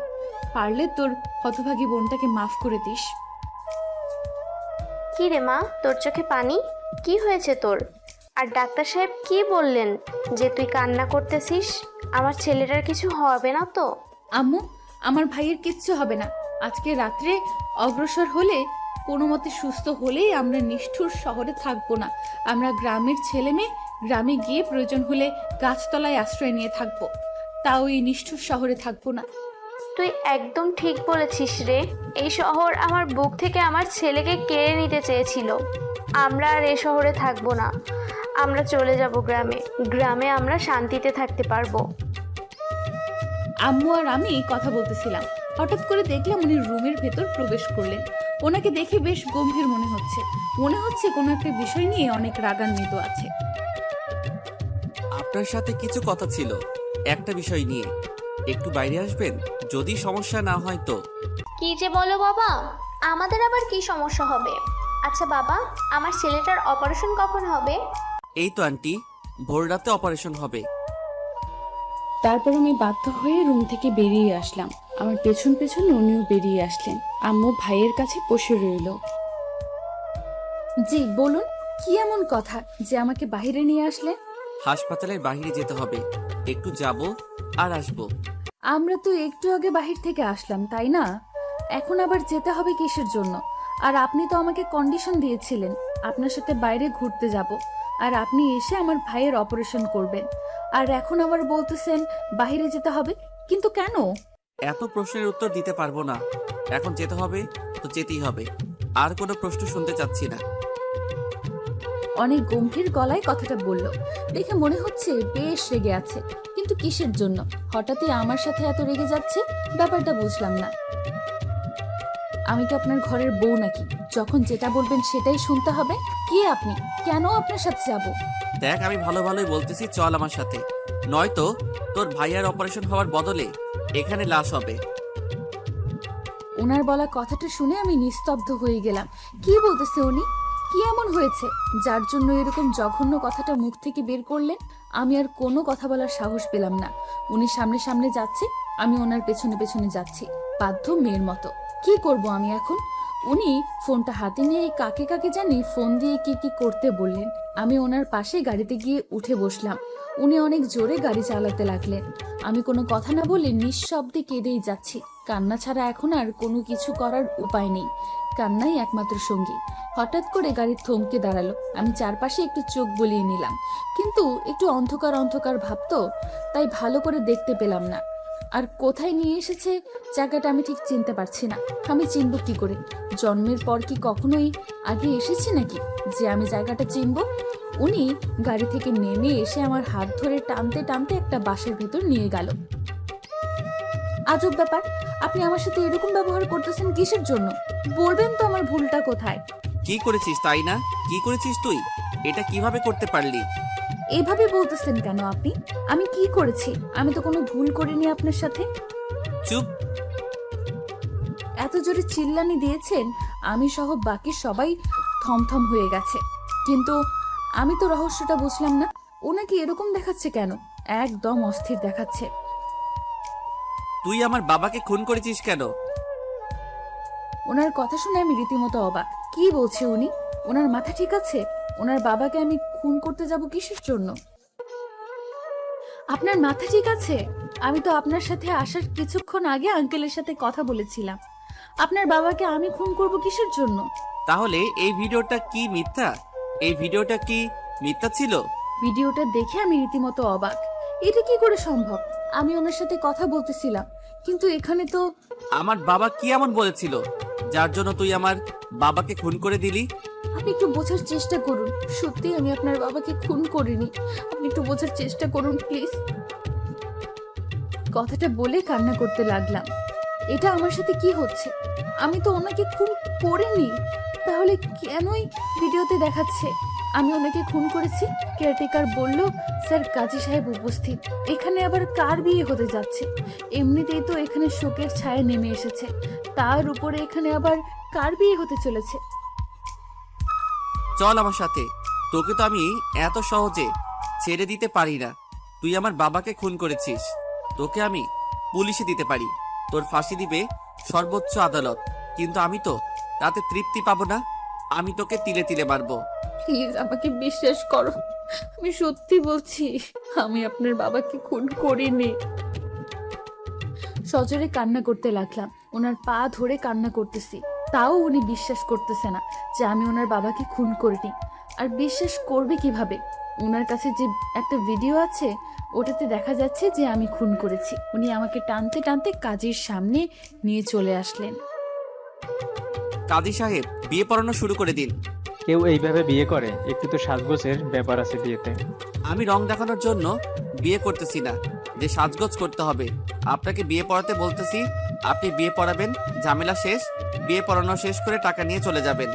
পারলে তোর হতভাগী বোনটাকে মাফ করে দিস। কি রে মা, তোর চোখে পানি? কি হয়েছে তোর? আর ডাক্তার সাহেব কি বললেন যে তুই কান্না করতেছিস? আমার ছেলেটার কিছু হবে না তো? আম্মু, আমার ভাইয়ের কিচ্ছু হবে না। আজকে রাত্রে অগ্রসর হলে, কোনো মতে সুস্থ হলেই আমরা নিষ্ঠুর শহরে থাকবো না। আমরা গ্রামের ছেলে মেয়ে গ্রামে গিয়ে প্রয়োজন হলে গাছতলায় আশ্রয় নিয়ে থাকবো, তাও এই নিষ্ঠুর শহরে থাকবো না। তুই একদম ঠিক বলেছিস রে। এই শহর আমার বুক থেকে আমার ছেলেকে কেড়ে নিতে চেয়েছিল। আমরা আর এ শহরে থাকবো না, আমরা চলে যাব গ্রামে। গ্রামে আমরা শান্তিতে থাকতে পারবো। আম্মু আর আমি কথা বলতেছিলাম, হঠাৎ করে দেখলাম উনি রুমের ভেতর প্রবেশ করলেন। ওনাকে দেখে বেশ গম্ভীর মনে হচ্ছে কোনো একটা বিষয় নিয়ে অনেক রাগান্বিত আছে। আপনার সাথে কিছু কথা ছিল একটা বিষয় নিয়ে, একটু বাইরে আসবেন? যদি সমস্যা না হয় তো। কি যে বলো বাবা, আমাদের আবার কি সমস্যা হবে? আচ্ছা বাবা, আমার ছেলেটার অপারেশন কখন হবে? এই তো আন্টি, ভোর রাতে অপারেশন হবে। তারপর আমি বাধ্য হয়ে রুম থেকে বেরিয়ে আসলাম। আমার পেছন পেছন উনিও বেরিয়ে আসলেন। আম্মু ভাইয়ের কাছে বসে রইল। জি বলুন, কি এমন কথা যে আমাকে বাইরে নিয়ে আসলে? হাসপাতালের বাইরে যেতে হবে, একটু যাব আর আসবো। আমরা তো একটু আগে বাহির থেকে আসলাম, তাই না? এখন আবার যেতে হবে কিসের জন্য? আর আপনি তো আমাকে কন্ডিশন দিয়েছিলেন আপনার সাথে বাইরে ঘুরতে যাব, আর আপনি এসে আমার ভাইয়ের অপারেশন করবেন। আর এখন আবার বলতেছেন বাইরে যেতে হবে, কিন্তু কেন? এত প্রশ্নের উত্তর দিতে পারবো না। এখন যেতে হবে তো যেতেই হবে, আর কোনো প্রশ্ন শুনতে চাচ্ছি না। অনেক গম্ভীর গলায় কথাটা বলল, দেখে মনে হচ্ছে বেশ রেগে আছে। কিন্তু কিসের জন্য হঠাৎই আমার সাথে এত রেগে যাচ্ছে? ব্যাপারটা বুঝলাম না। আমি কি আপনার ঘরের বউ নাকি? যখন যেটা বলবেন সেটাই শুনতে হবে? কে আপনি? কেন আপনার সাথে যাব? দেখ, আমি ভালো ভালোই বলতেছি, চল আমার সাথে, নয়তো তোর ভাইয়ার অপারেশন হওয়ার বদলে এখানে লাশ হবে। ওনার বলা কথাটা শুনে আমি নিস্তব্ধ হয়ে গেলাম। কি বলতেছে উনি? কি এমন হয়েছে যার জন্য এরকম জঘন্য কথাটা মুখ থেকে বের করলেন? আমি আর কোনো কথা বলার সাহস পেলাম না। উনি সামনে সামনে যাচ্ছে, আমি ওনার পেছনে পেছনে যাচ্ছি, বাধ্য মেয়ের মতো। কি করব আমি এখন? উনি ফোনটা হাতে নিয়ে কাকে কাকে জানি ফোন দিয়ে কি কি করতে বললেন। আমি ওনার পাশে গাড়িতে গিয়ে উঠে বসলাম। উনি অনেক জোরে গাড়ি চালাতে লাগলেন। আমি কোনো কথা না বলে নিঃশব্দে কেঁদেই যাচ্ছি। কান্না ছাড়া এখন আর কোনো কিছু করার উপায় নেই, কান্নাই একমাত্র সঙ্গী। হঠাৎ করে গাড়ি থমকে দাঁড়ালো। আমি চারপাশে একটু চোখ বুলিয়ে নিলাম, কিন্তু একটু অন্ধকার অন্ধকার ভাবতো, তাই ভালো করে দেখতে পেলাম না। আর কোথায় নিয়ে এসেছে জায়গাটা আমি ঠিক চিনতে পারছি না। আমি চিনব কি করে? জন্মের পর কি কখনোই আগে এসেছি নাকি যে আমি জায়গাটা চিনব? উনি গাড়ি থেকে নেমে এসে আমার হাত ধরে টানতে টানতে একটা বাসের ভেতর নিয়ে গেল। আজব ব্যাপার, আপনি আমার সাথে এরকম ব্যবহার করতেছেন কিসের জন্য? বলবেন তো আমার ভুলটা কোথায়? কি করেছিস তাই না? কি করেছিস তুই? এটা কিভাবে করতে পারলি? এভাবে বলতেছেন কেন আপনি? আমি কি করেছি? আমি তো কোনো ভুল করিনি আপনার সাথে। চুপ। এত জোরে চিল্লানি দিয়েছেন, আমি সহ বাকি সবাই থমথম হয়ে গেছে। কিন্তু আমি তো রহস্যটা বুঝলাম না, ওনাকে এরকম দেখাচ্ছে কেন? একদম অস্থির দেখাচ্ছে। তুই আমার বাবাকে খুন করেছিস কেন? ওনার কথা শুনে আমি রীতিমতো অবাক। কি বলছে উনি? ওনার মাথা ঠিক আছে? ওনার বাবাকে আমি খুন করতে যাব কিসের জন্য? আপনার মাথা ঠিক আছে? আমি তো আপনার সাথে আসার কিছুক্ষণ আগে আঙ্কেলের সাথে কথা বলেছিলাম। আপনার বাবাকে আমি খুন করব কিসের জন্য? তাহলে এই ভিডিওটা কি মিথ্যা? এই ভিডিওটা কি মিথ্যা ছিল? ভিডিওটা দেখে আমি রীতিমতো অবাক। এটা কি করে সম্ভব? আমি ওনার সাথে কথা বলতেছিলাম, কিন্তু এখানে তো... আমার বাবা কি এমন বলেছিল যার জন্য তুই আমার বাবাকে খুন করে দিলি? আপনি একটু বোঝার চেষ্টা করুন। সত্যি আমি আপনার বাবাকে খুন করিনি। আপনি একটু বোঝার চেষ্টা করুন প্লিজ। কথাটা বলে কান্না করতে লাগলাম। এটা আমার সাথে কি হচ্ছে? আমি তো ওনাকে খুন করিনি, তাহলে কেনই ভিডিওতে দেখাচ্ছে আমি ওনাকে খুন করেছি? কেয়ারটেকার বলল স্যার কাজী সাহেব উপস্থিত। এখানে আবার কার বিয়ে হতে যাচ্ছে? এমনিতেই তো এখানে শোকের ছায়া নেমে এসেছে, তার উপরে এখানে আবার কার বিয়ে হতে চলেছে? চল আমার সাথে। তোকে তো আমি এত সহজে ছেড়ে দিতে পারি না। তুই আমার বাবাকে খুন করেছিস, তোকে আমি পুলিশে দিতে পারি। তোর ফাঁসি দিবে সর্বোচ্চ আদালত, কিন্তু আমি তো তাতে তৃপ্তি পাবো না। আমি তোকে তিলে তিলে মারবো। প্লিজ আমাকে বিশ্বাস করো, আমি সত্যি বলছি, আমি আপনার বাবাকে খুন করিনি। সজোরে কান্না করতে লাগলাম। ওনার পা ধরে কান্না করতেছি, তাও উনি বিশ্বাস করতেছে না যে আমি ওনার বাবাকে খুন করিনি। আর বিশ্বাস করবে কিভাবে? ওনার কাছে যে একটা ভিডিও আছে, ওটাতে দেখা যাচ্ছে যে আমি খুন করেছি। উনি আমাকে টানতে টানতে কাজীর সামনে নিয়ে চলে আসলেন। কাজী সাহেব, বিয়ে পড়ানো শুরু করে দিন। কেউ এইভাবে বিয়ে করে? একটু তো সাজগোজের ব্যাপার আছে বিয়েতে। আমি রং দেখানোর জন্য বিয়ে করতেছি না যে সাজগোজ করতে হবে। আপনাকে বিয়ে পড়াতে বলতেছি, আপনি বিয়ে পড়াবেন, ঝামেলা শেষ। বিয়ে পড়ানো শেষ করে টাকা নিয়ে চলে যাবেন।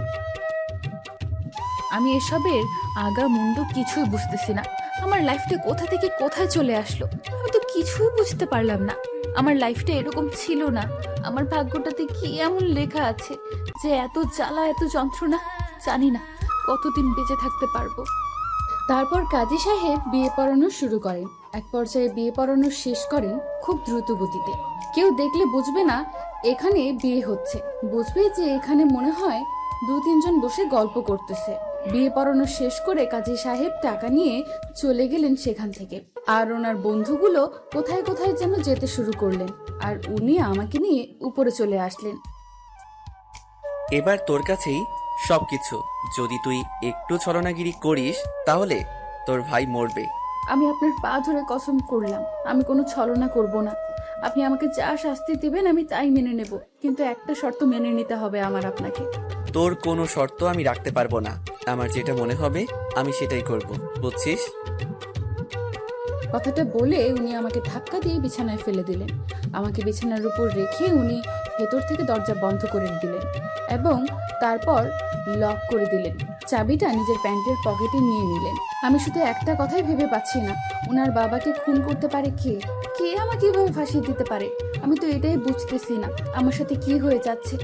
আমি এসবের আগা মুন্ডু কিছুই বুঝতেছি না। আমার লাইফটা কোথা থেকে কোথায় চলে আসলো আমি তো কিছুই বুঝতে পারলাম না। আমার লাইফটা এরকম ছিল না। আমার ভাগ্যটাতে কি এমন লেখা আছে যে এত জ্বালা, এত যন্ত্রণা? জানি না কতদিন বেঁচে থাকতে পারবো। তারপর কাজী সাহেব বিয়ে পড়ানো শুরু করেন। এক পর্যায়ে বিয়ে পড়ানো শেষ করেন খুব দ্রুত গতিতে। কেউ দেখলে বুঝবে না এখানে বিয়ে হচ্ছে, বুঝবে যে এখানে মনে হয় 2-3 জন বসে গল্প করতেছে। বিয়ে পড়ানো শেষ করে কাজী সাহেব টাকা নিয়ে চলে গেলেন সেখান থেকে। আর ওনার বন্ধুগুলো কোথায় কোথায় যেন যেতে শুরু করলেন, আর উনি আমাকে নিয়ে উপরে চলে আসলেন। এবার তোর কাছেই সবকিছু। যদি তুই একটু ছলনাগিরি করিস তাহলে তোর ভাই মরবে। আমি আপনার পা ধরে কসম করলাম আমি কোনো ছলনা করব না। আপনি আমাকে যা শাস্তি দিবেন আমি তাই মেনে নেব, কিন্তু একটা শর্ত মেনে নিতে হবে আমার আপনাকে। তোর কোনো শর্ত আমি রাখতে পারবো না। আমার যেটা মনে হবে আমি সেটাই করব, বুঝছিস? কথাটা বলে উনি আমাকে ধাক্কা দিয়ে বিছানায় ফেলে দিলেন। আমাকে বিছানার উপর রেখে উনি ভেতর থেকে দরজা বন্ধ করে দিলেন এবং তারপর লক করে দিলেন। চাবিটা নিজের প্যান্টের পকেটে নিয়ে নিলেন। আমি শুধু একটা কথাই ভেবে পাচ্ছি না, ওনার বাবাকে খুন করতে পারে কে? কে আমাকে এভাবে ফাঁসিয়ে দিতে পারে? আমি তো এটাই বুঝতেছি না আমার সাথে কি হয়ে যাচ্ছে।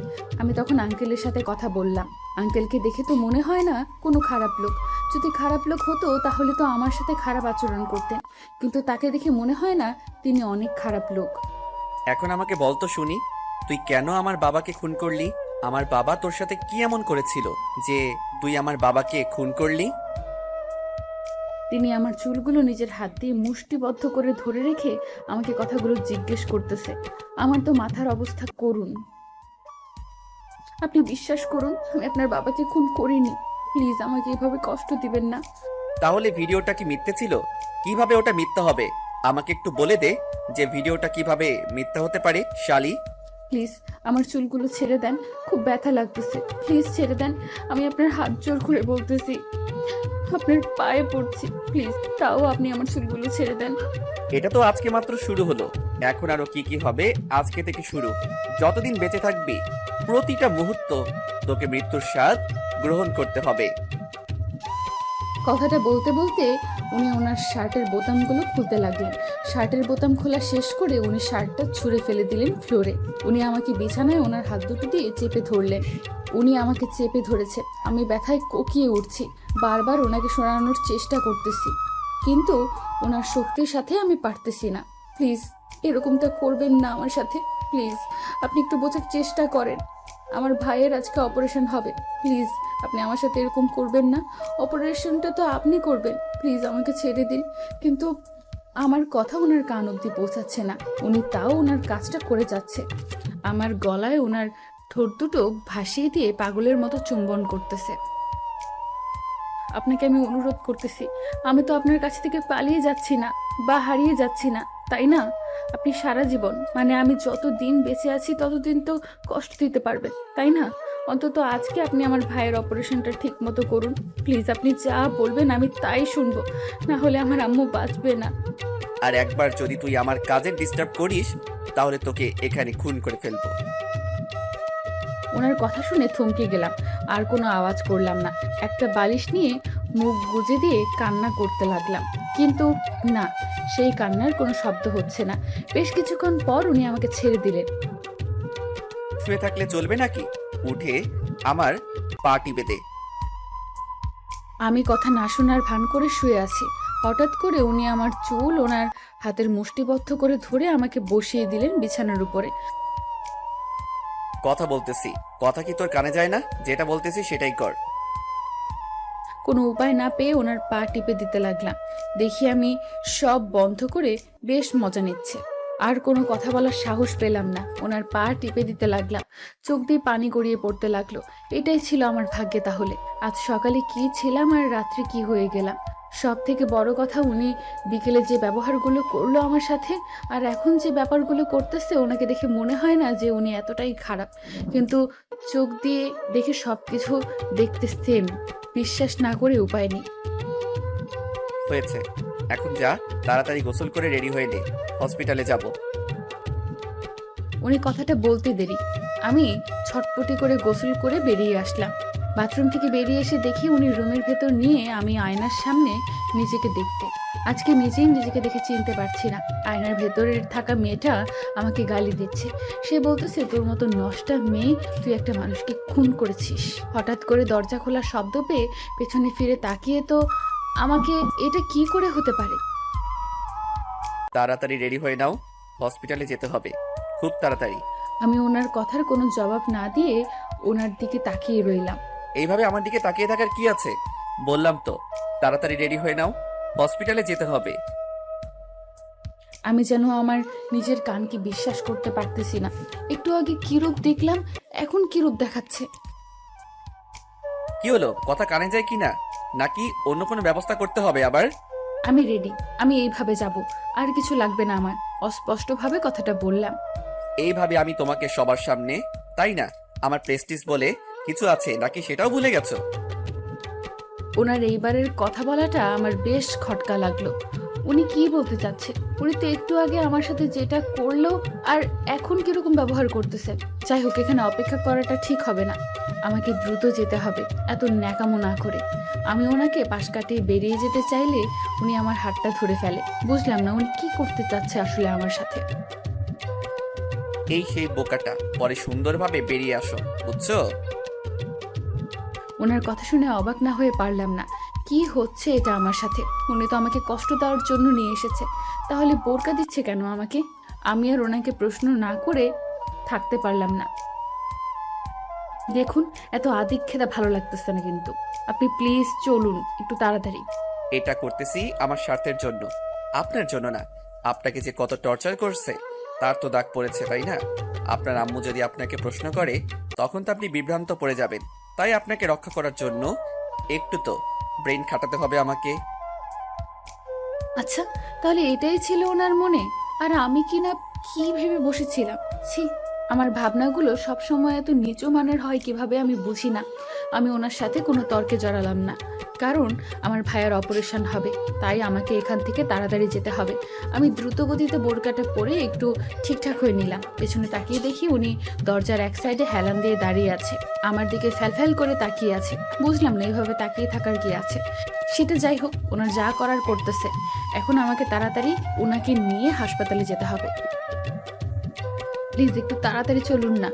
আমি তখন আঙ্কেলের সাথে কথা বললাম। আঙ্কেলকে দেখে তো মনে হয় না কোনো খারাপ লোক। যদি খারাপ লোক হতো তাহলে তো আমার সাথে খারাপ আচরণ করতেন, কিন্তু তাকে দেখে মনে হয় না তিনি অনেক খারাপ লোক। এখন আমাকে বল তো শুনি, তুই কেন আমার বাবাকে খুন করলি? আমার বাবা তোর সাথে কি এমন করেছিল যে তুই আমার বাবাকে খুন করলি? তিনি আমার চুলগুলো নিজের হাত দিয়ে মুষ্টিবদ্ধ করে ধরে রেখে আমাকে কথাগুলো জিজ্ঞেস করতেছে। আমার তো মাথার অবস্থা করুন। আপনি বিশ্বাস করুন আমি আপনার বাবাকে খুন করিনি। প্লিজ আমাকে এভাবে কষ্ট দিবেন না। তাহলে ভিডিওটা কি মিথ্যে ছিল? কিভাবে ওটা মিথ্যা হবে আমাকে একটু বলে দে যে ভিডিওটা কিভাবে মিথ্যা হতে পারে। শালি, প্লিজ আমার চুলগুলো ছেড়ে দেন, খুব ব্যথা লাগতেছে। প্লিজ ছেড়ে দেন, আমি আপনার হাত জোর করে বলতেছি, আপনার পায়ে পড়ছি প্লিজ, তাও আপনি আমার চুলগুলো ছেড়ে দেন। এটা তো আজকে মাত্র শুরু হলো, এখন আরো কি কি হবে আজকে থেকে শুরু। যতদিন বেঁচে থাকবি প্রতিটা মুহূর্ত তোকে মৃত্যুর স্বাদ গ্রহণ করতে হবে। কথাটা বলতে বলতে উনি ওনার শার্টের বোতামগুলো খুলতে লাগলেন। শার্টের বোতাম খোলা শেষ করে উনি শার্টটা ছুঁড়ে ফেলে দিলেন ফ্লোরে। উনি আমাকে বিছানায় ওনার হাত দুটো দিয়ে চেপে ধরলেন। উনি আমাকে চেপে ধরেছে, আমি ব্যথায় কোকিয়ে উঠছি। বারবার ওনাকে সরানোর চেষ্টা করতেছি, কিন্তু ওনার শক্তির সাথে আমি পারতেছি না। প্লিজ এরকমটা করবেন না আমার সাথে, প্লিজ। আপনি একটু বোঝার চেষ্টা করেন, আমার ভাইয়ের আজকে অপারেশন হবে। প্লিজ আপনি আমার সাথে এরকম করবেন না। অপারেশনটা তো আপনি করবেন, প্লিজ আমাকে ছেড়ে দিন। কিন্তু আমার কথা ওনার কান অবধি পৌঁছাচ্ছে না। উনি তাও ওনার কাজটা করে যাচ্ছে। আমার গলায় ওনার ঠোঁট দুটো ভাসিয়ে দিয়ে পাগলের মতো চুম্বন করতেছে। আপনাকে আমি অনুরোধ করতেছি, আমি তো আপনার কাছ থেকে পালিয়ে যাচ্ছি না বা হারিয়ে যাচ্ছি না, তাই না? আপনি সারা জীবন, মানে আমি যত দিন বেঁচে আছি ততদিন তো কষ্ট দিতে পারবেন, তাই না? অন্তত আজকে আপনি আমার ভাইয়ের অপারেশনটা ঠিক মতো করুন। প্লিজ আপনি যা বলবেন আমি তাই শুনবো, না হলে আমার আম্মু বাঁচবে না। আর একবার যদি তুই আমার কাজে ডিস্টার্ব করিস তাহলে তোকে এখানে খুন করে ফেলবো। ওনার কথা শুনে থমকে গেলাম, আর কোনো আওয়াজ করলাম না। একটা বালিশ নিয়ে মুখ গুজে দিয়ে কান্না করতে লাগলাম, কিন্তু না, সেই কান্নার কোনো শব্দ হচ্ছে না। বেশ কিছুক্ষণ পর উনি আমাকে ছেড়ে দিলেন। শুয়ে থাকলে চলবে নাকি? উঠে আমার পা টিপে দে। আমি কথা না শোনার ভান করে শুয়ে আছি। হঠাৎ করে উনি আমার চুল ওনার হাতের মুষ্টিবদ্ধ করে ধরে আমাকে বসিয়ে দিলেন বিছানার উপরে। কথা বলতেছি, কথা কি তোর কানে যায় না? যেটা বলতেছি সেটাই কর। কোনো উপায় না পেয়ে ওনার পা টিপে দিতে লাগলাম। দেখি আমি সব বন্ধ করে বেশ মজা নিচ্ছে। আর কোনো কথা বলার সাহস পেলাম না। ওনার পা টিপে দিতে লাগলাম, চোখ দিয়ে পানি গড়িয়ে পড়তে লাগলো। এটাই ছিল আমার ভাগ্যে তাহলে। আজ সকালে কি ছিলাম আর রাত্রে কি হয়ে গেলাম। সব থেকে বড় কথা, উনি বিকেলে যে ব্যবহারগুলো করলো আমার সাথে, আর এখন যে ব্যাপারগুলো করতেছে, ওনাকে দেখে মনে হয় না যে উনি এতটাই খারাপ, কিন্তু চোখ দিয়ে দেখে সব কিছু দেখতেছেন। বিশ্বাস না করে উপায় নেই। হয়েছে, এখন যা, তাড়াতাড়ি গোসল করে রেডি হয়ে নে, হসপিটালে যাব। উনি কথাটা বলতে দেরি, আমি ছটপটি করে গোসল করে বেরিয়ে আসলাম। বাথরুম থেকে বেরিয়ে এসে দেখি উনি রুমের ভেতর নিয়ে আমি আয়নার সামনে নিজেকে দেখতে। আজকে নিজেই নিজেকে দেখে চিনতে পারছি না। আয়নার ভেতরের থাকা মেয়েটা আমাকে গালি দিচ্ছে। সে বলতেছে, তোর মতো নষ্টা মেয়ে, তুই একটা মানুষকে খুন করেছিস। হঠাৎ করে দরজা খোলার শব্দ পেয়ে পেছনে ফিরে তাকিয়ে তো আমাকে, এটা কি করে হতে পারে? তাড়াতাড়ি রেডি হয়ে নাও, হসপিটালে যেতে হবে, খুব তাড়াতাড়ি। আমি ওনার কথার কোনো জবাব না দিয়ে ওনার দিকে তাকিয়ে রইলাম। এইভাবে আমার দিকে তাকিয়ে থাকার কি আছে? বললাম তো, তাড়াতাড়ি রেডি হয়ে নাও, হসপিটালে যেতে হবে। আমি যেন আমার নিজের কানকে বিশ্বাস করতে পারতেছি না। একটু আগে কি রূপ দেখলাম, এখন কি রূপ দেখাচ্ছে। কি হলো, কথা কানে যায় কি না, নাকি অন্য কোনো ব্যবস্থা করতে হবে আবার? আমি রেডি, আমি এইভাবে যাব, আর কিছু লাগবে না আমার। অস্পষ্টভাবে কথাটা বললাম। এইভাবে আমি তোমাকে সবার সামনে, তাই না? আমার প্রেস্টিজ বলে কিছু আছে নাকি সেটাও ভুলে গেছো? ওনার এইবারের কথা বলাটা আমার বেশ খটকা লাগলো। উনি কি বলতে চাচ্ছে? উনি তো একটু আগে আমার সাথে যেটা করলো, আর এখন কিরকম ব্যবহার করতেছে। যাই হোক, এখানে অপেক্ষা করাটা ঠিক হবে না, আমাকে দ্রুত যেতে হবে, এত ন্যাকামো না করে। আমি ওনাকে পাশ কাটিয়ে বেরিয়ে যেতে চাইলে উনি আমার হাতটা ধরে ফেলে। বুঝলাম না উনি কি করতে চাচ্ছে আসলে আমার সাথে। এই সেই বোকাটা, পরে সুন্দরভাবে বেরিয়ে আসো, বুঝছো? ওনার কথা শুনে অবাক না হয়ে পারলাম না। কি হচ্ছে এটা আমার সাথে? উনি তো আমাকে কষ্ট দেওয়ার জন্য নিয়ে এসেছে, তাহলে বোরকা দিচ্ছে কেন আমাকে? আমি আর ওনাকে প্রশ্ন না করে থাকতে পারলাম না। দেখুন, এত আদিক্ষেতা ভালো লাগতেছে না, কিন্তু আপনি প্লিজ চলুন একটু তাড়াতাড়ি। এটা করতেছি আমার স্বার্থের জন্য, আপনার জন্য না। আপনাকে যে কত টর্চার করছে তার তো দাগ পড়েছে, তাই না? আপনার আম্মু যদি আপনাকে প্রশ্ন করে তখন তো আপনি বিভ্রান্ত পড়ে যাবেন। তাই আপনাকে রক্ষা করার জন্য একটু তো ব্রেন খাটাতে হবে আমাকে। আচ্ছা, তাহলে এটাই ছিল ওনার মনে, আর আমি কিনা কি ভেবে বসেছিলাম। ছি, আমার ভাবনাগুলো সবসময় এত নিচু মানের হয় কিভাবে আমি বুঝি না। আমি ওনার সাথে কোনো তর্কে জড়ালাম না। কারণ আমার ভাইয়ের অপারেশন হবে, তাই আমাকে এখান থেকে তাড়াতাড়ি যেতে হবে। আমি দ্রুতগতিতে বোরকাটা পরে একটু ঠিকঠাক হয়ে নিলাম। পেছনে তাকিয়ে দেখি উনি দরজার এক সাইডে হেলান দিয়ে দাঁড়িয়ে আছে, আমার দিকে ফ্যাল করে তাকিয়ে আছে। বুঝলাম না এইভাবে তাকিয়ে থাকার কি আছে। সেটা যাই হোক, ওনার যা করার করতেছে। এখন আমাকে তাড়াতাড়ি ওনাকে নিয়ে হাসপাতালে যেতে হবে। প্লিজ একটু তাড়াতাড়ি চলুন না।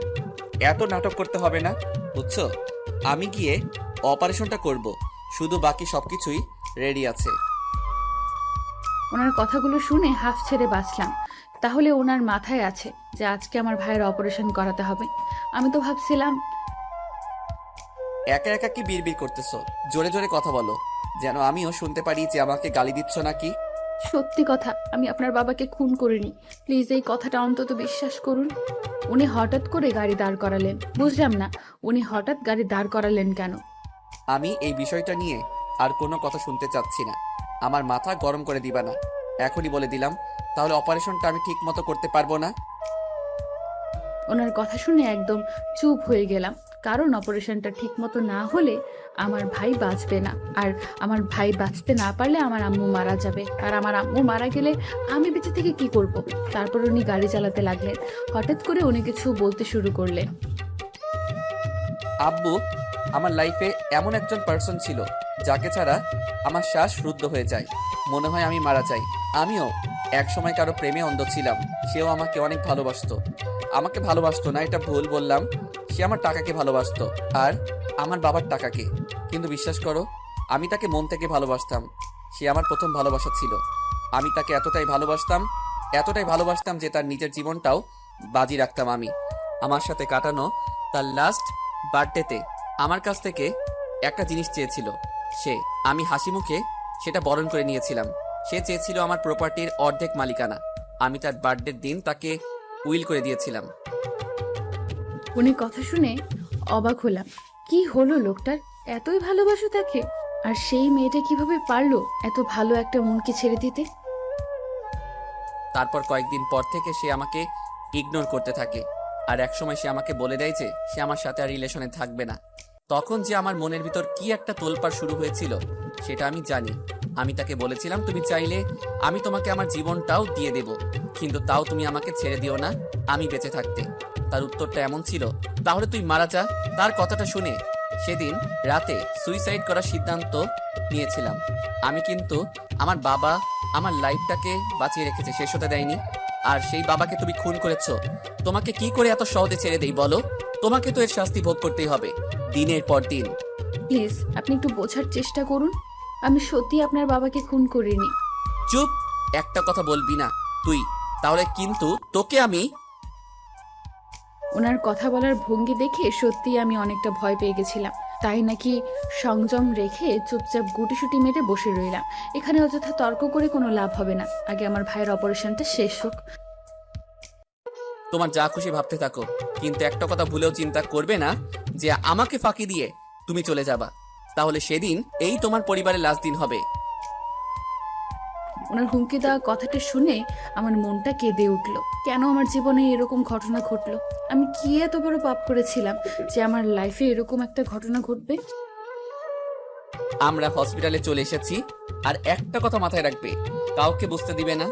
এত নাটক করতে হবে না, বুঝছো? আমি গিয়ে অপারেশনটা করব, শুধু বাকি সবকিছুই রেডি আছে। ওনার কথাগুলো শুনে হাফ ছেড়ে বাঁচলাম। তাহলে ওনার মাথায় আছে যে আজকে আমার ভাইয়ের অপারেশন করাতে হবে। আমি তো ভাবছিলাম একা একা কি বিড়বিড় করতেছো? জোরে জোরে কথা বলো, যেন আমিও শুনতে পারি যে আমাকে গালি দিচ্ছ নাকি। সত্যি কথা, আমি আপনার বাবাকে খুন করিনি। প্লিজ এই কথাটা অন্তত বিশ্বাস করুন। উনি হঠাৎ করে গাড়ি দাঁড় করালেন। বুঝলাম না উনি হঠাৎ গাড়ি দাঁড় করালেন কেন। আমি এই বিষয়টা নিয়ে আর কোনো কথা শুনতে চাচ্ছি না। আমার মাথা গরম করে দিবা না, এখনই বলে দিলাম। তাহলে অপারেশনটা আমি ঠিক মতো করতে পারবো না। ওনার কথা শুনে একদম চুপ হয়ে গেলাম, কারণ অপারেশনটা ঠিক মতো না হলে আমার ভাই বাঁচবে না। আর আমার ভাই বাঁচতে না পারলে আমার আম্মু মারা যাবে, আর আমার আম্মু মারা গেলে আমি বেঁচে থেকে কি করব। তারপর উনি গাড়ি চালাতে লাগলেন। হঠাৎ করে উনি কিছু বলতে শুরু করলেন। আব্বু আমার লাইফে এমন একজন পার্সন ছিল যাকে ছাড়া আমার শ্বাস রুদ্ধ হয়ে যায়, মনে হয় আমি মারা যাই। আমিও একসময় কারো প্রেমে অন্ধ ছিলাম, সেও আমাকে অনেক ভালোবাসতো। আমাকে ভালোবাসতো না, এটা ভুল বললাম। সে আমার টাকাকে ভালোবাসতো, আর আমার বাবার টাকাকে। কিন্তু বিশ্বাস করো, আমি তাকে মন থেকে ভালোবাসতাম। সে আমার প্রথম ভালোবাসা ছিল। আমি তাকে এতটাই ভালোবাসতাম যে তার নিজের জীবনটাও বাজি রাখতাম আমি। আমার সাথে কাটানো তার লাস্ট বার্থডেতে আমার কাছ থেকে একটা জিনিস চেয়েছিল সে। আমি হাসি মুখে সেটা বরণ করে নিয়েছিলাম। সে চেয়েছিল আমার প্রপার্টির অর্ধেক মালিকানা। আমি তার বার্থডের দিন তাকে উইল করে দিয়েছিলাম। উনি কথা শুনে অবাক হলাম। কি হলো লোকটার? এতই ভালোবাসো তাকে? আর সেই মেয়েটা কিভাবে পারলো এত ভালো একটা মনকে ছেড়ে দিতে? তারপর কয়েকদিন পর থেকে সে আমাকে ইগনোর করতে থাকে, আর একসময় সে আমাকে বলে দেয় যে সে আমার সাথে আর রিলেশনে থাকবে না। তখন যে আমার মনের ভিতর কি একটা তোলপাড় শুরু হয়েছিল সেটা আমি জানি। আমি তাকে বলেছিলাম, তুমি চাইলে আমি তোমাকে আমার জীবনটাও দিয়ে দেব, কিন্তু তাও তুমি আমাকে ছেড়ে দিও না আমি বেঁচে থাকতে। তার উত্তরটা এমন ছিল, তাহলে তুই মারা যা। তার কথাটা শুনে সেদিন রাতে সুইসাইড করার সিদ্ধান্ত নিয়েছিলাম আমি, কিন্তু আমার বাবা আমার লাইফটাকে বাঁচিয়ে রেখেছে, শেষ হতে দেয়নি। আর সেই বাবাকে তুমি খুন করেছো। তোমাকে কি করে এত সহজে ছেড়ে দেই বলো? তোমাকে তো এর শাস্তি ভোগ করতেই হবে, দিনের পর দিন। প্লিজ আপনি একটু বোঝার চেষ্টা করুন। আমি সত্যি আপনার বাবাকে খুন করিনি। চুপ, একটা কথা বলবি না তুই, তাহলে কিন্তু তোকে আমি। ওনার কথা বলার ভঙ্গি দেখে সত্যি আমি অনেকটা ভয় পেয়ে গেছিলাম। তাই নাকি সংযম রেখে চুপচাপ গুটিসুটি মেরে বসে রইলাম। এখানে অযথা তর্ক করে কোনো লাভ হবে না, আগে আমার ভাইয়ের অপারেশনটা শেষ হোক। তোমার যা খুশি ভাবতে থাকো, কিন্তু একটা কথা ভুলেও চিন্তা করবে না যে আমাকে ফাঁকি দিয়ে তুমি চলে যাবা। তাহলে সেদিন এই তোমার পরিবারের লাস্ট দিন হবে। ওনার হুমকি দেওয়া কথাটা শুনে আমার মনটা কেঁদে উঠল। কেন আমার জীবনে এরকম ঘটনা ঘটলো? আমি কি এত বড় পাপ করেছিলাম যে আমার লাইফে এরকম একটা ঘটনা ঘটবে? আমরা হসপিটালে চলে এসেছি, আর একটা কথা মাথায় রাখবে, কাউকে বুঝতে দিবে না।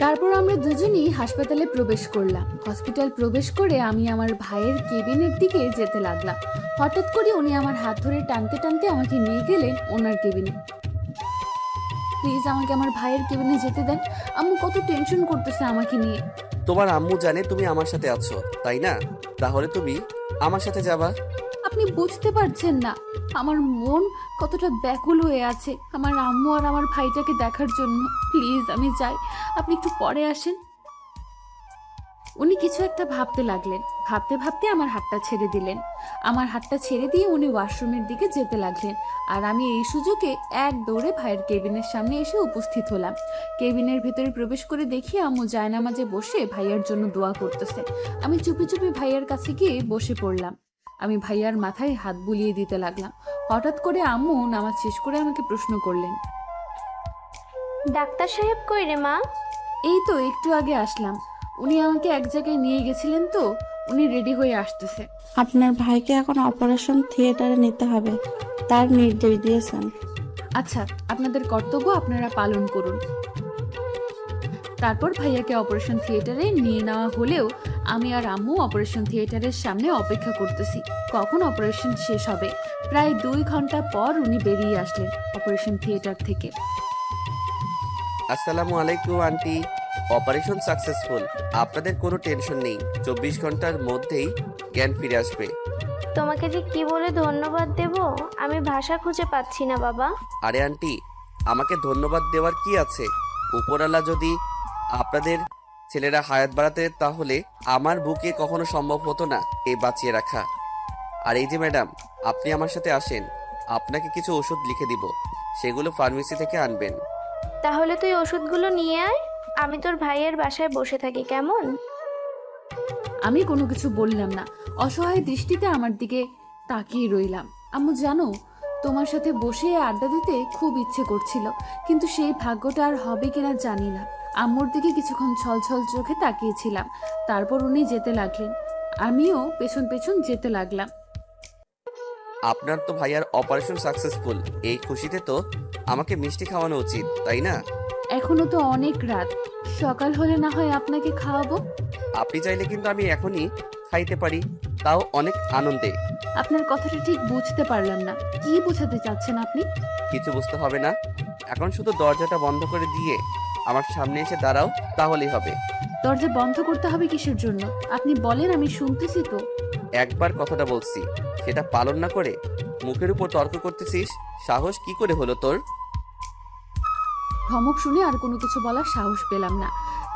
তারপর আমরা দুজনেই হাসপাতালে প্রবেশ করলাম। হসপিটাল প্রবেশ করে আমি আমার ভাইয়ের কেবিনের দিকে যেতে লাগলাম। হঠাৎ করে উনি আমার হাত ধরে টানতে টানতে আমাকে নিয়ে গেলেন ওনার কেবিনে। প্লিজ আমাকে আমার ভাইয়ের কেবিনে যেতে দেন। আম্মু কত টেনশন করতেছে আমাকে নিয়ে। তোমার আম্মু জানে তুমি আমার সাথে আছো, তাই না? তাহলে তুমি আমার সাথে যাবা। আপনি বুঝতে পারছেন না আমার মন কতটা ব্যাকুল হয়ে আছে আমার আম্মু আর আমার ভাইটাকে দেখার জন্য। প্লিজ আমি যাই, আপনি একটু পরে আসেন। উনি কিছু একটা ভাবতে লাগলেন। ভাবতে ভাবতে আমার হাতটা ছেড়ে দিলেন। আমার হাতটা ছেড়ে দিয়ে উনি ওয়াশরুমের দিকে যেতে লাগলেন, আর আমি এই সুযোগে এক দৌড়ে ভাইয়ের কেবিনের সামনে এসে উপস্থিত হলাম। কেবিনের ভেতরে প্রবেশ করে দেখি আম্মু জায়নামাজে বসে ভাইয়ার জন্য দোয়া করতেছে। আমি চুপি চুপি ভাইয়ার কাছে গিয়ে বসে পড়লাম। আমি ভাইয়ার মাথায় হাত বুলিয়ে দিতে লাগলাম। হঠাৎ করে আম্মু নামাজ শেষ করে আমাকে প্রশ্ন করলেন, ডাক্তার সাহেব কই রে মা? এই তো একটু আগে আসলাম। উনি আমাকে এক জায়গায় নিয়ে গেছিলেন, তো উনি রেডি হয়ে আসতেছে। আপনার ভাইকে এখন অপারেশন থিয়েটারে নিতে হবে, তার নির্দেশ দিয়েছেন। আচ্ছা, আপনাদের কর্তব্য আপনারা পালন করুন। তারপর ভাইয়াকে অপারেশন থিয়েটারে নিয়ে নেওয়া হলেও আমি আর আম্মু অপারেশন থিয়েটারের সামনে অপেক্ষা করতেছি কখন অপারেশন শেষ হবে। প্রায় 2 ঘন্টা পর উনি বেরিয়ে আসলেন অপারেশন থিয়েটার থেকে। আসসালামু আলাইকুম আন্টি। অপারেশন সাকসেসফুল, আপনাদের কোনো টেনশন নেই। 24 ঘন্টার মধ্যেই জ্ঞান ফিরে আসবে। তোমাকে যে কি বলে ধন্যবাদ দেব আমি ভাষা খুঁজে পাচ্ছি না বাবা। আরে আন্টি, আমাকে ধন্যবাদ দেওয়ার কি আছে? উপরওয়ালা যদি আপনাদের ছেলেরা হায়াত বাড়াতে তাহলে আমার বুকে কখনো সম্ভব হতো না এ বাঁচিয়ে রাখা। আর এই যে ম্যাডাম, আপনি আমার সাথে আসেন, আপনাকে কিছু ওষুধ লিখে দিব, সেগুলো ফার্মেসি থেকে আনবেন। তাহলে তুই ওষুধগুলো নিয়ে আয়, আমি তোর ভাইয়ের বাসায় বসে থাকি, কেমন? আমি কোনো কিছু বললাম না, অসহায় দৃষ্টিতে আমার দিকে তাকিয়ে রইলাম। আম্মু জানো, তোমার সাথে বসে আড্ডা দিতে খুব ইচ্ছে করছিল, কিন্তু সেই ভাগ্যটা আর হবে কিনা জানি না। আম্মুর দিকে কিছুক্ষণ ছলছল চোখে তাকিয়েছিলাম, তারপর উনি যেতে লাগলেন, আমিও পেছন পেছন যেতে লাগলাম। আপনার তো ভাইয়ার অপারেশন সাকসেসফুল, এই খুশিতে তো আমাকে মিষ্টি খাওয়ানো উচিত, তাই না? এখনো তো অনেক রাত, সকাল হলে না হয় আপনাকে খাওয়াবো। আপনি চাইলে কিন্তু আমি এখনই খাইতে পারি, তাও অনেক আনন্দে। আপনার কথাটা ঠিক বুঝতে পারলাম না, কি বোঝাতে চাচ্ছেন আপনি? কিছু বুঝতে হবে না, এখন শুধু দরজাটা বন্ধ করে দিয়ে আমার সামনে এসে দাঁড়াও, তাহলেই হবে। দরজা বন্ধ করতে হবে কিসের জন্য? আপনি বলেন, আমি শুনতেছি তো। একবার কথাটা বলছি, সেটা পালন না করে মুখের উপর তর্ক করতেছিস, সাহস কি করে হলো তোর? ধমক শুনে আর কোনো কিছু বলার সাহস পেলাম না।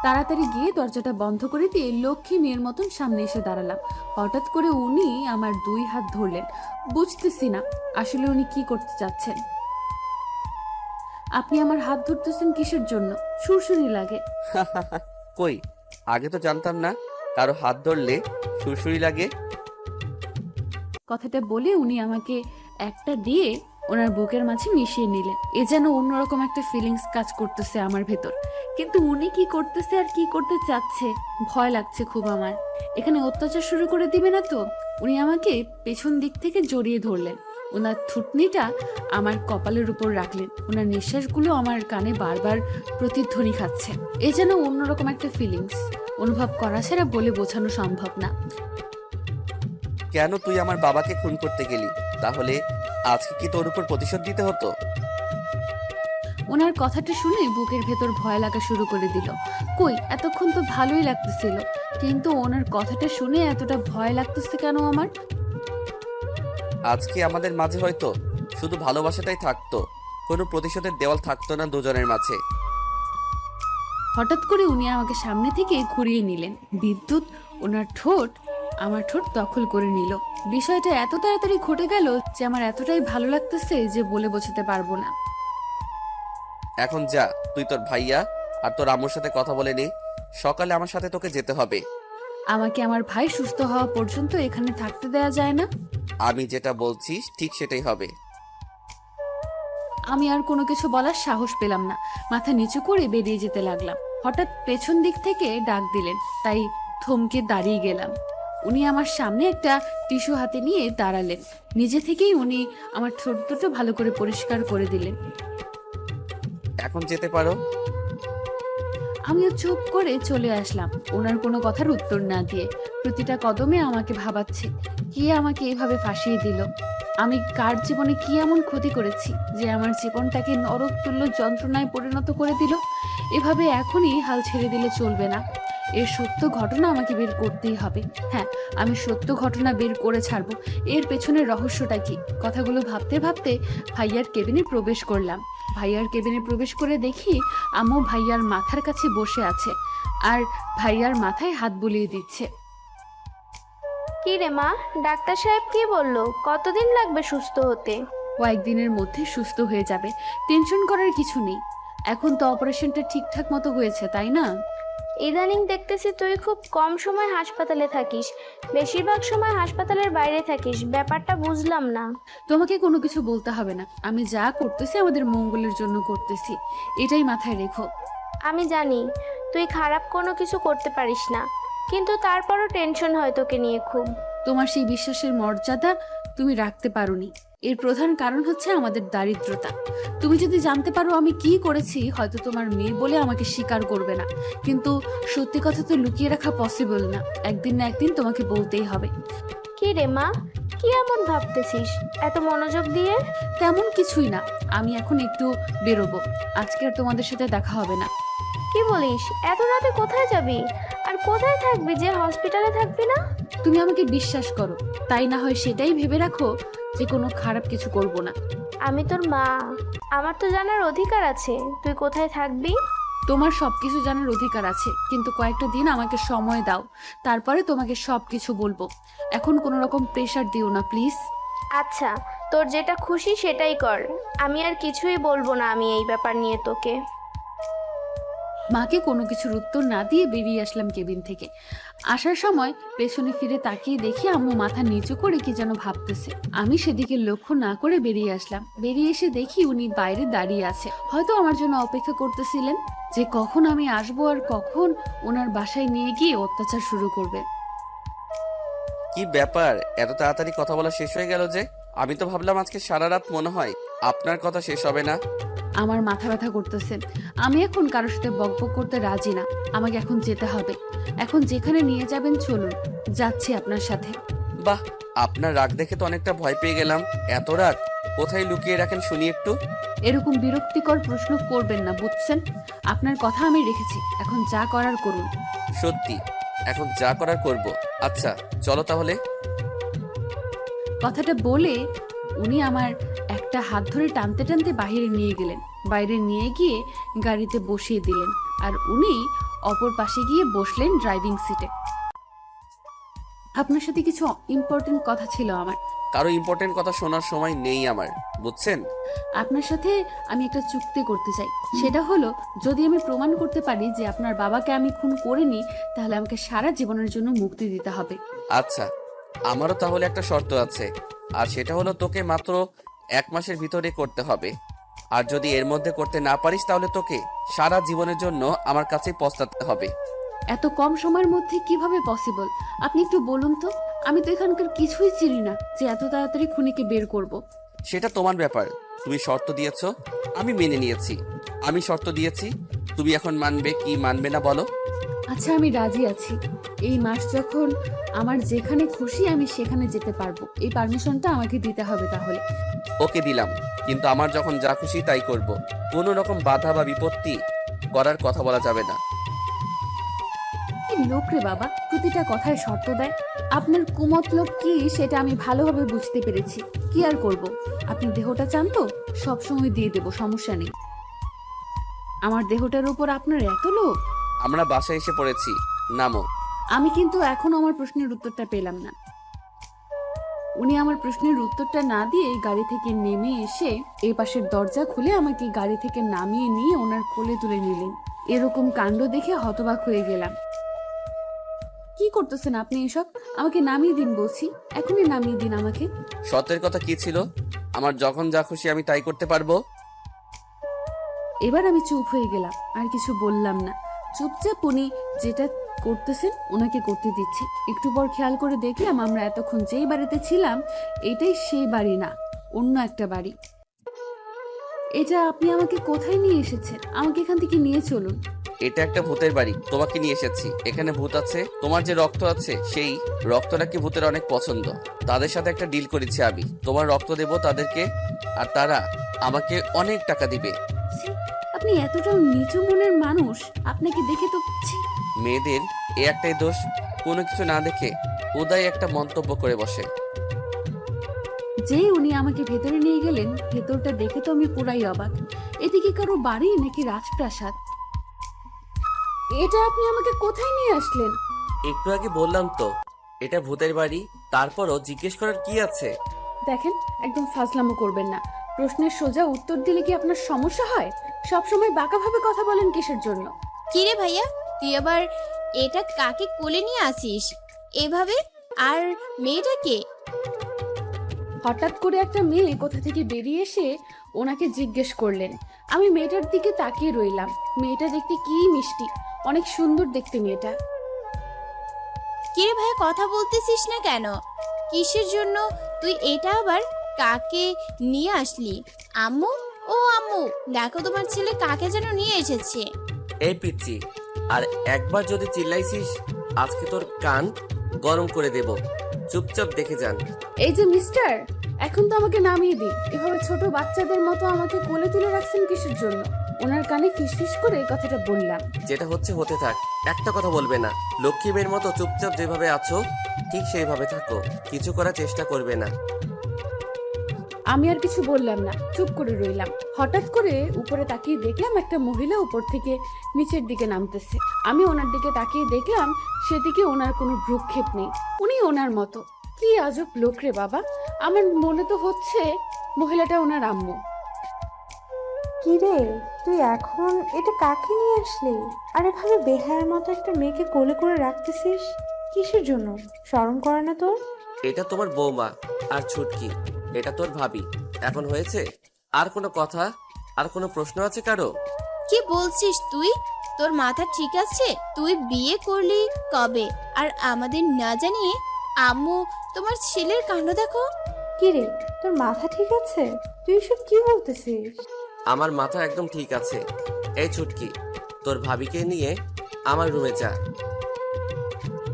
তাড়াতাড়ি গিয়ে দরজাটা বন্ধ করে দিয়ে লক্ষ্মী মেয়ের মতন সামনে এসে দাঁড়ালাম। হঠাৎ করে উনি আমার 2 হাত ধরলেন। বুঝতেছি না আসলে উনি কি করতে চাচ্ছেন। আপনি আমার হাত ধরতেছেন কিসের জন্য? সুরসুরি লাগে। কই, আগে তো জানতাম না কারো হাত ধরলে সুরসুরি লাগে। কথাটা বলে উনি আমাকে একটা দিয়ে ওনার বুকের মাঝে মিশিয়ে নিলেন। এ যেন অন্যরকম একটা ফিলিংস কাজ করতেছে আমার ভেতর, কিন্তু উনি কি করতেছে আর কি করতে চাচ্ছে ভয় লাগছে খুব আমার। এখানে অত্যাচার শুরু করে দিবে না তো? উনি আমাকে পেছন দিক থেকে জড়িয়ে ধরলেন, ওনার থুতনিটা আমার কপালের উপর রাখলেন, ওনার নিঃশ্বাসগুলো আমার কানে বারবার প্রতিধ্বনি খাচ্ছে। এ যেন অন্যরকম একটা ফিলিংস, অনুভব করা ছাড়া বলে বোঝানো সম্ভব না। কেন তুই আমার বাবাকে খুন করতে গেলি? তাহলে আজকে কি তোর উপর প্রতিশোধ দিতে হতো? ওনার কথাটা শুনে বুকের ভেতর ভয় লাগা শুরু করে দিল। কই, এতক্ষণ তো ভালোই লাগতেছিল, কিন্তু ওনার কথাটা শুনে এতটা ভয় লাগতেছে কেন আমার? আজকে আমাদের মাঝে হয়তো শুধু ভালোবাসাটাই থাকতো, কোনো প্রতিশোধের দেওয়াল থাকতো না দুজনের মাঝে। হঠাৎ করে উনি আমাকে সামনে থেকে ঘুরিয়ে নিলেন, বিদ্যুৎ ওনার ঠোঁট আমার ঠোঁট দখল করে নিল। বিষয়টা এত তাড়াতাড়ি ঘটে গেল যে আমার এতটাই ভালো লাগতেছে যে বলে বোঝাতে পারবো না। এখন যা, তুই তোর ভাইয়া আর তোর আম্মুর সাথে কথা বলে নে, সকালে আমার সাথে তোকে যেতে হবে। আমাকে আমার ভাই সুস্থ হওয়া পর্যন্ত এখানে থাকতে দেয়া যায় না? আমি যেটা বলছিস ঠিক সেটাই হবে। আমি আর কোনো কিছু বলার সাহস পেলাম না, মাথা নিচু করে বেরিয়ে যেতে লাগলাম। হঠাৎ পেছন দিক থেকে ডাক দিলেন, তাই থমকে দাঁড়িয়ে গেলাম। উনি আমার সামনে একটা টিস্যু হাতে নিয়ে দাঁড়ালেন, নিজে থেকেই উনি আমার ঠোঁট দুটো ভালো করে পরিষ্কার করে দিলেন। এখন যেতে পারো। আমিও চুপ করে চলে আসলাম, ওনার কোনো কথার উত্তর না দিয়ে। প্রতিটা কদমে আমাকে ভাবাচ্ছে, কে আমাকে এভাবে ফাঁসিয়ে দিল? আমি কার জীবনে কি এমন ক্ষতি করেছি যে আমার জীবনটাকে নরক তুল্য যন্ত্রণায় পরিণত করে দিল? এভাবে এখনই হাল ছেড়ে দিলে চলবে না, এর সত্য ঘটনা আমাকে বের করতেই হবে। হ্যাঁ, আমি সত্য ঘটনা বের করে ছাড়বো। এর পেছনের রহস্যটা কি? কথাগুলো ভাবতে ভাবতে ভাইয়ার কেবিনে প্রবেশ করলাম। ভাইয়ার কেবিনে প্রবেশ করে দেখি আম্মু ভাইয়ার মাথার কাছে বসে আছে আর ভাইয়ার মাথায় হাত বুলিয়ে দিচ্ছে। কি রে মা, ডাক্তার সাহেব কি বললো? কতদিন লাগবে সুস্থ হতে? কয়েকদিনের মধ্যে সুস্থ হয়ে যাবে, টেনশন করার কিছু নেই। এখন তো অপারেশনটা ঠিকঠাক মতো হয়েছে, তাই না? ইদানিং দেখতেছি তুই খুব কম সময় হাসপাতালে থাকিস, বেশিরভাগ সময় হাসপাতালের বাইরে থাকিস, ব্যাপারটা বুঝলাম না। তোমাকে কোনো কিছু বলতে হবে না, আমি যা করতেছি আমাদের মঙ্গলের জন্য করতেছি, এটাই মাথায় রেখো। আমি জানি তুই খারাপ কোনো কিছু করতে পারিস না, কিন্তু তারপরও টেনশন হয় তোকে নিয়ে খুব। তোমার সেই বিশ্বাসের মর্যাদা তুমি রাখতে পারোনি। এর প্রধান কারণ হচ্ছে আমাদের দারিদ্রতা। তুমি যদি জানতে পারো আমি কি করেছি, হয়তো তোমার মেয়ে বলে আমাকে স্বীকার করবে না, কিন্তু সত্যি কথা তো লুকিয়ে রাখা পসিবল না। একদিন না একদিন তোমাকে বলতেই হবে। কি রে মা, কি এমন ভাবতেছিস এত মনোযোগ দিয়ে? তেমন কিছুই না, আমি এখন একটু বেরোবো। আজকে আর তোমাদের সাথে দেখা হবে না। কি বলিস, এত রাতে কোথায় যাবি? আর কোথায় থাকবি যে হসপিটালে থাকবি না? তুমি আমাকে বিশ্বাস করো, তাই না হয় সেটাই ভেবে রাখো যে কোনো খারাপ কিছু করব না। আমি তোর মা, আমার তো জানার অধিকার আছে তুই কোথায় থাকবি। তোমার সবকিছু জানার অধিকার আছে, কিন্তু কয়েকটা দিন আমাকে সময় দাও, তারপরে তোমাকে সবকিছু বলবো। এখন কোনো রকম প্রেশার দিও না প্লিজ। আচ্ছা, তোর যেটা খুশি সেটাই কর, আমি আর কিছুই বলবো না আমি এই ব্যাপার নিয়ে তোকে। মাকে কোনো কিছুর উত্তর না দিয়ে বেরিয়ে আসলাম কেবিন থেকে। আসার সময় পেছনে ফিরে তাকিয়ে দেখি আম্মু মাথা নিচু করে কি যেন ভাবতেছে। আমি সেদিকে লক্ষ্য না করে বেরিয়ে আসলাম। বেরিয়ে এসে দেখি উনি বাইরে দাঁড়িয়ে আছে, হয়তো আমার জন্য অপেক্ষা করতেছিলেন যে কখন আমি আসবো আর কখন ওনার বাসায় নিয়ে গিয়ে অত্যাচার শুরু করবে। কি ব্যাপার, এত তাড়াতাড়ি কথা বলা শেষ হয়ে গেল যে? আমি তো ভাবলাম আজকে সারা রাত মনে হয় আপনার কথা শেষ হবে না। আমার মাথা ব্যথা করতেছে। আমি এখন কারোর সাথে বকবক করতে রাজি না। আমাকে এখন যেতে হবে। এখন যেখানে নিয়ে যাবেন চলুন, যাচ্ছি আপনার সাথে। বাহ, আপনার রাগ দেখে তো অনেকটা ভয় পেয়ে গেলাম। এত রাগ কোথায় লুকিয়ে রাখেন শুনি একটু। এরকম বিরক্তিকর প্রশ্ন করবেন না, বুঝছেন? আপনার কথা আমি রেখেছি, এখন যা করার করুন। সত্যি, এখন যা করার করব। আচ্ছা চলো তাহলে। কথাটা বলে উনি আমার একটা হাত ধরে টানতে টানতে বাইরে নিয়ে গেলেন। বাইরে নিয়ে গিয়ে গাড়িতে বসিয়ে দিলেন, আর উনি অপর পাশে গিয়ে বসলেন ড্রাইভিং সিটে। আপনার সাথে কিছু ইম্পর্টেন্ট কথা ছিল আমার। কারো ইম্পর্টেন্ট কথা শোনার সময় নেই আমার, বুঝছেন? আপনার সাথে আমি একটা চুক্তি করতে চাই। সেটা হলো, যদি আমি প্রমাণ করতে পারি যে আপনার বাবাকে আমি খুন করিনি, তাহলে আমাকে সারা জীবনের জন্য মুক্তি দিতে হবে। আচ্ছা, আমারও তাহলে একটা শর্ত আছে, আর সেটা হলো তোকে মাত্র 1 মাসের ভিতরে করতে হবে। আর যদি এর মধ্যে করতে না পারিস তাহলে তোকে সারা জীবনের জন্য আমার কাছেই পস্তাতে হবে। এত কম সময়ের মধ্যে কিভাবে পসিবল? আপনি একটু বলুন তো। আমি তো এখানকার কিছুই চিনি না যে এত তাড়াতাড়ি খুনিকে বের করব। সেটা তোমার ব্যাপার। তুমি শর্ত দিয়েছো, আমি মেনে নিয়েছি। আমি শর্ত দিয়েছি, তুমি এখন মানবে কি মানবে না বলো। আচ্ছা, আমি রাজি আছি। এই মাস যখন আমার যেখানে খুশি আমি সেখানে যেতে পারবো, এই পারমিশনটা আমাকে দিতে হবে তাহলে। ওকে দিলাম, কিন্তু আমার যখন যা খুশি তাই করব। কোনো রকম বাধা বা বিপত্তি করার কথা বলা যাবে না। কি লোক রে বাবা, প্রতিটা কথায় শর্ত দেয়। আপনার কুমতলব কি সেটা আমি ভালোভাবে বুঝতে পেরেছি। কি আর করব, আপনি দেহটা চান তো সবসময় দিয়ে দেব, সমস্যা নেই। আমার দেহটার উপর আপনার এত লোভ? আমরা বাসায় এসে পড়েছি, নামো। আমি কিন্তু এখনো আমার প্রশ্নের উত্তরটা পেলাম না। উনি আমার প্রশ্নের উত্তরটা না দিয়ে গাড়ি থেকে নেমে এসে এই পাশের দরজা খুলে আমাকে গাড়ি থেকে নামিয়ে নিয়ে ওনার কোলে তুলে নিলেন। এরকম কাণ্ড দেখে হতবাক হয়ে গেলাম। কি করতেছেন আপনি এসব? আমাকে নামিয়ে দিন বলছি, এখনই নামিয়ে দিন আমাকে। শর্তের কথা কি ছিল? আমার যখন যা খুশি আমি তাই করতে পারবো। এবার আমি চুপ হয়ে গেলাম, আর কিছু বললাম না। চুপচাপ উনি যেটা করতেছেন ওনাকে করতে দিচ্ছি। একটু পর খেয়াল করে দেখলাম আমরা এতক্ষণ যেই বাড়িতে ছিলাম এটাই সেই বাড়ি না, অন্য একটা বাড়ি। এটা আপনি আমাকে কোথায় নিয়ে এসেছেন? আমাকে এখান থেকে নিয়ে চলুন। এটা একটা ভূতের বাড়ি, তোমাকে নিয়ে এসেছি। এখানে ভূত আছে, তোমার যে রক্ত আছে সেই রক্তটা কি ভূতের অনেক পছন্দ। তাদের সাথে একটা ডিল করেছি আমি, তোমার রক্ত দেব তাদেরকে, আর তারা আমাকে অনেক টাকা দিবে। আপনি এতটাও নিচু মনের মানুষ? আপনাকে দেখে তো মেয়েদের এ একটাই দোষ, কোনো কিছু না দেখে উদয় একটা মন্তব্য করে বসে। যেই উনি আমাকে ভেতরে নিয়ে গেলেন, ভেতরটা দেখে তো আমি পুরাই অবাক। এদিকে কারো বাড়ি নাকি রাজপ্রাসাদ? এটা আপনি আমাকে কোথায় নিয়ে আসলেন? একটু আগে বললাম তো এটা ভূতের বাড়ি, তারপরও জিজ্ঞেস করার কি আছে? দেখেন, একদম ফাজলামো করবেন না। প্রশ্নের সোজা উত্তর দিলে কি আপনার সমস্যা হয়? সবসময় বাঁকাভাবে কথা বলেন কিসের জন্য? কিরে ভাইয়া, তুই আবার এটা কাকে কোলে নিয়ে আসিস এভাবে? আর মেয়েটাকে? হঠাৎ করে একটা মেয়ে কোথা থেকে বেরিয়ে এসে ওনাকে জিজ্ঞেস করলেন। আমি মেয়েটার দিকে তাকিয়ে রইলাম। মেয়েটা দেখতে কি মিষ্টি, অনেক সুন্দর দেখতে মেয়েটা। কিরে ভাই, কথা বলতেছিস না কেন? কিসের জন্য তুই এটা আবার কাকে নিয়ে আসলি? আম্মু, ও আম্মু, দেখো তোমার ছেলে কাকে যেন নিয়ে এসেছে। এই পিচ্ছি, আর একবার যদি চিল্লাইছিস আজকে তোর কান গরম করে দেব। চুপচাপ দেখে যান। এই যে মিস্টার, এখন তো আমাকে নামিয়ে দিন। এভাবে ছোট বাচ্চাদের মতো আমাকে কোলে তুলে রাখছেন কিসের জন্য? ওনার কানে ফিসফিস করে এই কথাটা বললাম। যেটা হচ্ছে হতে থাক, একটা কথা বলবে না। লক্ষ্মী মেয়ের মতো চুপচাপ যেভাবে আছো ঠিক সেইভাবে থাকো, কিছু করার চেষ্টা করবে না। আমি আর কিছু বললাম না, চুপ করে রইলাম। হঠাৎ করে উপরে তাকিয়ে দেখলাম একটা মহিলা উপর থেকে নিচের দিকে নামতেছে। আমি ওনার দিকে তাকিয়ে দেখলাম সেদিকে ওনার কোনো ভ্রুক্ষেপ নেই, উনি ওনার মতো। কি আজব লোক রে বাবা! আমার মনে তো হচ্ছে মহিলাটা ওনার আম্মু। কি রে, তুই এখন এটা কাকে নিয়ে আসলি? আর এভাবে বেহায়ার মতো একটা মেয়েকে কোলে করে রাখতেছিস কিসের জন্য? শরম করে না তোর? এটা তোমার বৌমা আর ছুটকি, এটা তোর ভাবি। এখন হয়েছে? আর কোনো কথা, আর কোনো প্রশ্ন আছে কারো? কি বলছিস তুই? তোর মাথা ঠিক আছে? তুই বিয়ে করলি কবে? আর আমাদের না জানিয়ে? আম্মু, তোমার ছেলের কাণ্ড দেখো। কি রে, তোর মাথা ঠিক আছে? তুই এসব কি বলতেছিস? আমার মাথা একদম ঠিক আছে। এই ছুটকি, তোর ভাবিকে নিয়ে আমার রুমে যা।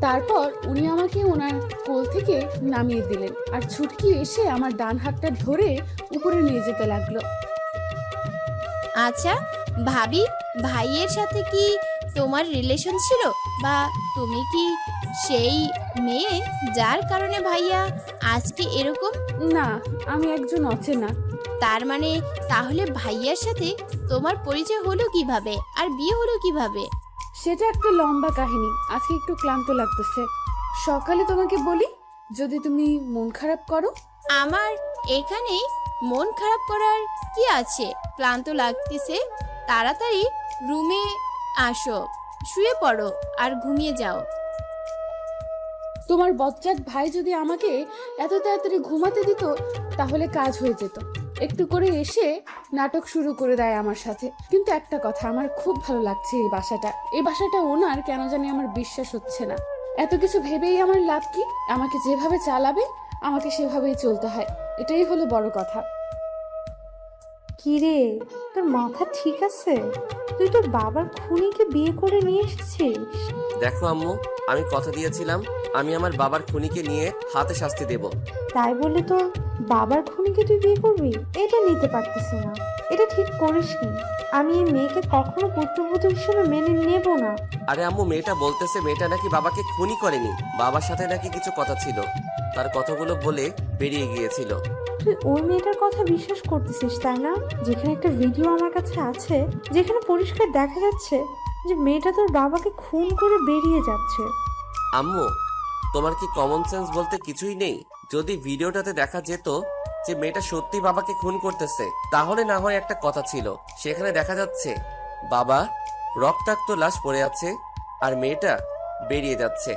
তারপর উনি আমাকে ওনার কোল থেকে নামিয়ে দিলেন, আর ছুটকি এসে আমার ডান হাতটা ধরে উপরে নিয়ে যেতে লাগলো। আচ্ছা ভাবি, ভাইয়ের সাথে কি তোমার রিলেশন ছিল? বা তুমি কি সেই মেয়ে যার কারণে ভাইয়া আজকে এরকম? না, আমি একজন অচেনা। তার মানে তাহলে ভাইয়ার সাথে তোমার পরিচয় হলো কিভাবে আর বিয়ে হলো কিভাবে? সেটা একটা লম্বা কাহিনী, আজকে একটু ক্লান্ত লাগতেছে। সকালে তোমাকে বলি, যদি তুমি মন খারাপ করো। আমার এখানে মন খারাপ করার কি আছে? ক্লান্ত লাগতেছে, তাড়াতাড়ি রুমে আসো, শুয়ে পড়ো আর ঘুমিয়ে যাও। তোমার বজ্জাত ভাই যদি আমাকে এত তাড়াতাড়ি ঘুমাতে দিত তাহলে কাজ হয়ে যেত। একটু করে এসে নাটক শুরু করে দেয় আমার সাথে। কিন্তু একটা কথা, আমার খুব ভালো লাগছে এই বাসাটা ওনার কেন জানি আমার বিশ্বাস হচ্ছে না। এত কিছু ভেবেই আমার লাভ কি? আমাকে যেভাবে চালাবে আমাকে সেভাবেই চলতে হয়, এটাই হলো বড় কথা। কি রে, তোর মাথা ঠিক আছে? তুই তোর বাবার খুনিকে বিয়ে করে নিয়ে এসেছিস? দেখো আম্মু, আমি কথা দিয়েছিলাম আমি আমার বাবার খুনিকে নিয়ে হাতে শাস্তি দেব। তাই বলে তোর বাবার খুনিকে তুই বিয়ে করবি? এটা নিতে পারতেছি না, এটা ঠিক করিসনি। আমি এই মেয়েকে কখনো পুত্রবধূ হিসেবে মেনে নেব না। আরে আম্মু, মেয়েটা বলতেছে মেয়েটা নাকি বাবাকে খুনি করেনি, বাবার সাথে নাকি কিছু কথা ছিল, তার কথাগুলো বলে বেরিয়ে গিয়েছিল। তুই ওই মেয়েটার কথা বিশ্বাস করতেছিস তাই না? যেখানে একটা ভিডিও আমার কাছে আছে, যেখানে পরিষ্কার দেখা যাচ্ছে যে মেয়েটা তোর বাবাকে খুন করে বেরিয়ে যাচ্ছে। আম্মু, তোমার কি কমন সেন্স বলতে কিছুই নেই? যদি ভিডিওটাতে দেখা যেত যে মেয়েটা সত্যি বাবাকে খুন করতেছে তাহলে না হয় একটা কথা ছিল। সেখানে দেখা যাচ্ছে বাবা রক্তাক্ত লাশ পড়ে আছে আর মেয়েটা বেরিয়ে যাচ্ছে।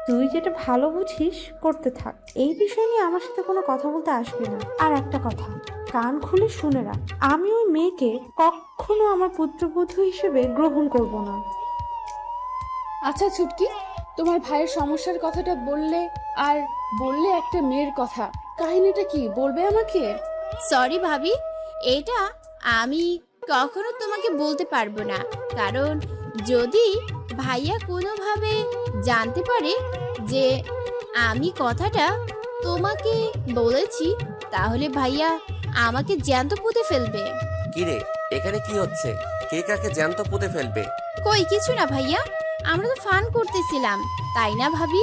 তুই যেটা ভালো বুঝিস করতে থাক, এই বিষয় নিয়ে আমার সাথে কোনো কথা বলতে আসবি না। আর একটা কথা, কান খুলে শুনে রাখ, আমি ওই মেয়েকে কখনো আমার পুত্রবধূ হিসেবে গ্রহণ করব না। আচ্ছা ছুটকি, তোমার ভাইয়ের সমস্যার কথাটা বললে, আর বললে একটা মেয়ের কথা, কাহিনীটা কি বলবে আমাকে? সরি ভাবি, এটা আমি কখনো তোমাকে বলতে পারবো না। কারণ যদি ভাইয়া কোনোভাবে জানতে পারে যে আমি কথাটা তোমাকে বলেছি, তাহলে ভাইয়া আমাকে জ্যান্ত পুঁতে ফেলবে। কিরে, এখানে কি হচ্ছে? কে কাকে জ্যান্ত পুঁতে ফেলবে? কই কিছু না ভাইয়া, আমরা তো ফান করতেছিলাম, তাই না ভাবি?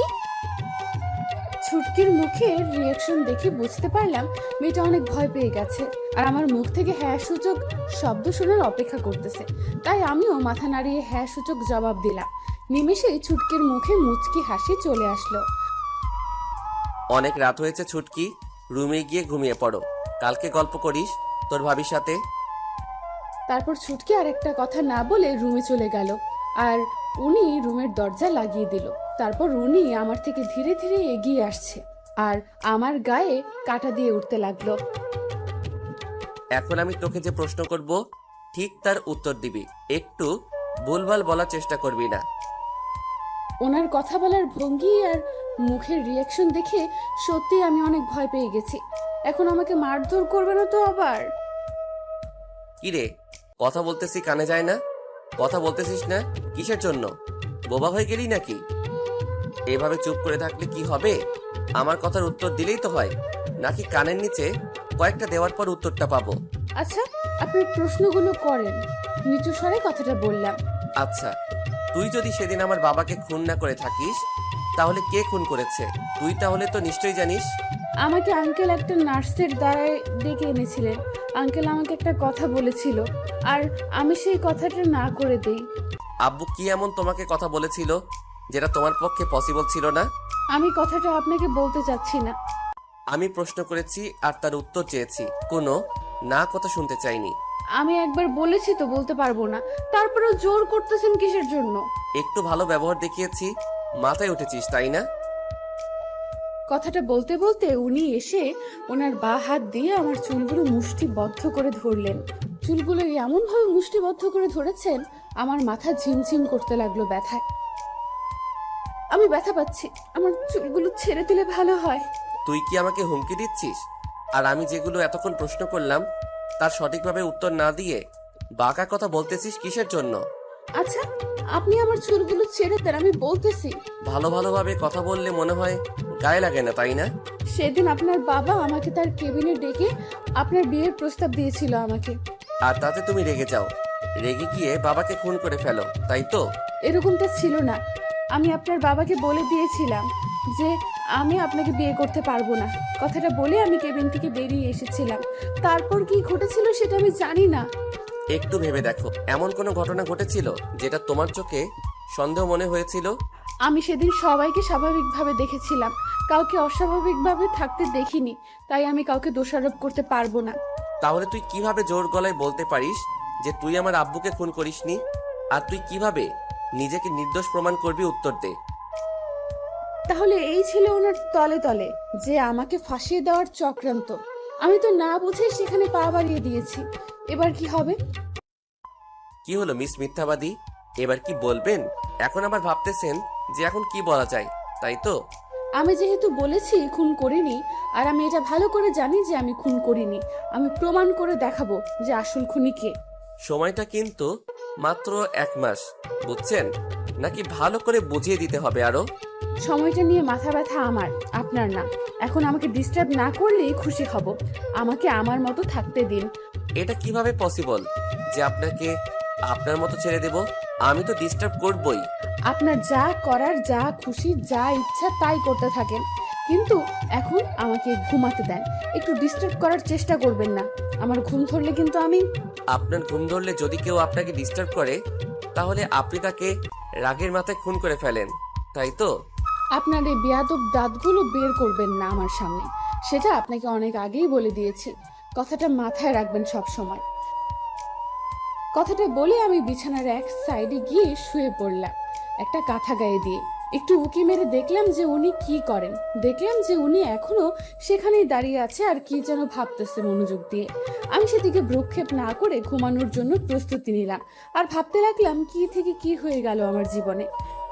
ছুটকির মুখের রিয়াকশন দেখে বুঝতে পারলাম মেয়েটা অনেক ভয় পেয়ে গেছে, আর আমার মুখ থেকে হ্যাঁ সূচক শব্দ শোনার অপেক্ষা করতেছে। তাই আমিও মাথা নাড়িয়ে হ্যাঁ সূচক জবাব দিলাম। নিমেষেই ছুটকির মুখে মুচকি হাসি চলে আসলো। অনেক রাত হয়েছে ছুটকি, রুমে গিয়ে ঘুমিয়ে পড়ো, কালকে গল্প করিস তোর ভাবির সাথে। তারপর ছুটকি আর একটা কথা না বলে রুমে চলে গেল, আর উনি রুমের দরজা লাগিয়ে দিল। তারপর উনি আমার থেকে ধীরে ধীরে এগিয়ে আসছে, আর আমার গায়ে কাঁটা দিয়ে উঠতে লাগলো। এখন আমি তোকে যে প্রশ্ন করব ঠিক তার উত্তর দিবি, একটু ভুলভাল বলার চেষ্টা করবি না। ওনার কথা বলার ভঙ্গি আর মুখের রিয়াকশন দেখে সত্যি আমি অনেক ভয় পেয়ে গেছি। এখন আমাকে মারধর করবে না তো আবার? কি রে, কথা বলতেছি কানে যায় না? কথা বলতেছিস না কিসের জন্য? বোবা হয়ে গেলি নাকি? এভাবে চুপ করে থাকলে কি হবে? আমার কথার উত্তর দিলেই তো হয়, নাকি কানের নিচে কয়েকটা দেওয়ার পর উত্তরটা পাবো? আচ্ছা, আপনি প্রশ্নগুলো করেন। নিচু স্বরে কথাটা বললাম। আচ্ছা, তুই যদি সেদিন আমার বাবাকে খুন না করে থাকিস, তাহলে কে খুন করেছে? তুই তাহলে তো নিশ্চয়ই জানিস। আমাকে আঙ্কেল একটা নার্সের দ্বারায় ডেকে এনেছিলেন। আঙ্কেল আমাকে একটা কথা বলেছিল, আর আমি সেই কথাটা না করে দেই। আব্বু কি এমন তোমাকে কথা বলেছিল যেটা তোমার পক্ষে পসিবল ছিল না? আমি কথাটা আপনাকে বলতে চাচ্ছি না। আমি প্রশ্ন করেছি আর তার উত্তর চেয়েছি, কোনো না কথা শুনতে চাইনি। আমি একবার বলেছি তো বলতে পারবো না, তারপরেও জোর করতেছেন কিসের জন্য? একটু ভালো ব্যবহার দেখিয়েছি, মাথায় উঠেছিস তাই না? কথাটা বলতে বলতে উনি এসে ওনার বাঁ হাত দিয়ে আমার চুলগুলো মুষ্টিবদ্ধ করে ধরলেন। চুলগুলো এমন ভাবে মুষ্টিবদ্ধ করে ধরেছেন, আমার মাথা ঝিমঝিম করতে লাগলো ব্যথায়। আমি ব্যথা পাচ্ছি, আমার চুলগুলো ছেড়ে দিলে ভালো হয়। তুই কি আমাকে হুমকি দিচ্ছিস? আর আমি যেগুলো এতক্ষণ প্রশ্ন করলাম তার সঠিকভাবে উত্তর না দিয়ে বাঁকা কথা বলতেছিস কিসের জন্য? আচ্ছা, আপনি আমার চুলগুলো ছেড়ে দেন, আমি বলতেছি। ভালোভাবে কথা বললে মনে হয় গায়ে লাগে না তাই না? সেদিন আপনার বাবা আমাকে তার কেবিনে ডেকে আপনার বিয়ের প্রস্তাব দিয়েছিল আমাকে। আর তাতে তুমি রেগে যাও, রেগে গিয়ে বাবাকে খুন করে ফেলো, তাই তো? এরকমটা ছিল না। আমি আপনার বাবাকে বলে দিয়েছিলাম যে আমি আপনাকে বিয়ে করতে পারবো না। কথাটা বলে আমি কেবিন থেকে বেরিয়ে এসেছিলাম। তারপর কি ঘটেছিল সেটা আমি জানি না। একটু ভেবে দেখো, এমন কোনো ঘটনা ঘটেছিল যেটা তোমার চোখে সন্দেহ মনে হয়েছিল? আমি সেদিন সবাইকে স্বাভাবিকভাবে দেখেছিলাম, কাউকে অস্বাভাবিকভাবে থাকতে দেখিনি, তাই আমি কাউকে দোষারোপ করতে পারবো না। তাহলে তুই কিভাবে জোর গলায় বলতে পারিস যে তুই আমার আব্বুকে খুন করিসনি? আর তুই কিভাবে নিজেকে নির্দোষ প্রমাণ করবি? উত্তর দে। তাহলে এই ছিল ওনার তলে তলে যে আমাকে ফাঁসিয়ে দেওয়ার চক্রান্ত। আমি তো না বুঝে সেখানে পা বাড়িয়ে দিয়েছি। এবার কি হবে? কি হলো মিস মিথ্যাবাদী, এবার কি বলবেন? এখন আবার ভাবতেছেন যে এখন কি বলা যায়, তাই তো? আমি যেহেতু বলেছি খুন করিনি, আর আমি এটা ভালো করে জানি যে আমি খুন করিনি, আমি প্রমাণ করে দেখাবো যে আসল খুনি কে। সময়টা কিন্তু মাত্র 1 মাস, বুঝছেন? নাকি ভালো করে বুঝিয়ে দিতে হবে আরো? সময়টা নিয়ে মাথা ব্যথা আমার, আপনার না। এখন আমাকে ডিস্টার্ব না করলেই খুশি হব। আমাকে আমার মতো থাকতে দিন। এটা কিভাবে পসিবল যে আপনাকে আপনার মতো ছেড়ে দেব? আমি তো ডিস্টার্ব করবই। আপনার যা করার, যা খুশি, যা ইচ্ছা তাই করতে থাকেন, কিন্তু এখন আমাকে ঘুমাতে দেন। একটু ডিস্টার্ব করার চেষ্টা করবেন না। আমার ঘুম ধরলে কিন্তু আমি... আপনার ঘুম ধরলে যদি কেউ আপনাকে ডিস্টার্ব করে, তাহলে আপনি তাকে রাগের মাথায় খুন করে ফেলেন, তাই তো? আপনার এই বেয়াদব দাঁতগুলো বের করবেন না আমার সামনে, সেটা আপনাকে অনেক আগেই বলে দিয়েছি। কথাটা মাথায় রাখবেন সব সময়। কথাটা বলে আমি বিছানার এক সাইডে গিয়ে শুয়ে পড়লাম, একটা কাঁথা গায়ে দিয়ে। একটু উকি মেরে দেখলাম যে উনি কি করেন। দেখলাম যে উনি এখনো সেখানেই দাঁড়িয়ে আছে আর কি যেন ভাবতেছে মনোযোগ দিয়ে। আমি সেদিকে ভ্রুক্ষেপ না করে ঘুমানোর জন্য প্রস্তুতি নিলাম, আর ভাবতে লাগলাম কি থেকে কি হয়ে গেল আমার জীবনে।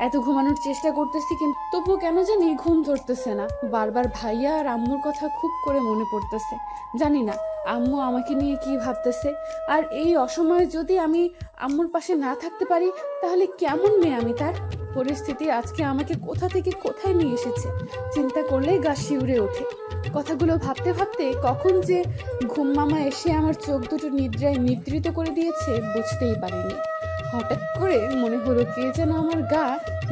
এত ঘুমানোর চেষ্টা করতেছি, কিন্তু তবুও কেন জানি ঘুম ধরতেছে না। বারবার ভাইয়া আর আম্মুর কথা খুব করে মনে পড়তেছে। জানি না আম্মু আমাকে নিয়ে কি ভাবতেছে, আর এই অসময়ে যদি আমি আম্মুর পাশে না থাকতে পারি তাহলে কেমন মেয়ে আমি তার। পরিস্থিতি আজকে আমাকে কোথা থেকে কোথায় নিয়ে এসেছে, চিন্তা করলেই গা শিউরে ওঠে। কথাগুলো ভাবতে ভাবতে কখন যে ঘুম মামা এসে আমার চোখ দুটো নিদ্রায় নিদ্রিত করে দিয়েছে বুঝতেই পারিনি। হঠাৎ করে মনে হলো কে যেন আমার গা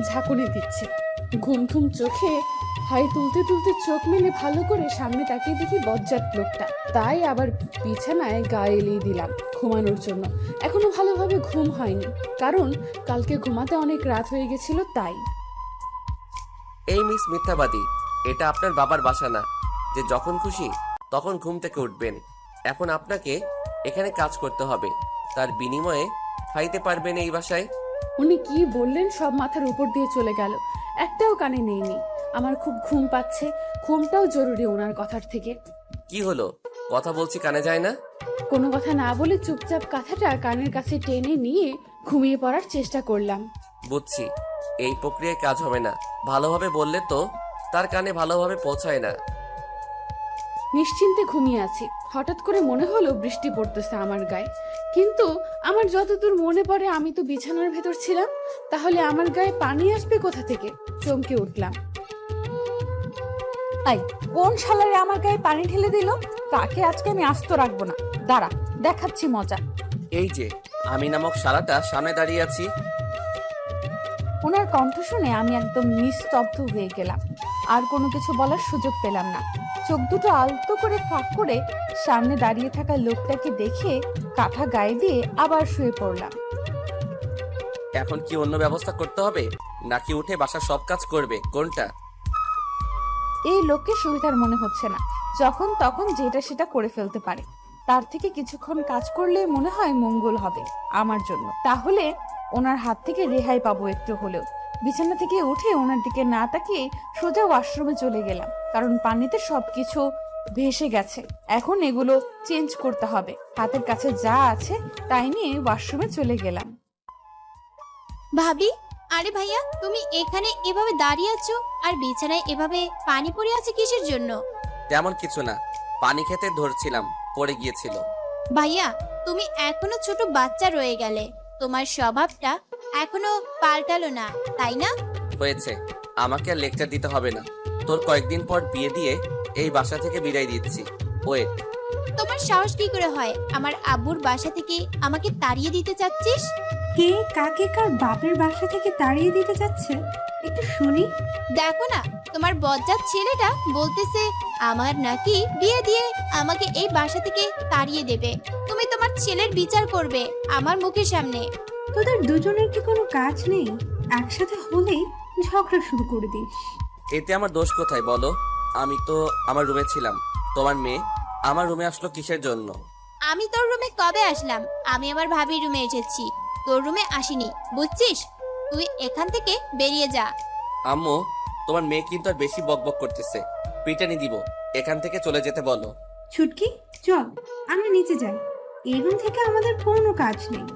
ঝাঁকুনি দিচ্ছে। ঘুম ঘুম চোখে হাই তুলতে তুলতে চোখ মেলে ভালো করে সামনে তাকিয়ে দেখি বজ্জাত লোকটা। তাই আবার বিছানায় গা এলিয়ে দিলাম ঘুমানোর জন্য। এখনো ভালোভাবে ঘুম হয়নি, কারণ কালকে ঘুমাতে অনেক রাত হয়ে গেছিল তাই। এই মিস মিথ্যাবাদী, এটা আপনার বাবার বাসা না যে যখন খুশি তখন ঘুম থেকে উঠবেন। এখন আপনাকে এখানে কাজ করতে হবে, তার বিনিময়ে খাইতে পারবেন এই বাসায়। উনি কি বললেন সব মাথার উপর দিয়ে চলে গেল, একটাও কানে নেইনি। আমার খুব ঘুম পাচ্ছে, ঘুমটাও জরুরি ওনার কথার থেকে। কি হলো, কথা বলছি কানে যায় না? কোনো কথা না বলে চুপচাপ কথাটা কানের কাছে টেনে নিয়ে ঘুমিয়ে পড়ার চেষ্টা করলাম। বুঝছি, এই প্রক্রিয়ায় কাজ হবে না। ভালোভাবে বললে তো তার কানে ভালোভাবে পৌঁছায় না। নিশ্চিন্তে ঘুমিয়ে আছি, হঠাৎ করে মনে হলো বৃষ্টি পড়তেছে আমার গায়ে। কিন্তু আমার যতদূর মনে পড়ে আমি তো বিছানার ভেতর ছিলাম, তাহলে আমার গায়ে পানি আসবে কোথা থেকে? চমকে উঠলাম। তাই কোন শালারে আমার গায়ে পানি ঢেলে দিল? তাকে আজকে আমি আস্ত রাখবো না, দাঁড়া দেখাচ্ছি মজা। এই যে আমি নামক শালাটা সামনে দাঁড়িয়ে আছি। ওনার কণ্ঠ শুনে আমি একদম নিস্তব্ধ হয়ে গেলাম, আর কোনো কিছু বলার সুযোগ পেলাম না। চোখ দুটো আলতো করে ফাঁক করে সামনে দাঁড়িয়ে থাকা লোকটাকে দেখে কাঁথা গায়ে দিয়ে আবার শুয়ে পড়লাম। এখন কি অন্য ব্যবস্থা করতে হবে নাকি উঠে বাসার সব কাজ করবে, কোনটা? এই লোককে সুবিধার মনে হচ্ছে না, যখন তখন যেটা সেটা করে ফেলতে পারে। তার থেকে কিছুক্ষণ কাজ করলে মনে হয় মঙ্গল হবে আমার জন্য। তাহলে ওনার হাত থেকে রেহাই পাবো একটু হলেও। বিছানা থেকে উঠে ওনার দিকে না তাকিয়ে সোজা ওয়াশরুমে চলে গেলাম, কারণ পানিতে সবকিছু ভেসে গেছে। এখন এগুলো চেঞ্জ করতে হবে। হাতের কাছে যা আছে তাই নিয়ে ওয়াশরুমে চলে গেলাম। ভাবি, আরে ভাইয়া, তুমি এখানে এভাবে দাঁড়িয়ে আছো আর বিছানায় এভাবে পানি পড়ে আছে কিসের জন্য? তেমন কিছু না, পানি খেতে ধরছিলাম, পড়ে গিয়েছিল। ভাইয়া, তুমি এখনো ছোট বাচ্চা রয়ে গেলে, তোমার স্বভাবটা এখনো পাল্টালো না, তাই না? হয়েছে, আমাকে আর লেকচার দিতে হবে না। তোর কয়েকদিন পর বিয়ে দিয়ে এই বাসা থেকে বিদায় দিচ্ছি। ওয়েট, তোমার সাহস কি করে হয় আমার আব্বুর বাসা থেকে আমাকে তাড়িয়ে দিতে চাচ্ছিস? কে কাকে কার বাপের বাসা থেকে তাড়িয়ে দিতে যাচ্ছে একটু শুনি। দেখো না, তোমার বজ্জাত ছেলেটা বলতেছে আমার নাকি বিয়ে দিয়ে আমাকে এই বাসা থেকে তাড়িয়ে দেবে। তুমি তোমার ছেলের বিচার করবে আমার মুখের সামনে। তোদের দুজনের কি কোনো কাজ নেই? একসাথে হলেই ঝগড়া শুরু করে দিস। এতে আমার দোষ কোথায় বলো? আমি তো আমার রুমে ছিলাম। তোমার মেয়ে আমার রুমে আসলো কিসের জন্য? আমি তোর রুমে কবে আসলাম? আমি আমার ভাবির রুমে এসেছি, তোর রুমে আসিনি, বুঝছিস? তুই এখান থেকে বেরিয়ে যা। আম্মু, তোমার মেয়ে কিন্তু আর বেশি বকবক করতেছে, পিটানি দিব। এখান থেকে চলে যেতে বলো। ছুটকি, চল আমরা নিচে যাই। এই রুম থেকে আমাদের কোনো কাজ নেই।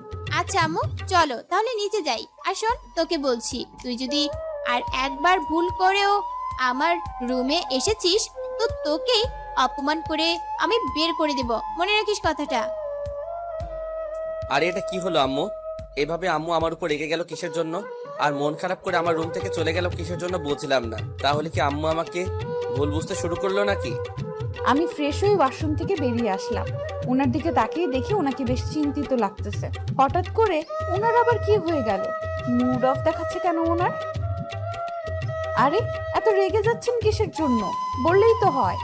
আচ্ছা আম্মু, চলো তাহলে নিচে যাই। আর শোন, তোকে বলছি, তুই যদি আর একবার ভুল করেও আমার রুমে এসেছিস তো তোকে অপমান করে আমি বের করে দেব, মনে রাখিস কথাটা। আরে এটা কি হলো আম্মু? এভাবে আম্মু আমার উপর রেগে গেল কিসের জন্য? আর মন খারাপ করে আমার রুম থেকে চলে গেল কিসের জন্য বুঝলাম না। তাহলে কি আম্মু আমাকে ভুল বুঝতে শুরু করলো নাকি? আমি ফ্রেশ হয়ে ওয়াশরুম থেকে বেরিয়ে আসলাম। ওনার দিকে তাকিয়ে দেখি ওনাকে বেশ চিন্তিত লাগতেছে। হঠাৎ করে ওনার আবার কি হয়ে গেল? মুড অফ দেখাচ্ছে কেন ওনার? আরে এত রেগে যাচ্ছেন কিসের জন্য? বললেই তো হয়।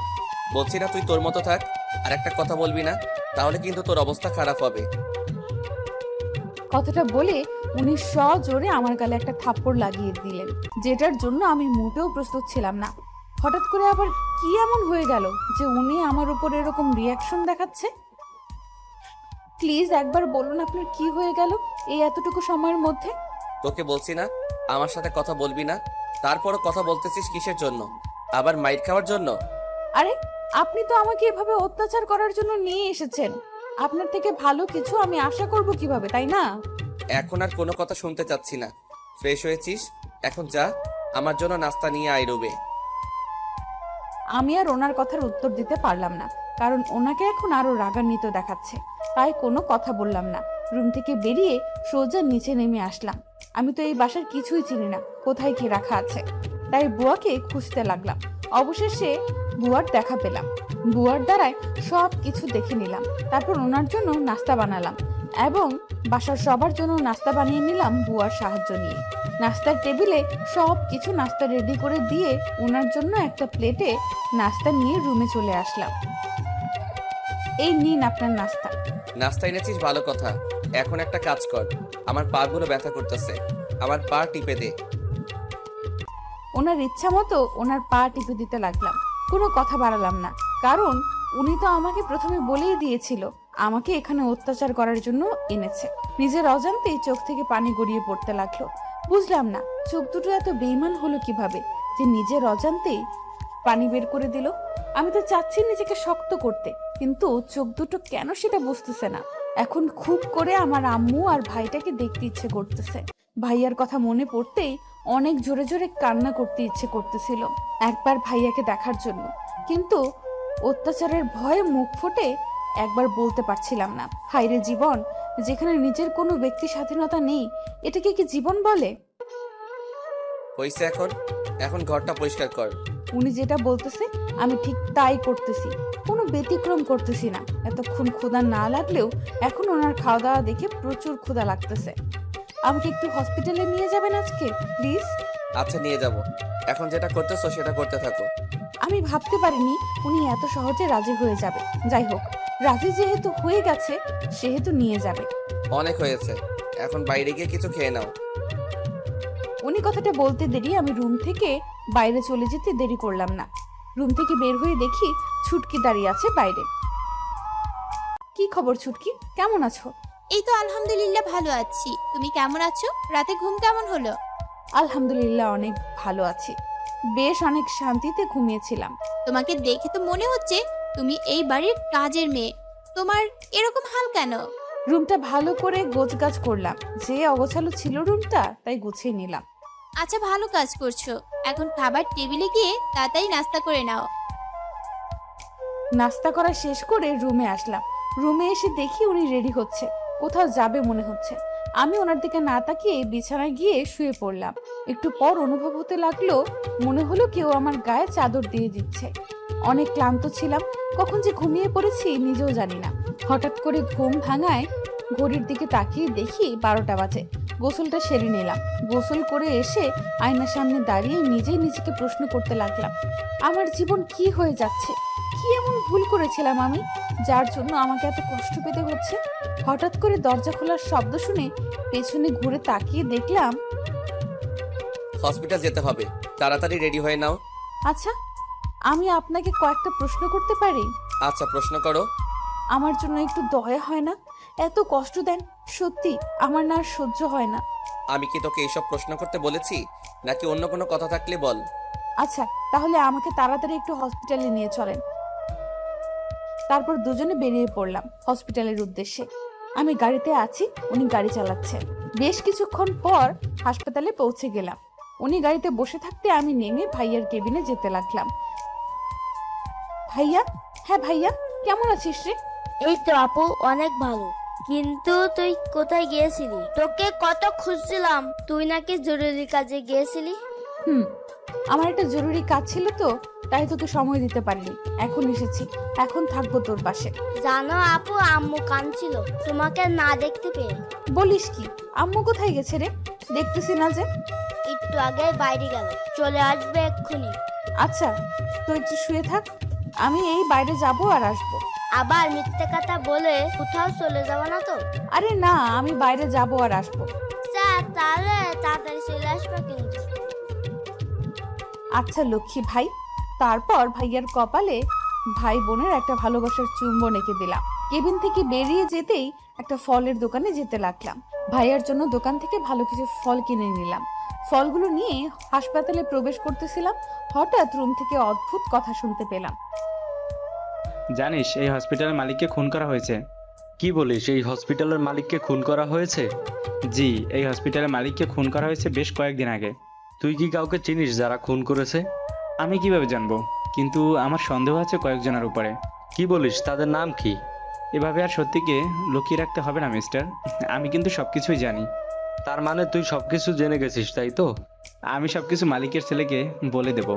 বলছি না তুই তোর মতো থাক, আর একটা কথা বলবি না, তাহলে কিন্তু তোর অবস্থা খারাপ হবে। কথাটা বলে উনি সজোরে আমার গালে একটা থাপ্পড় লাগিয়ে দিলেন, যেটার জন্য আমি মোটেও প্রস্তুত ছিলাম না। হঠাৎ করে আবার কি এমন হয়ে গেল যে উনি আমার উপর এরকম রিয়াকশন দেখাচ্ছে? প্লিজ একবার বলুন আপনার কি হয়ে গেল এই এতটুকু সময়ের মধ্যে? তোকে বলছি না আমার সাথে কথা বলবি না, তারপরও কথা বলতেছিস কিসের জন্য? আবার মাইর খাওয়ার জন্য? আরে আপনি তো আমাকে এভাবে অত্যাচার করার জন্য নিয়ে এসেছেন, আপনার থেকে ভালো কিছু আমি আশা করব কিভাবে, তাই না? এখন আর কোনো কথা শুনতে চাচ্ছি না। ফ্রেশ হয়েছিস, এখন যা আমার জন্য নাস্তা নিয়ে আয় রুমে। আমি আর ওনার কথার উত্তর দিতে পারলাম না, কারণ ওনাকে এখন আরো রাগান্বিত দেখাচ্ছে। তাই কোনো কথা বললাম না। রুম থেকে বেরিয়ে সোজা নিচে নেমে আসলাম। আমি তো এই বাসার কিছুই চিনি না, কোথায় কি রাখা আছে। তাই বুয়াকে খুঁজতে লাগলাম। অবশেষে বুয়ার দেখা পেলাম। বুয়ার দ্বারাই সব কিছু দেখে নিলাম। তারপর ওনার জন্য নাস্তা বানালাম এবং বাসার সবার জন্য নাস্তা বানিয়ে নিলাম বুয়ার সাহায্য নিয়ে। নাস্তার টেবিলে সব কিছু নাস্তা রেডি করে দিয়ে ওনার জন্য একটা প্লেটে নাস্তা নিয়ে রুমে চলে আসলাম। এই নিন আপনার নাস্তা। নাস্তা এনেছিস ভালো কথা। এখন একটা কাজ কর, আমার পা গুলো ব্যথা করতেছে, আমার পা টিপে দে। ওনার ইচ্ছা মতো ওনার পা টিপে দিতে লাগলাম। কোনো কথা বাড়ালাম না, কারণ উনি তো আমাকে প্রথমে বলেই দিয়েছিল আমাকে এখানে অত্যাচার করার জন্য এনেছে। নিজের অজান্তেই চোখ থেকে পানি গড়িয়ে পড়তে লাগলো। বুঝলাম না চোখ দুটো এত বেইমান হলো কিভাবে যে নিজের অজান্তেই পানি বের করে দিল। আমি তো চাচ্ছি নিজেকে শক্ত করতে, কিন্তু চোখ দুটো কেন সেটা বুঝতেছে না। এখন খুব করে আমার আম্মু আর ভাইটাকে দেখতে ইচ্ছে করতেছে। ভাইয়ার কথা মনে পড়তেই অনেক জোরে জোরে কান্না করতে ইচ্ছে করতেছিল একবার ভাইয়াকে দেখার জন্য, কিন্তু অত্যাচারের ভয়ে মুখ ফুটে একবার বলতে পারছিলাম না। হায়রে জীবন, যেখানে নিজের কোনো ব্যক্তি স্বাধীনতা নেই, এটাকে কি জীবন বলে? হইছে, এখন এখন ঘরটা পরিষ্কার কর। উনি যেটা বলতেছে আমি ঠিক তাই করতেছি, কোনো ব্যতিক্রম করতেছি না। এতক্ষণ ক্ষুধা না লাগলেও এখন ওনার খাওয়া দাওয়া দেখে প্রচুর ক্ষুধা লাগতেছে। আমাকে একটু হসপিটালে নিয়ে যাবেন আজকে প্লিজ? আচ্ছা, নিয়ে যাব। এখন যেটা করতেছো সেটা করতে থাকো। আমি ভাবতে পারিনি উনি এত সহজে রাজি হয়ে যাবে। যাই হোক, রাজি যেহেতু হয়ে গেছে সেহেতু নিয়ে যাবে। অনেক হয়েছে, এখন বাইরে গিয়ে কিছু খেয়ে নাও। উনি কথাটা বলতে দেরি আমি রুম থেকে বাইরে চলে যেতে দেরি করলাম না। রুম থেকে বের হয়ে দেখি ছুটকি দাঁড়িয়ে আছে বাইরে। কি খবর ছুটকি, কেমন আছো? এই তো আলহামদুলিল্লাহ ভালো আছি। তুমি কেমন আছো? রাতে ঘুম কেমন হলো? আলহামদুলিল্লাহ অনেক ভালো আছি, বেশ অনেক শান্তিতে ঘুমিয়েছিলাম। তোমাকে দেখে তো মনে হচ্ছে তুমি এই বাড়ির কাজের মেয়ে। তোমার এরকম হাল কেন? রুমটা ভালো করে গোছগাছ করলাম, যে অগোছালো ছিল রুমটা তাই গুছিয়ে নিলাম। আচ্ছা, ভালো কাজ করছো। এখন খাবার টেবিলে গিয়ে তাড়াতাড়ি নাস্তা করে নাও। নাস্তা করা শেষ করে রুমে আসলাম। রুমে এসে দেখি উনি রেডি হচ্ছে, কোথাও যাবে মনে হচ্ছে। আমি ওনার দিকে না তাকিয়ে বিছানায় গিয়ে শুয়ে পড়লাম। একটু পর অনুভব হতে লাগলো, মনে হলো কেউ আমার গায়ে চাদর দিয়ে দিচ্ছে। অনেক ক্লান্ত ছিলাম, কখন যে ঘুমিয়ে পড়েছি নিজেও জানি না। হঠাৎ করে ঘুম ভাঙায় ঘড়ির দিকে তাকিয়ে দেখি 12টা বাজে। গোসলটা সেরে নিলাম। গোসল করে এসে আয়নার সামনে দাঁড়িয়ে নিজেই নিজেকে প্রশ্ন করতে লাগলাম, আমার জীবন কি হয়ে যাচ্ছে? কি এমন ভুল করেছিলাম আমি, যার জন্য আমাকে এত কষ্ট পেতে হচ্ছে? হঠাৎ করে দরজা খোলার শব্দ শুনে পেছনে ঘুরে তাকিয়ে দেখলাম। হসপিটাল যেতে হবে, তাড়াতাড়ি রেডি হয়ে নাও। আচ্ছা, আমি আপনাকে কয়েকটা প্রশ্ন করতে পারি? আচ্ছা, প্রশ্ন করো। আমার জন্য একটু দয়া হয় না? এত কষ্ট দেন, সত্যি আমার না আর সহ্য হয় না। আমি কি তোকে এইসব প্রশ্ন করতে বলেছি, নাকি অন্য কোনো কথা থাকলে বল। আচ্ছা, তাহলে আমাকে তাড়াতাড়ি একটু হসপিটালে নিয়ে চলেন। তারপর দুজনে বেরিয়ে পড়লাম হসপিটালের উদ্দেশ্যে। আমি গাড়িতে আছি, উনি গাড়ি চালাচ্ছেন। বেশ কিছুক্ষণ পর হাসপাতালে পৌঁছে গেলাম। উনি গাড়িতে বসে থাকতে আমি নেমে ভাইয়ার কেবিনে যেতে লাগলাম। ভাইয়া, হ্যাঁ ভাইয়া, কেমন আছিস রে? এই তো আপু, অনেক ভালো। কিন্তু তুই কোথায় গিয়েছিলি? তোকে কত খুঁজছিলাম। তুই নাকি জরুরি কাজে গিয়েছিলি? আমার একটা জরুরি কাজ ছিল তো, তাই তোকে সময় দিতে পারিনি। এখন এসেছি, এখন থাকবো তোর পাশে। জানো আপু, আম্মু কাঁদছিল তোমাকে না দেখতে পেয়ে। বলিস কি? আম্মু কোথায় গেছে রে? দেখতেছি না যে। একটু আগে বাইরে গেল, চলে আসবে এক্ষুনি। আচ্ছা, তো একটু শুয়ে থাক, আমি এই বাইরে যাব আর আসবো। আবার মিথ্যে কথা বলে কোথাও চলে যাবো না তো? আরে না, আমি বাইরে যাব আর আসবো। তাহলে তাড়াতাড়ি চলে আসবে কিন্তু। আচ্ছা লক্ষ্মী ভাই। তারপর ভাইয়ার কপালে ভাই বোনের একটা ভালোবাসার চুম্বন এঁকে দিলাম। কেবিন থেকে বেরিয়ে যেতেই একটা ফলের দোকানে যেতে লাগলাম। ভাইয়ার জন্য দোকান থেকে ভালো কিছু ফল কিনে নিলাম। ফলগুলো নিয়ে হাসপাতালে প্রবেশ করতেছিলাম, হঠাৎ রুম থেকে অদ্ভুত কথা শুনতে পেলাম। জানিস এই হসপিটালের মালিককে খুন করা হয়েছে? কি বলিস, এই হসপিটালের মালিককে খুন করা হয়েছে? জি, এই হসপিটালের মালিককে খুন করা হয়েছে বেশ কয়েকদিন আগে। তুই কি কাউকে চিনিস যারা খুন করেছে? আমি কিভাবে জানবো, কিন্তু আমার সন্দেহ আছে কয়েকজনের উপরে। কি বলিস, তাদের নাম কি? এভাবে আর সত্যিকে লুকিয়ে রাখতে হবে না মিস্টার, আমি কিন্তু সবকিছুই জানি। তার মানে তুই সবকিছু জেনে গেছিস, তাই তো? আমি সবকিছু মালিকের ছেলেকে বলে দেব।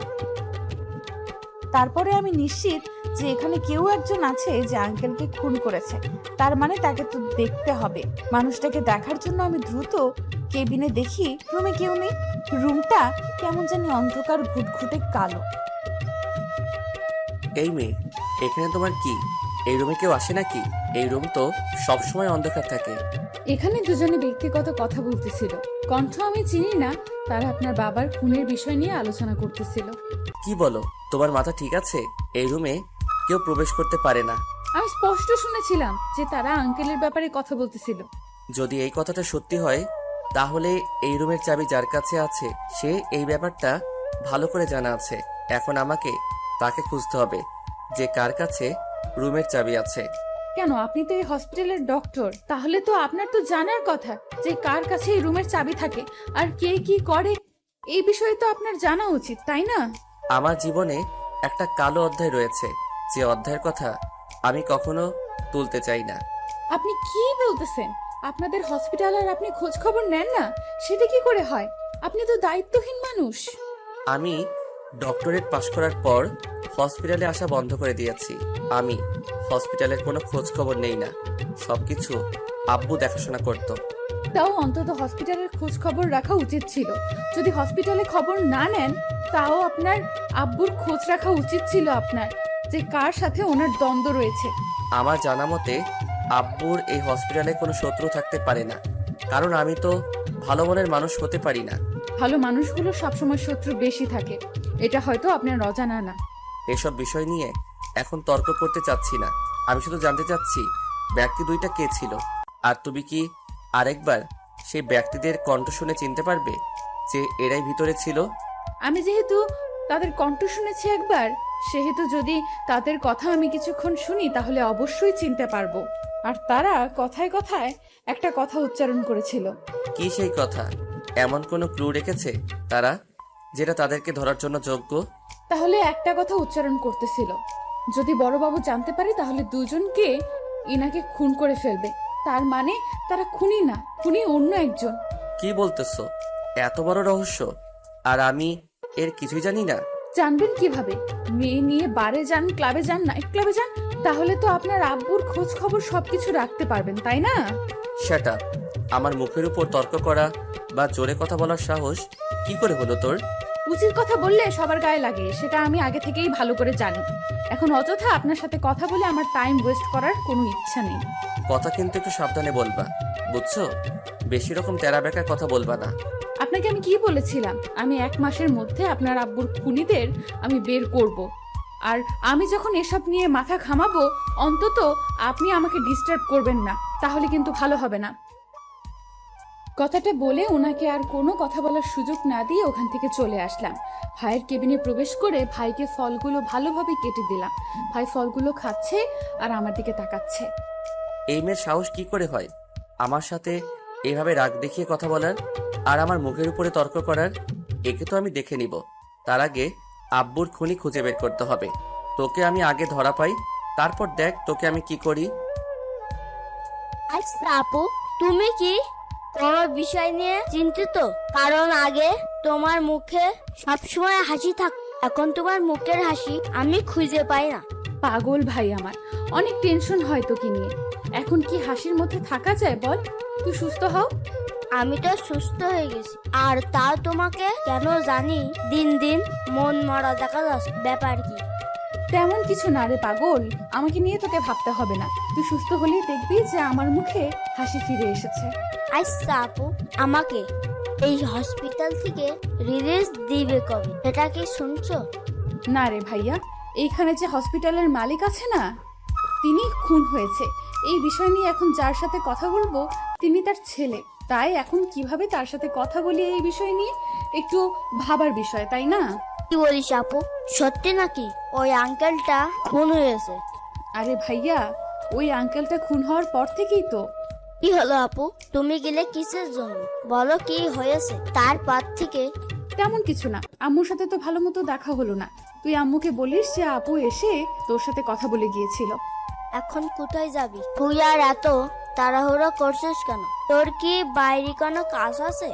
তারপরে আমি নিশ্চিত যে এখানে কেউ একজন আছে যে আঙ্কেলকে খুন করেছে। তার মানে তাকে তো দেখতে হবে। মানুষটাকে দেখার জন্য আমি দ্রুত কেবিনে দেখি রুমে কেউ নেই। রুমটা কেমন জানি অন্ধকার, ঘুটঘুটে কালো। এই মেয়ে, এখানে তোমার কি? এই রুমে কেউ আসে নাকি? এই রুম তো সবসময় অন্ধকার থাকে। এখানে দুজনে ব্যক্তিগত কথা বলতেছিল। কণ্ঠ আমি চিনি না, তারা আপনার বাবার খুনের বিষয় নিয়ে আলোচনা করতেছিল। কি বলো, তোমার মাথা ঠিক আছে? এই রুমে কেউ প্রবেশ করতে পারে না। আমি স্পষ্ট শুনেছিলাম যে তারা আঙ্কেলের ব্যাপারে কথা বলতেছিল। যদি এই কথাটা সত্যি হয়, তাহলে এই রুমের চাবি যার কাছে আছে সে এই ব্যাপারটা ভালো করে জানা আছে। এখন আমাকে তাকে খুঁজতে হবে যে কার কাছে রুমের চাবি আছে। কেন, আপনি তো এই হসপিটালের ডক্টর, তাহলে তো আপনার তো জানার কথা যে কার কাছে এই রুমের চাবি থাকে আর কে কি করে। এই বিষয়ে তো আপনার জানা উচিত, তাই না? আমার জীবনে একটা কালো অধ্যায় রয়েছে, যে অধ্যায়ের কথা আমি কখনো তুলতে চাই না। আপনি কি বলতেছেন? আপনাদের হসপিটালের আপনি খোঁজ খবর নেন না, সেটা কি করে হয়? আপনি তো দায়িত্বহীন মানুষ। আমি ডক্টরেট পাশ করার পর হসপিটালে আসা বন্ধ করে দিয়েছি। আমি হসপিটালের কোনো খোঁজ খবর নেই না, সবকিছু আব্বু দেখাশোনা করতো। তাও অন্তত হসপিটালের খোঁজ খবর রাখা উচিত ছিল। যদি হসপিটালে খবর না নেন, তাও আপনার আব্বুর খোঁজ রাখা উচিত ছিল আপনার, যে কার সাথে ওনার দ্বন্দ্ব রয়েছে। আমার জানা মতে আব্বুর এই হসপিটালে কোনো শত্রু থাকতে পারে না, কারণ আমি তো ভালো মনের মানুষ হতে পারি না। ভালো মানুষগুলো সবসময় শত্রু বেশি থাকে, এটা হয়তো আপনার অজানা না। এসব বিষয় নিয়ে এখন তর্ক করতে চাচ্ছি না। আমি শুধু জানতে চাচ্ছি ব্যক্তি দুইটা কে ছিল, আর তুমি কি আরেকবার সেই ব্যক্তিদের কণ্ঠ শুনে চিনতে পারবে যে এরাই ভিতরে ছিল? আমি যেহেতু তাদের কণ্ঠ শুনেছি একবার, সেহেতু যদি তাদের কথা আমি কিছুক্ষণ শুনি তাহলে অবশ্যই চিনতে পারবো। আর তারা কথায় কথায় একটা কথা উচ্চারণ করেছিল। কি সেই কথা? এমন কোনো ক্লু রেখেছে তারা যেটা তাদেরকে ধরার জন্য যোগ্য? তাহলে একটা কথা উচ্চারণ করতেছিল, যদি বড়বাবু জানতে পারে তাহলে দুজনকে ইনাকে খুন করে ফেলবে। তার মানে তারা খুনি না, খুনি অন্য একজন। কি বলতেছো? এত বড় রহস্য, আর আমি এর কিছুই জানি না? জানবেন কিভাবে? মেয়ে নিয়ে বারে যান, ক্লাবে যান, নাইট ক্লাবে যান, তাহলে তো আপনার আব্বুর খোঁজ খবর সবকিছু রাখতে পারবেন, তাই না? সেটা আমার মুখের উপর তর্ক করা বা জোরে কথা বলার সাহস কি করে হলো তোর? উচিত কথা বললে সবার গায়ে লাগে, সেটা আমি আগে থেকেই ভালো করে জানি। এখন অযথা আপনার সাথে কথা বলে আমার টাইম ওয়েস্ট করার কোনো ইচ্ছা নেই। কথা কিন্তু একটু সাবধানে বলবা, বুঝছো? বেশি রকম তেরা বেকার কথা বলবা না। আপনাকে আমি কি বলেছিলাম? আমি 1 মাসের মধ্যে আপনার আব্বুর খুনিদের আমি বের করব। আর আমি যখন এসব নিয়ে মাথা ঘামাবো, অন্তত আপনি আমাকে ডিস্টার্ব করবেন না, তাহলে কিন্তু ভালো হবে না। কথাটা বলে ওনাকে আর কোনো কথা বলার সুযোগ না দিয়ে ওখান থেকে চলে আসলাম। ভাইয়ের কেবিনে প্রবেশ করে ভাইকে ফলগুলো ভালোভাবে কেটে দিলাম। ভাই ফলগুলো খাচ্ছে আর আমার দিকে তাকাচ্ছে। এই মেয়ের সাহস কি করে হয় আমার সাথে এইভাবে রাগ দেখিয়ে কথা বলার আর আমার মুখের উপরে তর্ক করার? একে তো আমি দেখে নিব। তার আগে আব্বুর খুনি খুঁজে বের করতে হবে। তোকে আমি আগে ধরা পাই, তারপর দেখ তোকে আমি কি করি। আচ্ছা আপু, তুমি কি কোনো বিষয় নিয়ে চিন্তিত? কারণ আগে তোমার মুখে সবসময় হাসি থাক, এখন তোমার মুখের হাসি আমি খুঁজে পাই না। পাগল ভাই আমার, অনেক টেনশন হয় তোকে নিয়ে। এখন কি হাসির মধ্যে থাকা যায় বল? তুই সুস্থ হও। আমি তো সুস্থ হয়ে গেছি, আর তাও তোমাকে কেন জানি দিন দিন মন মরা দেখা যাচ্ছে। ব্যাপার কি? তেমন কিছু না রে পাগল, আমাকে নিয়ে তোকে ভাবতে হবে না। তুই সুস্থ হলেই দেখবি যে আমার মুখে হাসি ফিরে এসেছে। আচ্ছা আপু, আমাকে এই হসপিটাল থেকে রিলিজ দিবে কবে, সেটা কি শুনছো? না রে ভাইয়া, এইখানে যে হসপিটালের মালিক আছে না, তিনি খুন হয়েছে। এই বিষয় নিয়ে এখন যার সাথে কথা বলবো তিনি তার ছেলে, তাই এখন কিভাবে তার সাথে কথা বলি এই বিষয় নিয়ে একটু ভাবার বিষয়, তাই না? কি বলিস আপু, সত্যি নাকি ওই আঙ্কেলটা খুন হয়েছে? আরে ভাইয়া, ওই আঙ্কেলটা খুন হওয়ার পর থেকেই তো। কি হলো আপু, তুমি গেলে কিসের জন্য? বলো কি হয়েছে। তারপর থেকে তেমন কিছু না, আম্মুর সাথে তো ভালো মতো দেখা হলো না। তুই আম্মুকে বলিস যে আপু এসে তোর সাথে কথা বলে গিয়েছিল। এখন কোথায় যাবি তুই? আর এত তাড়াহুড়ো করছিস কেন? তোর কি বাইরে কোনো কাজ আছে?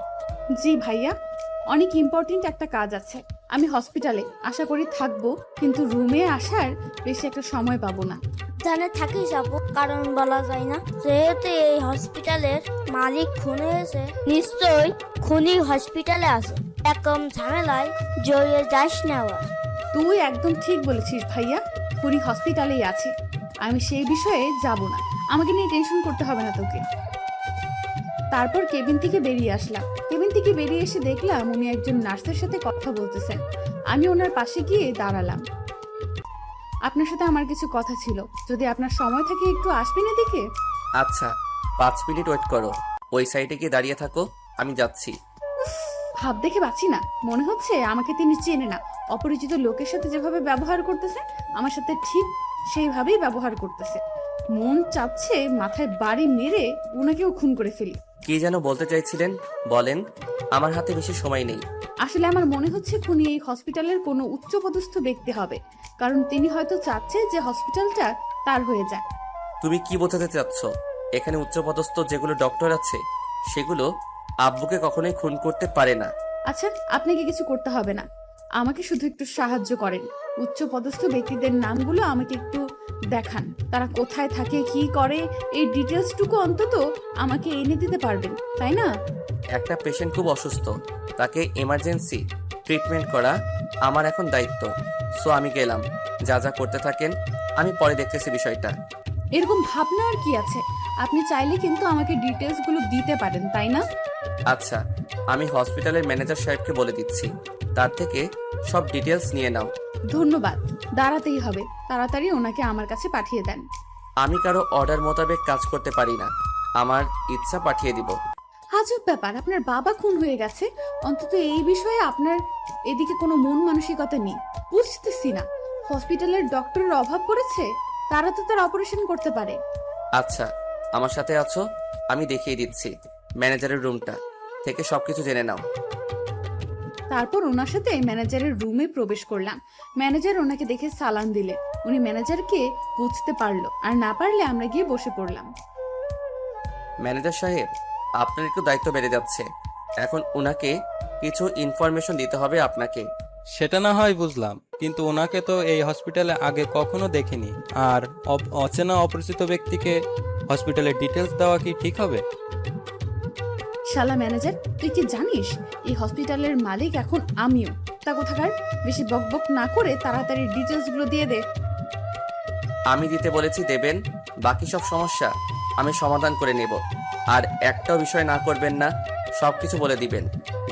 জি ভাইয়া, অনেক ইম্পর্টেন্ট একটা কাজ আছে। আমি হসপিটালে আশা করি থাকবো, কিন্তু রুমে আসার বেশি একটা সময় পাবো না। জানে থাকিস আপু, কারণ বলা যায় না। যেহেতু এই হসপিটালের মালিক খুন হয়েছে, নিশ্চয়ই খুনি হসপিটালে আছে। এরকম ঝামেলায় জড়িয়ে যাস না আবার। তুই একদম ঠিক বলেছিস ভাইয়া, খুনি হসপিটালেই আছে। আমি সেই বিষয়ে যাব না, আমাকে নিয়ে টেনশন করতে হবে না তোকে। তারপর কেবিন থেকে বেরিয়ে আসলাম। কেবিন থেকে বেরিয়ে এসে দেখলাম উনি একজন নার্সের সাথে কথা বলতেছেন। আমি ওনার পাশে গিয়ে দাঁড়ালাম। আপনার সাথে আমার কিছু কথা ছিল, যদি আপনার সময় থাকে একটু আসবেন এদিকে। আচ্ছা, 5 মিনিট ওয়েট করো। ওই সাইডে গিয়ে দাঁড়িয়ে থাকো, আমি যাচ্ছি। ভাব দেখে পাচ্ছি না, মনে হচ্ছে আমাকে তিনি চেনে না। অপরিচিত লোকের সাথে যেভাবে ব্যবহার করতেছে, আমার সাথে ঠিক সেইভাবেই ব্যবহার করতেছে। মন চাচ্ছে মাথায় বাড়ি মেরে ওনাকেও খুন করে ফেলি। কি যেন বলতে চাইছিলেন বলেন, আমার হাতে বেশি সময় নেই। আসলে আমার মনে হচ্ছে খুনি এই হসপিটালের কোনো উচ্চপদস্থ ব্যক্তি হবে, কারণ তিনি হয়তো চাচ্ছে যে হসপিটালটা তার হয়ে যায়। তুমি কি বোঝাতে চাচ্ছ? এখানে উচ্চপদস্থ যেগুলো ডক্টর আছে সেগুলো আব্বুকে কখনোই খুন করতে পারে না। আচ্ছা, আপনাকে কিছু করতে হবে না, আমাকে শুধু একটু সাহায্য করেন। উচ্চপদস্থ ব্যক্তিদের নামগুলো আমাকে একটু দেখান, তারা কোথায় থাকে, কি করে, এই ডিটেলসটুকু অন্তত আমাকে এনে দিতে পারবেন, তাই না? একটা পেশেন্ট খুব অসুস্থ, তাকে এমার্জেন্সি ট্রিটমেন্ট করা আমার এখন দায়িত্ব। সো আমি গেলাম, যা যা করতে থাকেন আমি পরে দেখতেছি বিষয়টা। এরকম ভাবনা আর কি আছে, আপনি চাইলে কিন্তু আমাকে ডিটেলসগুলো দিতে পারেন, তাই না? আচ্ছা, আমি হসপিটালের ম্যানেজার সাহেবকে বলে দিচ্ছি, তার থেকে সব ডিটেলস নিয়ে নাও। ধন্যবাদ, দাঁড়াতেই হবে, তাড়াতাড়ি ওনাকে আমার কাছে পাঠিয়ে দেন। আমি কারো অর্ডার মোতাবেক কাজ করতে পারি না, আমার ইচ্ছা পাঠিয়ে দিব। আজব ব্যাপার, আপনার বাবা খুন হয়ে গেছে, অন্তত এই বিষয়ে আপনার এদিকে কোনো মন মানসিকতা নেই। বুঝতেছি না, হসপিটালের ডক্টরের অভাব পড়েছে, তারা তো তার অপারেশন করতে পারে। আচ্ছা, আমার সাথে আছো, আমি দেখিয়ে দিচ্ছি ম্যানেজারের রুমটা, থেকে সবকিছু জেনে নাও। তারপর ওনার সাথে ম্যানেজারের রুমে প্রবেশ করলাম। ম্যানেজার ওনাকে দেখে সালাম দিলে, উনি ম্যানেজারকে বুঝতে পারলো, আর না পারলে আমরা গিয়ে বসে পড়লাম। ম্যানেজার সাহেব, আপনার একটু দায়িত্ব বেড়ে যাচ্ছে, এখন উনাকে কিছু ইনফরমেশন দিতে হবে আপনাকে। সেটা না হয় বুঝলাম, কিন্তু ওনাকে তো এই হসপিটালে আগে কখনো দেখিনি, আর অচেনা অপরিচিত ব্যক্তিকে হসপিটালের ডিটেলস দেওয়া কি ঠিক হবে? শালা ম্যানেজার, তুই কি জানিস এই হসপিটালের মালিক এখন আমিও? তা কোথাকার, বেশি বকবক না করে তাড়াতাড়ি ডিটেলসগুলো দিয়ে দে। আমি দিতে বলেছি দেবেন, বাকি সব সমস্যা আমি সমাধান করে নেব। আর একটাও বিষয় না করবেন না, সবকিছু বলে দিবেন,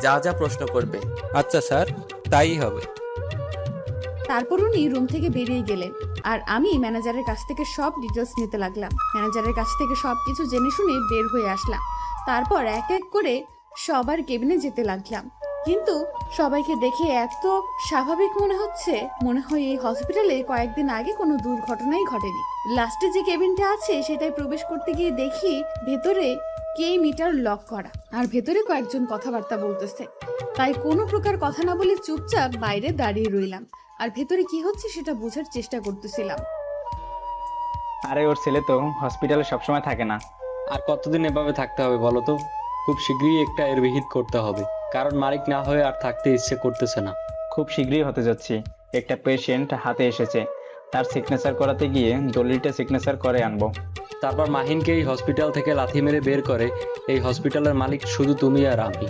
যা যা প্রশ্ন করবে। আচ্ছা স্যার, তাই হবে। তারপর উনি রুম থেকে বেরিয়ে গেলেন, আর আমি ম্যানেজারের কাছ থেকে সব ডিটেলস নিতে লাগলাম। ম্যানেজারের কাছ থেকে সবকিছু জেনে শুনে বের হয়ে আসলাম। তারপর এক এক করে সবার কেবিনে যেতে লাগলাম, কিন্তু সবাইকে দেখে এত স্বাভাবিক মনে হয় এই হসপিটালে কয়েকদিন আগে কোনো দুর্ঘটনাই ঘটেনি। লাস্টে যে কেবিনটা আছে সেটাই প্রবেশ করতে গিয়ে দেখি ভেতরে কে মিটার লক করা, আর ভেতরে কয়েকজন কথাবার্তা বলতেছে। তাই কোনো প্রকার কথা না বলে চুপচাপ বাইরে দাঁড়িয়ে রইলাম, আর ভেতরে কি হচ্ছে সেটা বোঝার চেষ্টা করতেছিলাম। আরে ওর ছেলে তো হসপিটালে সবসময় থাকে না, আর কতদিন এভাবে থাকতে হবে বলো তো? খুব শীঘ্রই একটা এর বিহিত করতে হবে, কারণ মালিক না হয়ে আর থাকতে ইচ্ছে করতেছে না। খুব শীঘ্রই হতে যাচ্ছি। একটা পেশেন্ট হাতে এসেছে, তার সিগনেচার করাতে গিয়ে দলিলটা সিগনেচার করে আনবো। তারপর মাহিনকে এই হসপিটাল থেকে লাথি মেরে বের করে এই হসপিটালের মালিক শুধু তুমি আর আমি।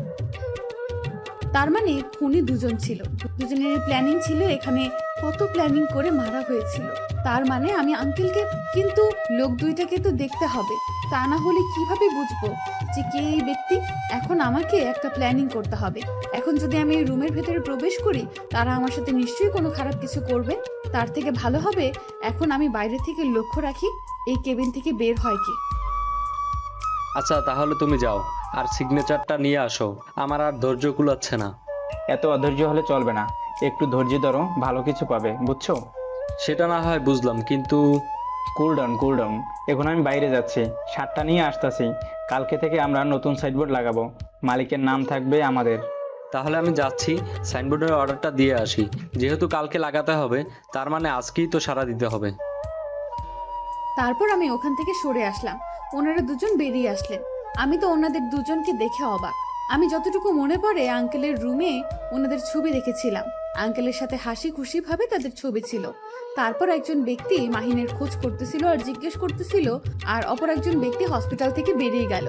তার মানে খুনি দুজন ছিল, দুজনের প্ল্যানিং ছিল, এখানে কত প্ল্যানিং করে মারা হয়েছিল। তার মানে আমি আঙ্কেলকে, কিন্তু লোক দুইটাকে তো দেখতে হবে, তা না হলে কিভাবে বুঝবো যে কে এই ব্যক্তি? এখন আমাকে একটা প্ল্যানিং করতে হবে। এখন যদি আমি এই রুমের ভেতরে প্রবেশ করি, তারা আমার সাথে নিশ্চয়ই কোনো খারাপ কিছু করবে। তার থেকে ভালো হবে এখন আমি বাইরে থেকে লক্ষ্য রাখি এই কেবিন থেকে বের হয় কি। আচ্ছা, তাহলে তুমি যাও আর সিগনেচারটা নিয়ে আসো, আমার আর ধৈর্য কুলাচ্ছে না। এত অধৈর্য হলে চলবে না, একটু ধৈর্য ধরো, ভালো কিছু পাবে, বুঝছো? সেটা না হয় বুঝলাম, কিন্তু কুল ডাউন। এখন আমি বাইরে যাচ্ছি, সারটা নিয়ে আসতেছি। কালকে থেকে আমরা নতুন সাইনবোর্ড লাগাবো, মালিকের নাম থাকবে আমাদের। তাহলে আমি যাচ্ছি, সাইনবোর্ডের অর্ডারটা দিয়ে আসি। যেহেতু কালকে লাগাতে হবে, তার মানে আজকেই তো সারা দিতে হবে। তারপর আমি ওখান থেকে সরে আসলাম, ওনারা দুজন বেরিয়ে আসলেন। আমি তো ওনাদের দুজনকে দেখে অবাক। আমি যতটুকু মনে পড়ে আঙ্কেলের রুমে ওনাদের ছবি দেখেছিলাম, আঙ্কেলের সাথে হাসি খুশি ভাবে তাদের ছবি ছিল। তারপর একজন ব্যক্তি মাহিনের খোঁজ করতেছিল আর জিজ্ঞেস করতেছিল, আর অপর একজন ব্যক্তি হসপিটাল থেকে বেরিয়ে গেল।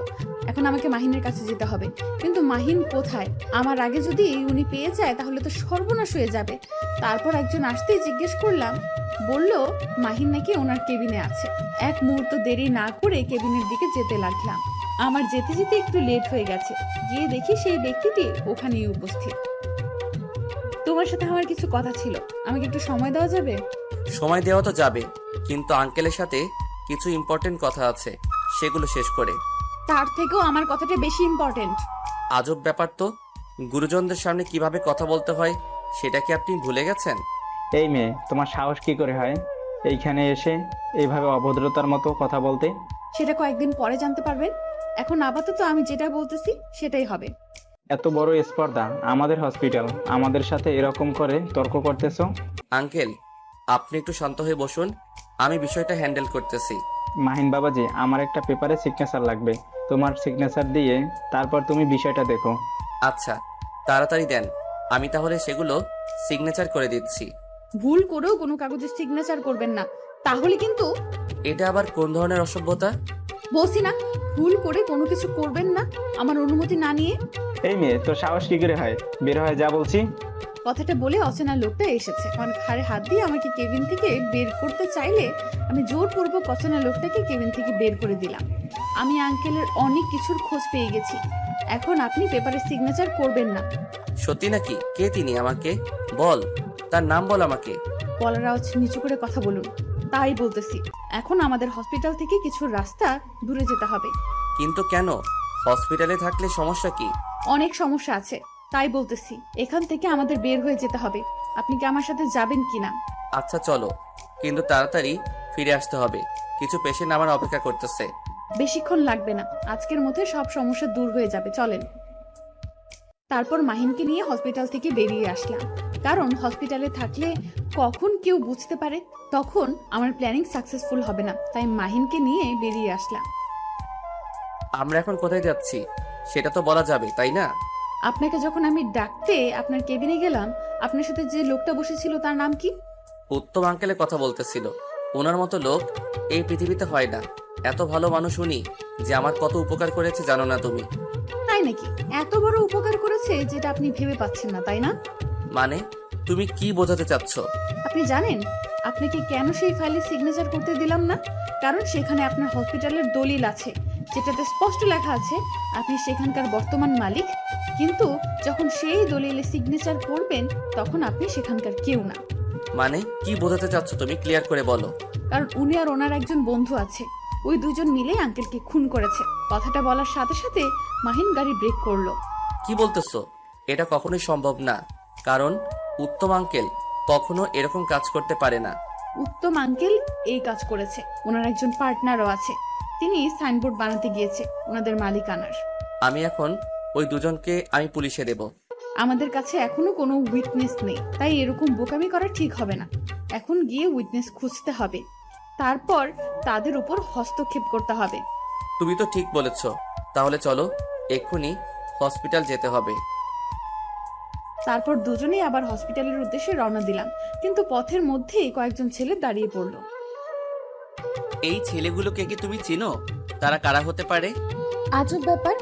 এখন আমাকে মাহিনের কাছে যেতে হবে, কিন্তু মাহিন কোথায়? আমার আগে যদি উনি পেয়ে যায় তাহলে তো সর্বনাশ হয়ে যাবে। তারপর একজন আসতেই জিজ্ঞেস করলাম, বলল মাহিন নাকি ওনার কেবিনে আছে। এক মুহূর্ত দেরি না করে কেবিনের দিকে যেতে লাগলাম। আমার যেতে যেতে একটু লেট হয়ে গেছে, গিয়ে দেখি সেই ব্যক্তিটি ওখানেই উপস্থিত। তোমার সাথে আমার কিছু কথা ছিল, আমাকে একটু সময় দেওয়া যাবে? সময় দেওয়া তো যাবে, কিন্তু আঙ্কেলের সাথে কিছু ইম্পর্টেন্ট কথা আছে, সেগুলো শেষ করে। তার থেকেও আমার কথাটা বেশি ইম্পর্টেন্ট। আজব ব্যাপার তো, গুরুজনদের সামনে কিভাবে কথা বলতে হয় সেটা কি আপনি ভুলে গেছেন? এই মেয়ে, তোমার সাহস কি করে হয় এইখানে এসে এইভাবে অভদ্রতার মতো কথা বলতে? সেটা কয়েকদিন পরে জানতে পারবেন। এখন আপাতত আমি যেটা বলতেছি সেটাই হবে। এত বড় স্পর্ধা, আমাদের হসপিটাল, আমাদের সাথে এরকম করে তর্ক করতেছো? আঙ্কেল, আপনি একটু শান্ত হয়ে বসুন, আমি বিষয়টা হ্যান্ডেল করতেছি। মাহিন বাবাজি, আমার একটা পেপারে সিগনেচার লাগবে। তোমার সিগনেচার দিয়ে তারপর তুমি বিষয়টা দেখো। আচ্ছা, তাড়াতাড়ি দেন, আমি তাহলে সেগুলো সিগনেচার করে দিচ্ছি। ভুল করেও কোনো কাগজে সিগনেচার করবেন না, তাহলে কিন্তু। এটা আবার কোন ধরনের অসভ্যতা? বলছি না, ভুল করে কোনো কিছু করবেন না আমার অনুমতি না নিয়ে। এই মেয়ে, তোর সাহস কি করে হয়? বের হয় যা বলছি। কথাটা বলে অচেনা লোকটা এসেছে, আমার ঘাড়ে হাত দিয়ে আমাকে কেবিন থেকে বের করতে চাইলে আমি জোরপূর্বক অচেনা লোকটাকে কেবিন থেকে বের করে দিলাম। আমি আঙ্কেলের অনেক কিছুর খোঁজ পেয়ে গেছি, এখন আপনি পেপারে সিগনেচার করবেন না। সত্যি নাকি? কে তিনি? আমাকে বল, তার নাম বল আমাকে। গলার আওয়াজ নিচু করে কথা বলুন। তাই বলতেছি, এখন আমাদের হসপিটাল থেকে কিছু রাস্তা দূরে যেতে হবে। কিন্তু কেন? হসপিটালে থাকলে সমস্যা কি? অনেক সমস্যা আছে, তাই বলতেছি এখান থেকে আমাদের বের হয়ে যেতে হবে। আপনি কি আমার সাথে যাবেন কিনা? আচ্ছা চলো, কিন্তু তাড়াতাড়ি ফিরে আসতে হবে, কিছু পেশেন্ট আমার অপেক্ষা করতেছে। বেশিক্ষণ লাগবে না, আজকের মধ্যে সব সমস্যা দূর হয়ে যাবে, চলেন। তারপর মাহিনকে নিয়ে হসপিটাল থেকে বেরিয়ে আসলাম, কারণ হসপিটালে থাকলে কখন কেউ বুঝতে পারে, তখন আমার প্ল্যানিং সাকসেসফুল হবে না, তাই মাহিনকে নিয়ে বেরিয়ে আসলাম। আমরা এখন কোথায় যাচ্ছি সেটা তো বলা যাবে, তাই না? আপনাকে যখন আমি ডাকতে আপনার কেবিনে গেলাম, আপনার সাথে যে লোকটা বসেছিল তার নাম কি? উত্তম আঙ্কেলের কথা বলতেছিল। ওনার মতো লোক এই পৃথিবীতে হয় না। এত ভালো মানুষ উনি, যে আমার কত উপকার করেছে জানো না তুমি? তাই নাকি? এত বড় উপকার করেছে যেটা আপনি ভেবে পাচ্ছেন না, তাই না? মানে তুমি কি বোঝাতে চাচ্ছ? আপনি জানেন আপনাকে কেন সেই ফাইলে সিগনেচার করতে দিলাম না? কারণ সেখানে আপনার হসপিটালের দলিল আছে, যেটাতে স্পষ্ট লেখা আছে আপনি সেখানকার বর্তমান মালিক, কিন্তু যখন সেই দলিলে সিগনেচার করবেন তখন আপনি সেখানকার কেউ না। মানে কি বোঝাতে চাচ্ছ তুমি? ক্লিয়ার করে বলো। কারণ উনি আর ওনার একজন বন্ধু আছে, ওই দুজন মিলে আঙ্কেলকে খুন করেছে। কথাটা বলার সাথে সাথে মাহিন গাড়ি ব্রেক করলো। কি বলতেছো? এটা কখনোই সম্ভব না, কারণ উত্তম আঙ্কেল কখনো এরকম কাজ করতে পারে না। উত্তম আঙ্কেল এই কাজ করেছে, ওনার একজন পার্টনারও আছে, তিনি সাইনবোর্ড বানাতে গিয়েছে ওনাদের মালিকানার। আমি এখন ওই দুজনকে আমি পুলিশে দেব। আমাদের কাছে এখনো কোনো উইটনেস নেই, তাই এরকম বোকামি করা ঠিক হবে না। এখন গিয়ে উইটনেস খুঁজতে হবে, তারপর তাদের উপর হস্তক্ষেপ করতে হবে। তুমি তো ঠিক বলেছ, তাহলে চলো এক্ষুনি হসপিটাল যেতে হবে। তারপর দুজনেই আবার হসপিটালের উদ্দেশ্যে রওনা দিলাম, কিন্তু পথের মধ্যেই কয়েকজন ছেলে দাঁড়িয়ে পড়লো। এই ছেলেগুলোকে কি তুমি চিনো? তারা কারা হতে পারে? আজব ব্যাপার,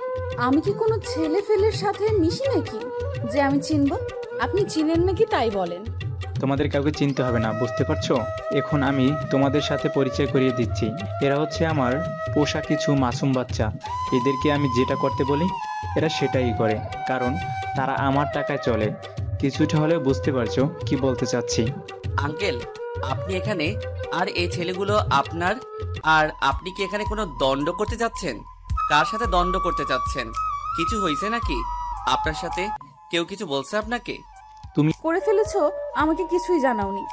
আমি কি কোনো ছেলে ফেলের সাথে মিশি নাকি যে আমি চিনব? আপনি চিনেন নাকি তাই বলেন। তোমাদের কাউকে চিনতে হবে না, বুঝতে পারছো? এখন আমি তোমাদের সাথে পরিচয় করিয়ে দিচ্ছি। এরা হচ্ছে আমার পোষা কিছু মাসুম বাচ্চা। এদেরকে আমি যেটা করতে বলি এরা সেটাই করে, কারণ তারা আমার টাকায় চলে। কিছুটা হলেও বুঝতে পারছো কি বলতে চাচ্ছি? আঙ্কেল, আপনি এখানে আর এই ছেলেগুলো আপনার? আর আপনি কি এখানে কোনো দণ্ড করতে যাচ্ছেন? কার সাথে দণ্ড করতে চাচ্ছেন? কিছু হয়েছে নাকি আপনার সাথে? কেউ কিছু বলছে আপনাকে? তুমি করে ফেলেছো, আমাকে কিছুই জানাওনি।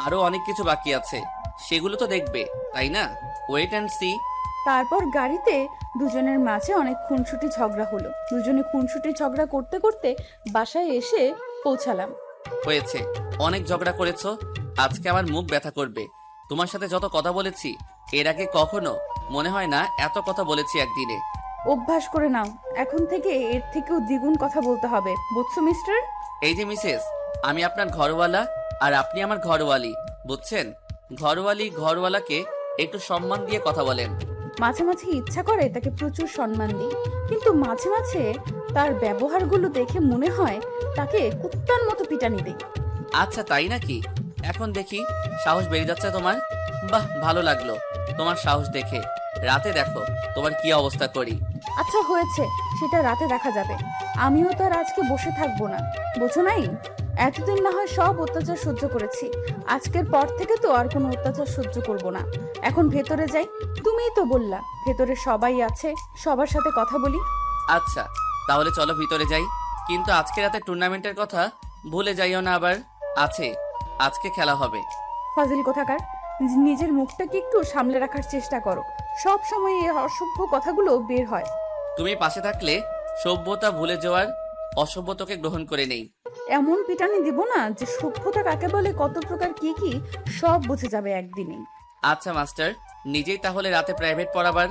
আরো অনেক কিছু বাকি আছে, সেগুলো তো দেখবে, তাই না? Wait and see. তারপর গাড়িতে দুজনের মাঝে অনেক খুনসুটি ঝগড়া হলো। দুজনে খুনসুটি ঝগড়া করতে করতে বাসায় এসে পৌঁছালাম। হয়েছে, অনেক ঝগড়া করেছো, আজকে আমার মুখ ব্যথা করবে। তোমার সাথে যত কথা বলেছি এর আগে কখনো মনে হয় না এত কথা বলেছি একদিনে। অভ্যাস করে নাও, এখন থেকে এর থেকেও দ্বিগুণ কথা বলতে হবে, বুঝছো মিস্টার? এই যে মিসেস, আমি আপনার ঘরওয়ালা আর আপনি আমার ঘরওয়ালি, বুঝছেন? ঘরওয়ালাকে একটু সম্মান দিয়ে কথা বলেন। মাঝে মাঝে ইচ্ছা করে তাকে প্রচুর সম্মান দিই, কিন্তু মাঝে মাঝে তার ব্যবহারগুলো দেখে মনে হয় তাকে কুত্তার মতো পিটানি দেই। আচ্ছা তাই নাকি? এখন দেখি সাহস বেড়ে যাচ্ছে তোমার। বাহ, ভালো লাগলো তোমার সাহস দেখে। রাতে দেখো তোমার কি অবস্থা করি। আচ্ছা হয়েছে, সেটা রাতে দেখা যাবে। আমিও তো আর আজকে বসে থাকবো না, বোঝো নাই? এতদিন না হয় সব অত্যাচার সহ্য করেছি, আজকের পর থেকে তো আর কোনো অত্যাচার সহ্য করব না। এখন ভেতরে যাই, তুমিই তো বললা ভেতরে সবাই আছে, সবার সাথে কথা বলি। আচ্ছা তাহলে চলো ভিতরে যাই, কিন্তু আজকে রাতে টুর্নামেন্টের কথা ভুলে যাইও না আবার। আছে, আজকে খেলা হবে। ফাজিল কোথাকার, নিজের মুখটাকে একটু সামলে রাখার চেষ্টা করো, সব সময় এই অসভ্য কথাগুলো বের হয়। তুমি পাশে থাকলে সভ্যতা ভুলে যাওয়ার অসভ্যতাকে গ্রহণ করে নেই। এমন পিটানি দিব না যে সভ্যতা কাকে বলে, কত প্রকার কি কি সব বুঝে যাবে একদিনই। আচ্ছা মাস্টার, নিজেই তাহলে রাতে প্রাইভেট পড়াবার।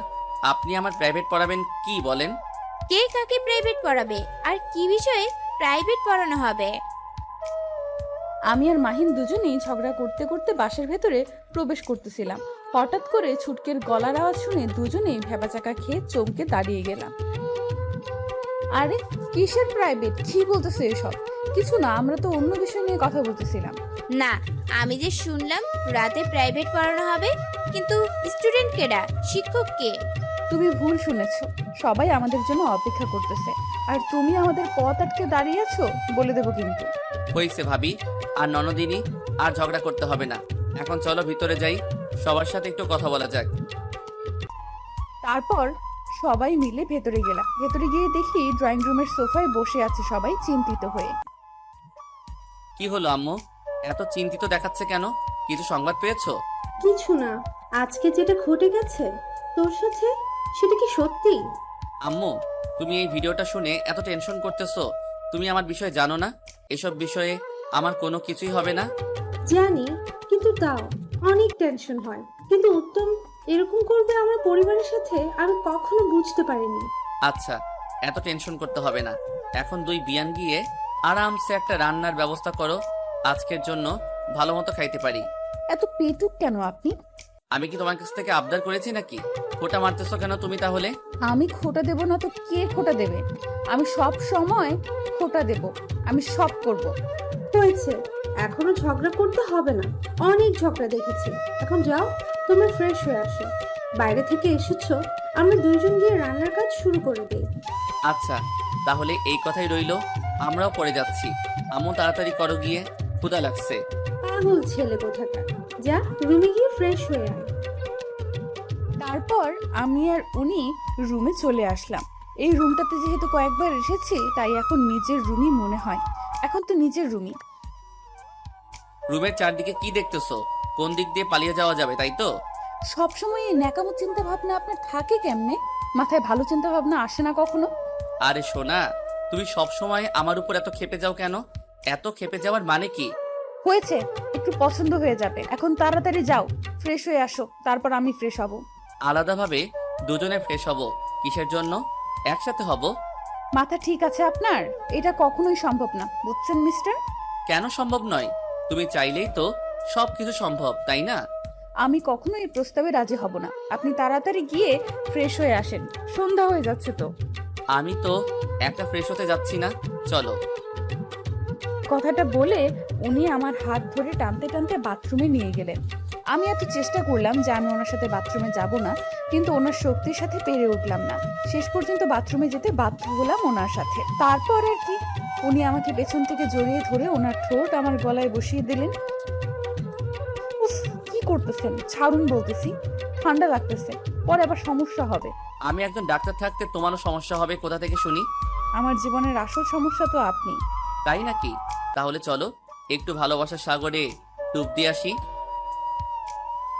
আপনি আমার প্রাইভেট পড়াবেন কি বলেন? কে কাকে প্রাইভেট পড়াবে আর কি বিষয়ে প্রাইভেট পড়ানো হবে? আমি আর মাহিন দুজনেই ঝগড়া করতে করতে বাসের ভেতরে প্রবেশ করতেছিলাম। হঠাৎ করে ছুটকের গলার আওয়াজ শুনে দুজনেই ভেবাচাকা খেয়ে চমকে দাঁড়িয়ে গেলাম। আরে কিসের প্রাইভেট, কি বলতেছে এসব? কিছু না, আমরা তো অন্য বিষয় নিয়ে কথা বলতেছিলাম। না, আমি যে শুনলাম রাতে প্রাইভেট পড়ানো হবে, কিন্তু স্টুডেন্ট কেডা, শিক্ষক কে? তুমি ভুল শুনেছো, সবাই আমাদের জন্য অপেক্ষা করতেছে আর তুমি আমাদের পথ আটকে দাঁড়িয়ে আছো, বলে দেবো কিন্তু। হয়েছে ভাবি আর ননদিনী, আর ঝগড়া করতে হবে না। এখন চলো ভিতরে যাই, সবার সাথে একটু কথা বলা যাক। তারপর সবাই মিলে ভেতরে গেলাম। ভেতরে গিয়ে দেখি ড্রয়িং রুমের সোফায় বসে আছে সবাই চিন্তিত হয়ে। কি হলো আম্মু, এত চিন্তিত দেখাচ্ছে কেন? কিছু সংবাদ পেয়েছো? কিছু না, আজকে যেটা ঘটে গেছে তোর সাথে, সেটা কি সত্যি? আম্মু, তুমি এই ভিডিওটা শুনে এত টেনশন করতেছো, তুমি আমার বিষয়ে জানো না? এসব বিষয়ে আমার কোনো কিছুই হবে না। জানি, কিন্তু তাও অনেক টেনশন হয়। কিন্তু উত্তম এরকম করবে আমার পরিবারের সাথে আমি কখনো বুঝতে পারিনি। আচ্ছা, এত টেনশন করতে হবে না। এখন দুই বিয়ান গিয়ে আরামসে একটা রান্নার ব্যবস্থা করো, আজকের জন্য ভালো মতো খাইতে পারি। এত পেটুক কেন আপনি? আমি কি তোমার কাছ থেকে আবদার করেছি নাকি? খোটা মারতেছো কেন তুমি তাহলে? আমি খোটা দেব না তো কে খোটা দেবে? আমি সব সময় খোটা দেব, আমি সব করব। হয়েছে, এখনো ঝগড়া করতে হবে না, অনেক ঝগড়া দেখেছি। এখন যাও, তোমরা ফ্রেশ হয়ে আসো। বাইরে থেকে এসেছো, আমরা দুইজন গিয়ে রান্নার কাজ শুরু করে দেই। আচ্ছা, তাহলে এই কথাই রইলো, আমরাও পরে যাচ্ছি। আম্মু তাড়াতাড়ি করো গিয়ে, ক্ষুধা লাগছে। পাগল ছেলে কোথাকার, যা রুমে গিয়ে ফ্রেশ হয়ে আয়। তারপর আমি আর উনি রুমে চলে আসলাম। এই রুমটাতে যেহেতু কয়েকবার এসেছি তাই এখন নিজের রুমই মনে হয়। এখন তো নিজের রুমই। রুমের চারদিকে কি দেখতেছো? কোন দিক দিয়ে পালিয়ে যাওয়া যাবে, তাই তো? সবসময় এই ন্যাকামো চিন্তা ভাবনা আপনার থাকে কেমনে? মাথায় ভালো চিন্তা ভাবনা আসে না কখনো? আরে সোনা, তুমি সব সময় আমার উপর এত ক্ষেপে যাও কেন? এত ক্ষেপে যাওয়ার মানে কি? হয়েছে, একটু পছন্দ হয়ে যাবে। এখন তাড়াতাড়ি যাও, ফ্রেশ হয়ে আসো, তারপর আমি ফ্রেশ হব। আলাদাভাবে দুজনে ফ্রেশ হব কিসের জন্য? একসাথে হব। মাথা ঠিক আছে আপনার? এটা কখনোই সম্ভব না, বুঝছেন মিস্টার? কেন সম্ভব নয়? তুমি চাইলেই তো সবকিছু সম্ভব, তাই না? আমি কখনো এই প্রস্তাবে রাজি হব না। আপনি তাড়াতাড়ি গিয়ে ফ্রেশ হয়ে আসেন, সন্ধ্যা হয়ে যাচ্ছে তো। আমি তো একটা ফ্রেশ হতে যাচ্ছি না, চলো। কথাটা বলে উনি আমার হাত ধরে টানতে টানতে বাথরুমে নিয়ে গেলেন। আমি এত চেষ্টা করলাম যে আমি ওনার সাথে বাথরুমে যাব না, কিন্তু ওনার শক্তির সাথে পেরে উঠলাম না। শেষ পর্যন্ত বাথরুমে যেতে বাধ্য হলাম ওনার সাথে। তারপর আর কি, উনি আমাকে পেছন থেকে জড়িয়ে ধরে ওনার ঠোঁট আমার গলায় বসিয়ে দিলেন। উফ, কি করতেছেন? ছাড়ুন বলতেছি, ঠান্ডা লাগতেছে, পরে আবার সমস্যা হবে। আমি একজন ডাক্তার থাকতে তোমারও সমস্যা হবে কোথা থেকে শুনি? আমার জীবনের আসল সমস্যা তো আপনি। তাই নাকি? তাহলে চলো একটু ভালোবাসার সাগরে ডুব দিয়ে আসি।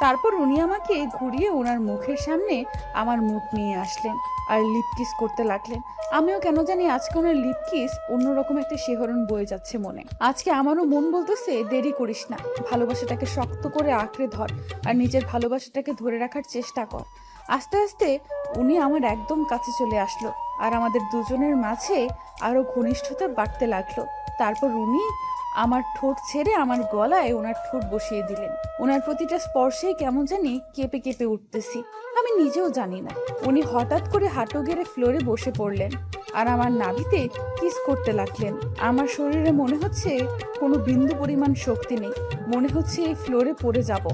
তারপর উনি আমাকে ঘুরিয়ে ওনার মুখের সামনে আমার মুখ নিয়ে আসলেন আর লিপ কিস করতে লাগলেন। আমিও কেন জানি আজকে ওনার লিপ কিস অন্যরকম একটা শিহরণ বয়ে যাচ্ছে মনে। আজকে আমারও মন বলতেছে দেরি করিস না, ভালোবাসাটাকে শক্ত করে আঁকড়ে ধর আর নিজের ভালোবাসাটাকে ধরে রাখার চেষ্টা কর। আস্তে আস্তে উনি আমার একদম কাছে চলে আসলো আর আমাদের দুজনের মাঝে আরো ঘনিষ্ঠতা বাড়তে লাগলো। তারপর উনি আমার ঠোঁট ছেড়ে আমার গলায় ওনার ঠোঁট বসিয়ে দিলেন। ওনার প্রতিটা স্পর্শেই কেমন জানি কেঁপে কেঁপে উঠতেছি, আমি নিজেও জানি না। উনি হঠাৎ করে হাঁটু গেড়ে ফ্লোরে বসে পড়লেন আর আমার নাভিতে কিস করতে লাগলেন। আমার শরীরে মনে হচ্ছে কোনো বিন্দু পরিমাণ শক্তি নেই, মনে হচ্ছে এই ফ্লোরে পড়ে যাব।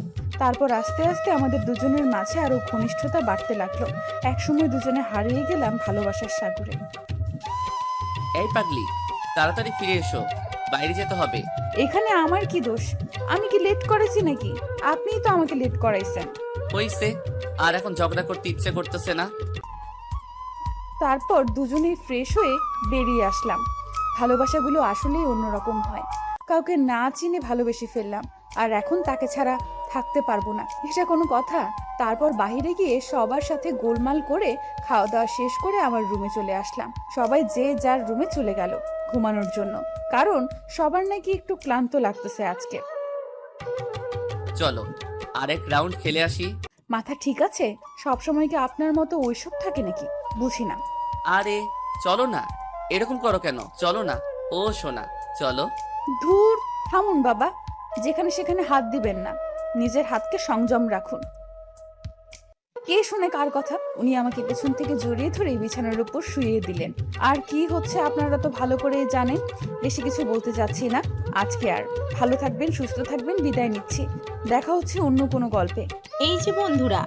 তারপর আস্তে আস্তে আমাদের দুজনের মাঝে আরো ঘনিষ্ঠতা বাড়তে লাগলো। একসময় দুজনে হারিয়ে গেলাম ভালোবাসার সাগরে। এই পাগলি, তাড়াতাড়ি ফিরে এসো, বাইরে যেতে হবে। এখানে আমার কি দোষ? আমি কি লেট করেছি নাকি? আপনিই তো আমাকে লেট করাইছেন। হইছে, আর এখন ঝগড়া করতে ইচ্ছে করতেছে না। তারপর দুজনেই ফ্রেশ হয়ে বেরিয়ে আসলাম। ভালোবাসাগুলো আসলেই অন্যরকম হয়। কাউকে না চিনে ভালোবেসে ফেললাম আর এখন তাকে ছাড়া থাকতে পারবো না, এটা কোনো কথা? তারপর বাইরে গিয়ে সবার সাথে গোলমাল করে খাওয়া দাওয়া শেষ করে আমার রুমে চলে আসলাম। সবাই যে যার রুমে চলে গেল ঘুমানোর জন্য, কারণ সবার নাকি একটু ক্লান্ত লাগতেছে আজকে। চলো আরেক রাউন্ড খেলে আসি। মাথা ঠিক আছে? সবসময় কি আপনার মতো ওইসব থাকে নাকি? বুঝি না। আরে চলো না, এরকম করো কেন? চলো না ও সোনা, চলো। ধুর, থামুন বাবা, যেখানে সেখানে হাত দিবেন না, নিজের হাতকে সংযম রাখুন। কে শুনে কার কথা? উনি আমাকে পেছন থেকে জড়িয়ে ধরে বিছানার উপর শুইয়ে দিলেন। আর কি হচ্ছে আপনারা তো ভালো করেই জানেন, বেশি কিছু বলতে যাচ্ছি না আজকে আর। ভালো থাকবেন, সুস্থ থাকবেন, বিদায় নিচ্ছি। দেখা হচ্ছে অন্য কোনো গল্পে। এই যে বন্ধুরা,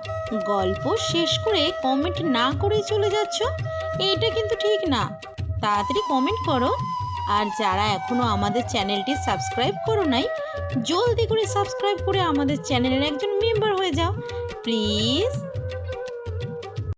গল্প শেষ করে কমেন্ট না করে চলে যাচ্ছ, এইটা কিন্তু ঠিক না। তাড়াতাড়ি কমেন্ট করো। আর যারা এখনো আমাদের চ্যানেলটি সাবস্ক্রাইব করো নাই, জলদি করে সাবস্ক্রাইব করে আমাদের চ্যানেলের একজন মেম্বার হয়ে যাও প্লিজ।